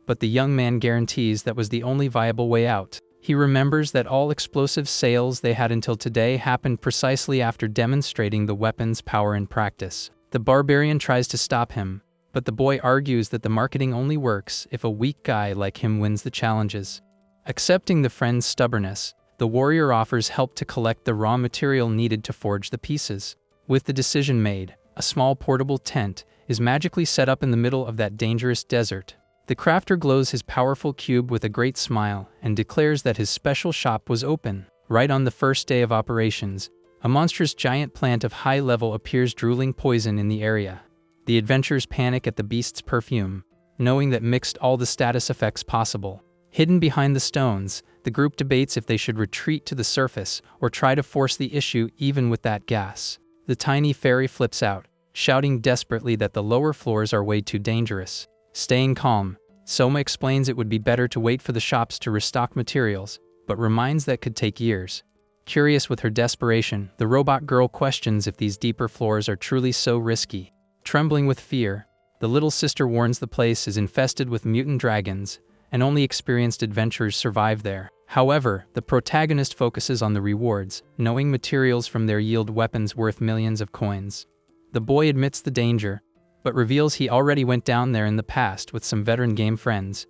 But the young man guarantees that was the only viable way out. He remembers that all explosive sales they had until today happened precisely after demonstrating the weapon's power in practice. The barbarian tries to stop him, but the boy argues that the marketing only works if a weak guy like him wins the challenges. Accepting the friend's stubbornness, the warrior offers help to collect the raw material needed to forge the pieces. With the decision made, a small portable tent is magically set up in the middle of that dangerous desert. The crafter glows his powerful cube with a great smile and declares that his special shop was open. Right on the first day of operations, a monstrous giant plant of high level appears, drooling poison in the area. The adventurers panic at the beast's perfume, knowing that mixed all the status effects possible. Hidden behind the stones, the group debates if they should retreat to the surface or try to force the issue even with that gas. The tiny fairy flips out, shouting desperately that the lower floors are way too dangerous. Staying calm, Soma explains it would be better to wait for the shops to restock materials, but reminds that could take years. Curious with her desperation, the robot girl questions if these deeper floors are truly so risky. Trembling with fear, the little sister warns the place is infested with mutant dragons, and only experienced adventurers survive there. However, the protagonist focuses on the rewards, knowing materials from there yield weapons worth millions of coins. The boy admits the danger, but reveals he already went down there in the past with some veteran game friends,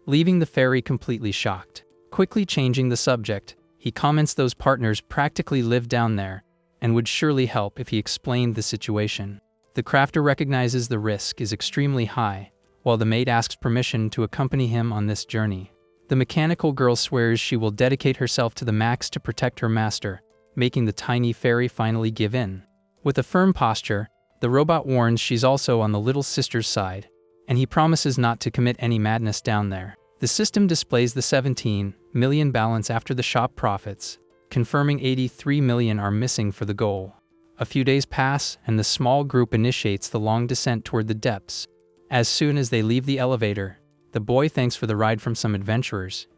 leaving the fairy completely shocked. Quickly changing the subject, he comments those partners practically live down there, and would surely help if he explained the situation. The crafter recognizes the risk is extremely high, while the maid asks permission to accompany him on this journey. The mechanical girl swears she will dedicate herself to the max to protect her master, making the tiny fairy finally give in. With a firm posture, the robot warns she's also on the little sister's side, and he promises not to commit any madness down there. The system displays the 17 million balance after the shop profits, confirming 83 million are missing for the goal. A few days pass, and the small group initiates the long descent toward the depths. As soon as they leave the elevator, the boy thanks for the ride from some adventurers,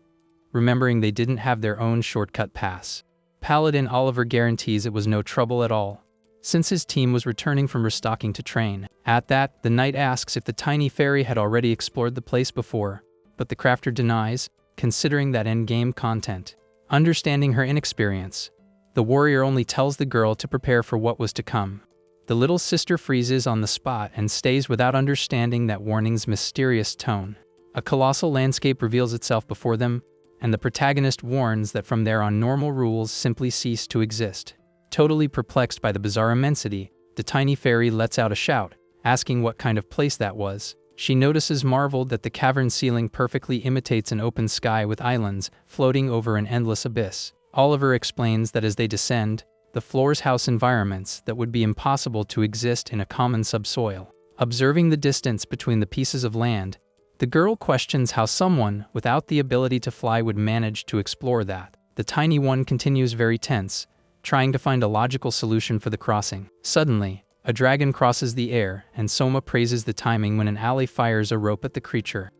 remembering they didn't have their own shortcut pass. Paladin Oliver guarantees it was no trouble at all, since his team was returning from restocking to train. At that, the knight asks if the tiny fairy had already explored the place before, but the crafter denies, considering that endgame content. Understanding her inexperience, the warrior only tells the girl to prepare for what was to come. The little sister freezes on the spot and stays without understanding that warning's mysterious tone. A colossal landscape reveals itself before them, and the protagonist warns that from there on normal rules simply cease to exist. Totally perplexed by the bizarre immensity, the tiny fairy lets out a shout, asking what kind of place that was. She notices marveled that the cavern ceiling perfectly imitates an open sky with islands floating over an endless abyss. Oliver explains that as they descend, the floors house environments that would be impossible to exist in a common subsoil. Observing the distance between the pieces of land, the girl questions how someone without the ability to fly would manage to explore that. The tiny one continues very tense, trying to find a logical solution for the crossing. Suddenly, a dragon crosses the air, and Soma praises the timing when an ally fires a rope at the creature.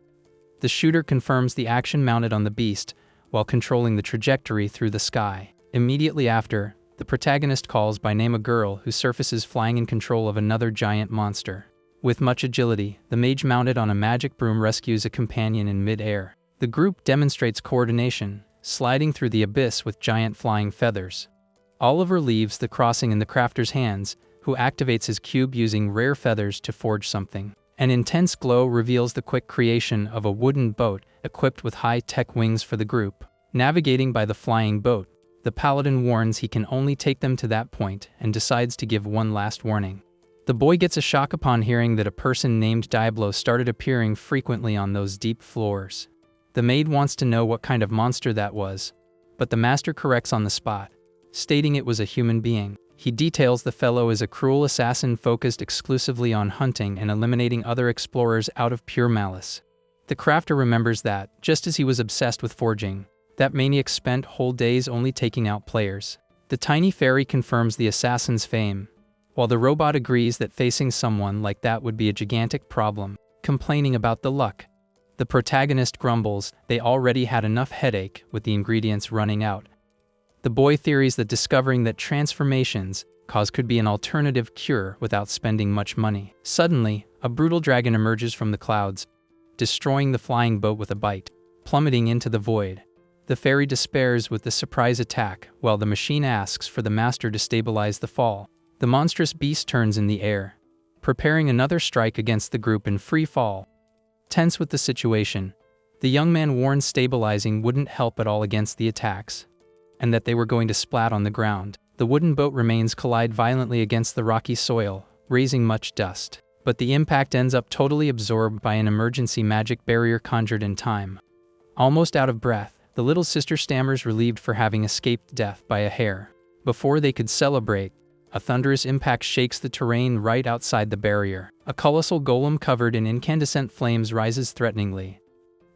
The shooter confirms the action mounted on the beast, while controlling the trajectory through the sky. Immediately after, the protagonist calls by name a girl who surfaces flying in control of another giant monster. With much agility, the mage mounted on a magic broom rescues a companion in mid-air. The group demonstrates coordination, sliding through the abyss with giant flying feathers. Oliver leaves the crossing in the crafter's hands, who activates his cube using rare feathers to forge something. An intense glow reveals the quick creation of a wooden boat equipped with high-tech wings for the group. Navigating by the flying boat, the paladin warns he can only take them to that point and decides to give one last warning. The boy gets a shock upon hearing that a person named Diablo started appearing frequently on those deep floors. The maid wants to know what kind of monster that was, but the master corrects on the spot, stating it was a human being. He details the fellow is a cruel assassin focused exclusively on hunting and eliminating other explorers out of pure malice. The crafter remembers that, just as he was obsessed with forging, that maniac spent whole days only taking out players. The tiny fairy confirms the assassin's fame, while the robot agrees that facing someone like that would be a gigantic problem, complaining about the luck. The protagonist grumbles they already had enough headache with the ingredients running out. The boy theories that discovering that transformations could be an alternative cure without spending much money. Suddenly, a brutal dragon emerges from the clouds, destroying the flying boat with a bite, plummeting into the void. The fairy despairs with the surprise attack, while the machine asks for the master to stabilize the fall. The monstrous beast turns in the air, preparing another strike against the group in free fall. Tense with the situation, the young man warns stabilizing wouldn't help at all against the attacks, and that they were going to splat on the ground. The wooden boat collide violently against the rocky soil, raising much dust. But the impact ends up totally absorbed by an emergency magic barrier conjured in time. Almost out of breath, the little sister stammers, relieved for having escaped death by a hair. Before they could celebrate, a thunderous impact shakes the terrain right outside the barrier. A colossal golem covered in incandescent flames rises threateningly,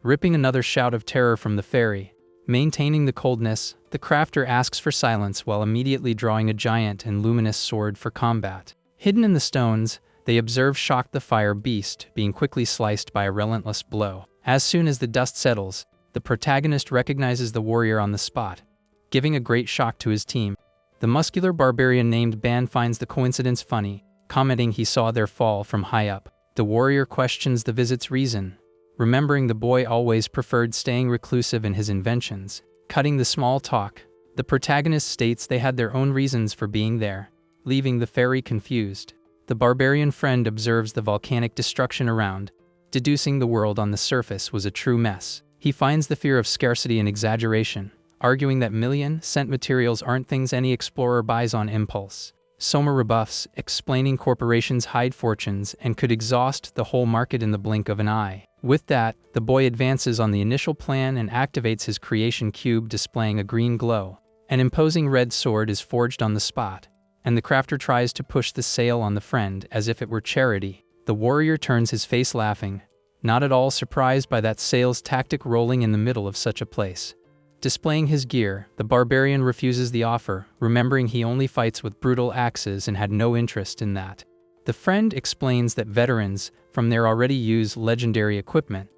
ripping another shout of terror from the fairy. Maintaining the coldness, the crafter asks for silence while immediately drawing a giant and luminous sword for combat. Hidden in the stones, they observe shocked the fire beast being quickly sliced by a relentless blow. As soon as the dust settles, the protagonist recognizes the warrior on the spot, giving a great shock to his team. The muscular barbarian named Ban finds the coincidence funny, commenting he saw their fall from high up. The warrior questions the visit's reason, remembering the boy always preferred staying reclusive in his inventions. Cutting the small talk, the protagonist states they had their own reasons for being there, leaving the fairy confused. The barbarian friend observes the volcanic destruction around, deducing the world on the surface was a true mess. He finds the fear of scarcity and exaggeration, arguing that million-cent materials aren't things any explorer buys on impulse. Soma rebuffs, explaining corporations hide fortunes and could exhaust the whole market in the blink of an eye. With that, the boy advances on the initial plan and activates his creation cube, displaying a green glow. An imposing red sword is forged on the spot, and the crafter tries to push the sale on the friend as if it were charity. The warrior turns his face laughing, not at all surprised by that sales tactic rolling in the middle of such a place. Displaying his gear, the barbarian refuses the offer, remembering he only fights with brutal axes and had no interest in that. The friend explains that veterans from there already use legendary equipment,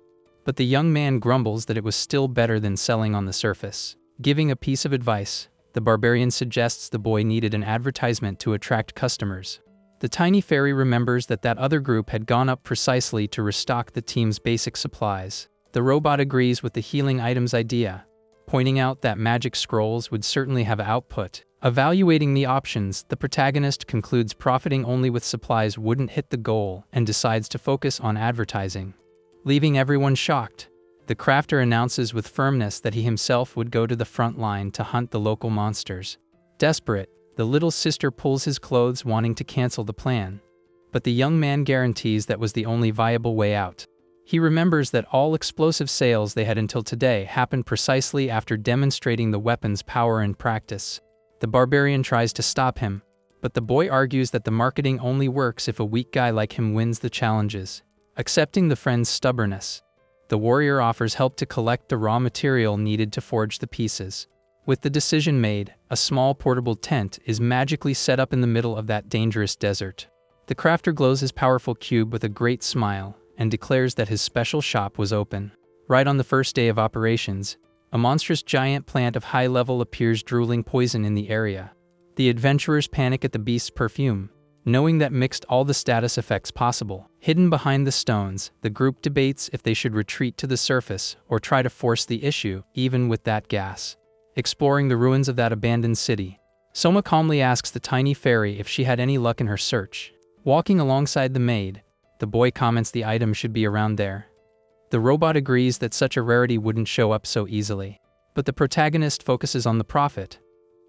but the young man grumbles that it was still better than selling on the surface. Giving a piece of advice, the barbarian suggests the boy needed an advertisement to attract customers. The tiny fairy remembers that other group had gone up precisely to restock the team's basic supplies. The robot agrees with the healing items idea, pointing out that magic scrolls would certainly have output. Evaluating the options, the protagonist concludes profiting only with supplies wouldn't hit the goal and decides to focus on advertising. Leaving everyone shocked, the crafter announces with firmness that he himself would go to the front line to hunt the local monsters. Desperate, the little sister pulls his clothes, wanting to cancel the plan, but the young man guarantees that was the only viable way out. He remembers that all explosive sales they had until today happened precisely after demonstrating the weapon's power in practice. The barbarian tries to stop him, but the boy argues that the marketing only works if a weak guy like him wins the challenges. Accepting the friend's stubbornness, the warrior offers help to collect the raw material needed to forge the pieces. With the decision made, a small portable tent is magically set up in the middle of that dangerous desert. The crafter glows his powerful cube with a great smile and declares that his special shop was open. Right on the first day of operations, A monstrous giant plant of high level appears, drooling poison in the area. The adventurers panic at the beast's perfume, knowing that mixed all the status effects possible. Hidden behind the stones, the group debates if they should retreat to the surface or try to force the issue, even with that gas. Exploring the ruins of that abandoned city, Soma calmly asks the tiny fairy if she had any luck in her search. Walking alongside the maid, the boy comments the item should be around there. The robot agrees that such a rarity wouldn't show up so easily. But the protagonist focuses on the profit,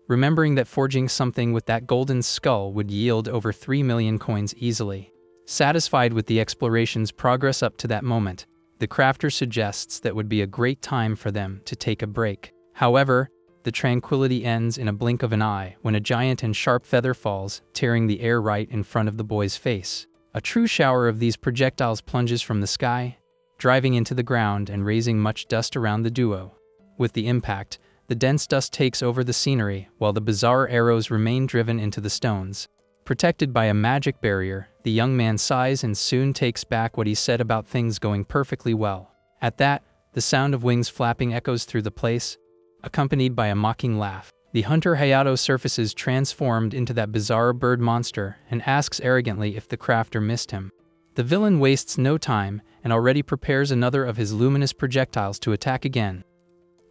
remembering that forging something with that golden skull would yield over 3 million coins easily. Satisfied with the exploration's progress up to that moment, the crafter suggests that would be a great time for them to take a break. However, the tranquility ends in a blink of an eye when a giant and sharp feather falls, tearing the air right in front of the boy's face. A true shower of these projectiles plunges from the sky, driving into the ground and raising much dust around the duo. With the impact, the dense dust takes over the scenery, while the bizarre arrows remain driven into the stones. Protected by a magic barrier, the young man sighs and soon takes back what he said about things going perfectly well. At that, the sound of wings flapping echoes through the place, accompanied by a mocking laugh. The hunter Hayato surfaces transformed into that bizarre bird monster and asks arrogantly if the crafter missed him. The villain wastes no time and already prepares another of his luminous projectiles to attack again.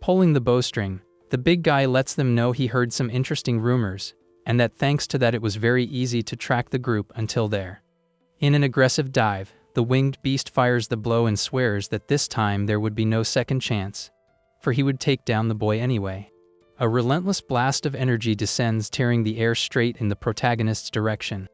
Pulling the bowstring, the big guy lets them know he heard some interesting rumors, and that thanks to that it was very easy to track the group until there. In an aggressive dive, the winged beast fires the blow and swears that this time there would be no second chance, for he would take down the boy anyway. A relentless blast of energy descends, tearing the air straight in the protagonist's direction.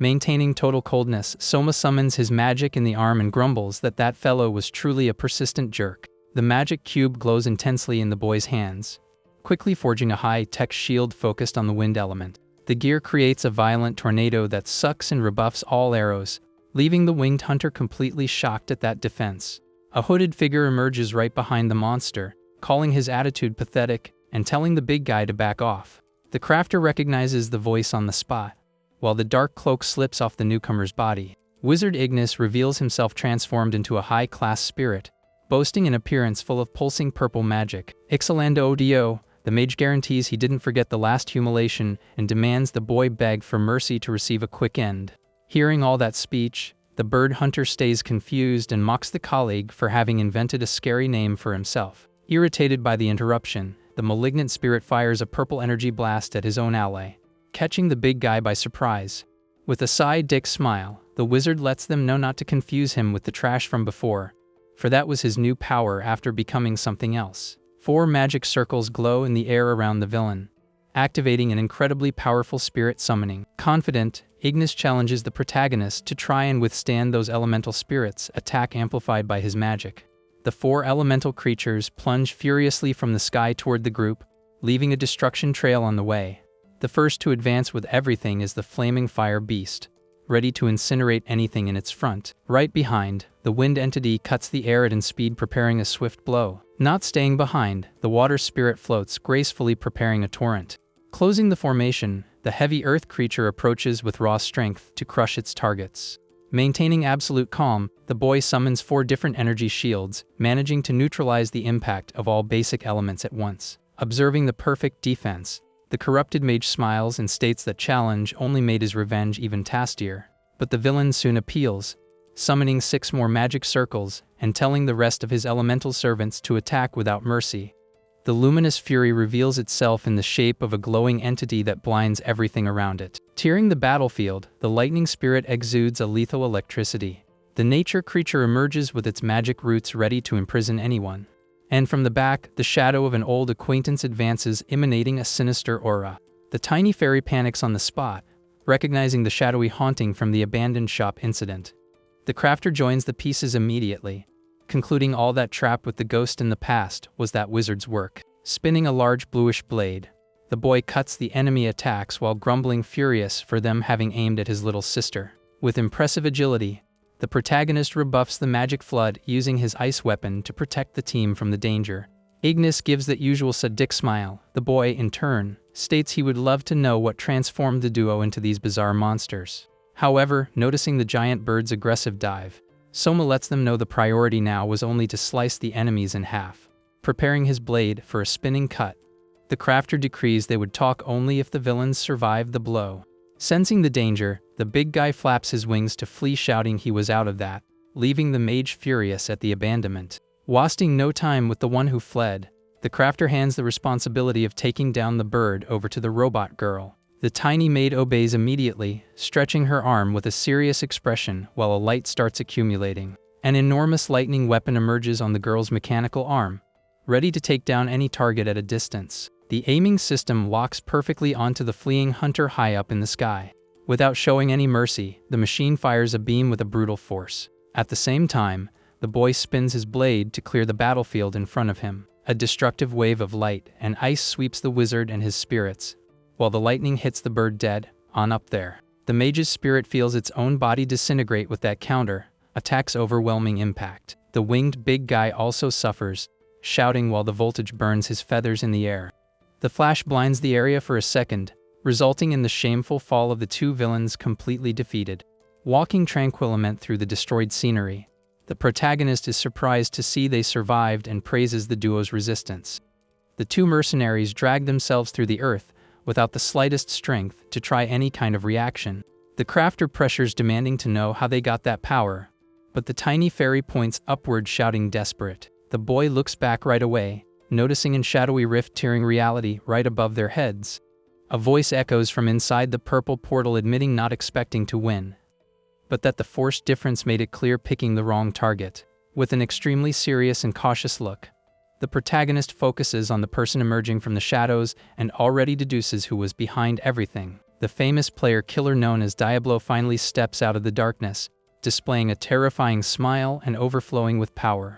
Maintaining total coldness, Soma summons his magic in the arm and grumbles that that fellow was truly a persistent jerk. The magic cube glows intensely in the boy's hands, quickly forging a high-tech shield focused on the wind element. The gear creates a violent tornado that sucks and rebuffs all arrows, leaving the winged hunter completely shocked at that defense. A hooded figure emerges right behind the monster, calling his attitude pathetic and telling the big guy to back off. The crafter recognizes the voice on the spot, while the dark cloak slips off the newcomer's body. Wizard Ignis reveals himself transformed into a high-class spirit, boasting an appearance full of pulsing purple magic. Ixalando Odio, the mage, guarantees he didn't forget the last humiliation and demands the boy beg for mercy to receive a quick end. Hearing all that speech, the bird hunter stays confused and mocks the colleague for having invented a scary name for himself. Irritated by the interruption, the malignant spirit fires a purple energy blast at his own ally, catching the big guy by surprise. With a side-dick smile, the wizard lets them know not to confuse him with the trash from before, for that was his new power after becoming something else. 4 magic circles glow in the air around the villain, activating an incredibly powerful spirit summoning. Confident, Ignis challenges the protagonist to try and withstand those elemental spirits' attack amplified by his magic. The 4 elemental creatures plunge furiously from the sky toward the group, leaving a destruction trail on the way. The first to advance with everything is the flaming fire beast, ready to incinerate anything in its front. Right behind, the wind entity cuts the air at speed, preparing a swift blow. Not staying behind, the water spirit floats gracefully, preparing a torrent. Closing the formation, the heavy earth creature approaches with raw strength to crush its targets. Maintaining absolute calm, the boy summons 4 different energy shields, managing to neutralize the impact of all basic elements at once. Observing the perfect defense, the corrupted mage smiles and states that challenge only made his revenge even tastier. But the villain soon appeals, summoning 6 more magic circles and telling the rest of his elemental servants to attack without mercy. The luminous fury reveals itself in the shape of a glowing entity that blinds everything around it. Tearing the battlefield, the lightning spirit exudes a lethal electricity. The nature creature emerges with its magic roots, ready to imprison anyone. And from the back, the shadow of an old acquaintance advances, emanating a sinister aura. The tiny fairy panics on the spot, recognizing the shadowy haunting from the abandoned shop incident. The crafter joins the pieces immediately, concluding all that trap with the ghost in the past was that wizard's work. Spinning a large bluish blade, the boy cuts the enemy attacks while grumbling, furious for them having aimed at his little sister. With impressive agility, the protagonist rebuffs the magic flood, using his ice weapon to protect the team from the danger. Ignis gives that usual sadic smile. The boy, in turn, states he would love to know what transformed the duo into these bizarre monsters. However, noticing the giant bird's aggressive dive, Soma lets them know the priority now was only to slice the enemies in half. preparing his blade for a spinning cut. The crafter decrees they would talk only if the villains survived the blow. Sensing the danger, the big guy flaps his wings to flee, shouting he was out of that, leaving the mage furious at the abandonment. Wasting no time with the one who fled, the crafter hands the responsibility of taking down the bird over to the robot girl. The tiny maid obeys immediately, stretching her arm with a serious expression while a light starts accumulating. An enormous lightning weapon emerges on the girl's mechanical arm, ready to take down any target at a distance. The aiming system locks perfectly onto the fleeing hunter high up in the sky. Without showing any mercy, the machine fires a beam with a brutal force. At the same time, the boy spins his blade to clear the battlefield in front of him. A destructive wave of light and ice sweeps the wizard and his spirits, while the lightning hits the bird dead, on up there. The mage's spirit feels its own body disintegrate with that counter attack's overwhelming impact. The winged big guy also suffers, shouting while the voltage burns his feathers in the air. The flash blinds the area for a second, resulting in the shameful fall of the two villains completely defeated. Walking tranquilamente through the destroyed scenery, the protagonist is surprised to see they survived and praises the duo's resistance. The two mercenaries drag themselves through the earth without the slightest strength to try any kind of reaction. The crafter pressures, demanding to know how they got that power, but the tiny fairy points upward, shouting desperate. The boy looks back right away, noticing a shadowy rift tearing reality right above their heads. A voice echoes from inside the purple portal, admitting not expecting to win, but that the force difference made it clear picking the wrong target. With an extremely serious and cautious look, the protagonist focuses on the person emerging from the shadows and already deduces who was behind everything. The famous player killer known as Diablo finally steps out of the darkness, displaying a terrifying smile and overflowing with power.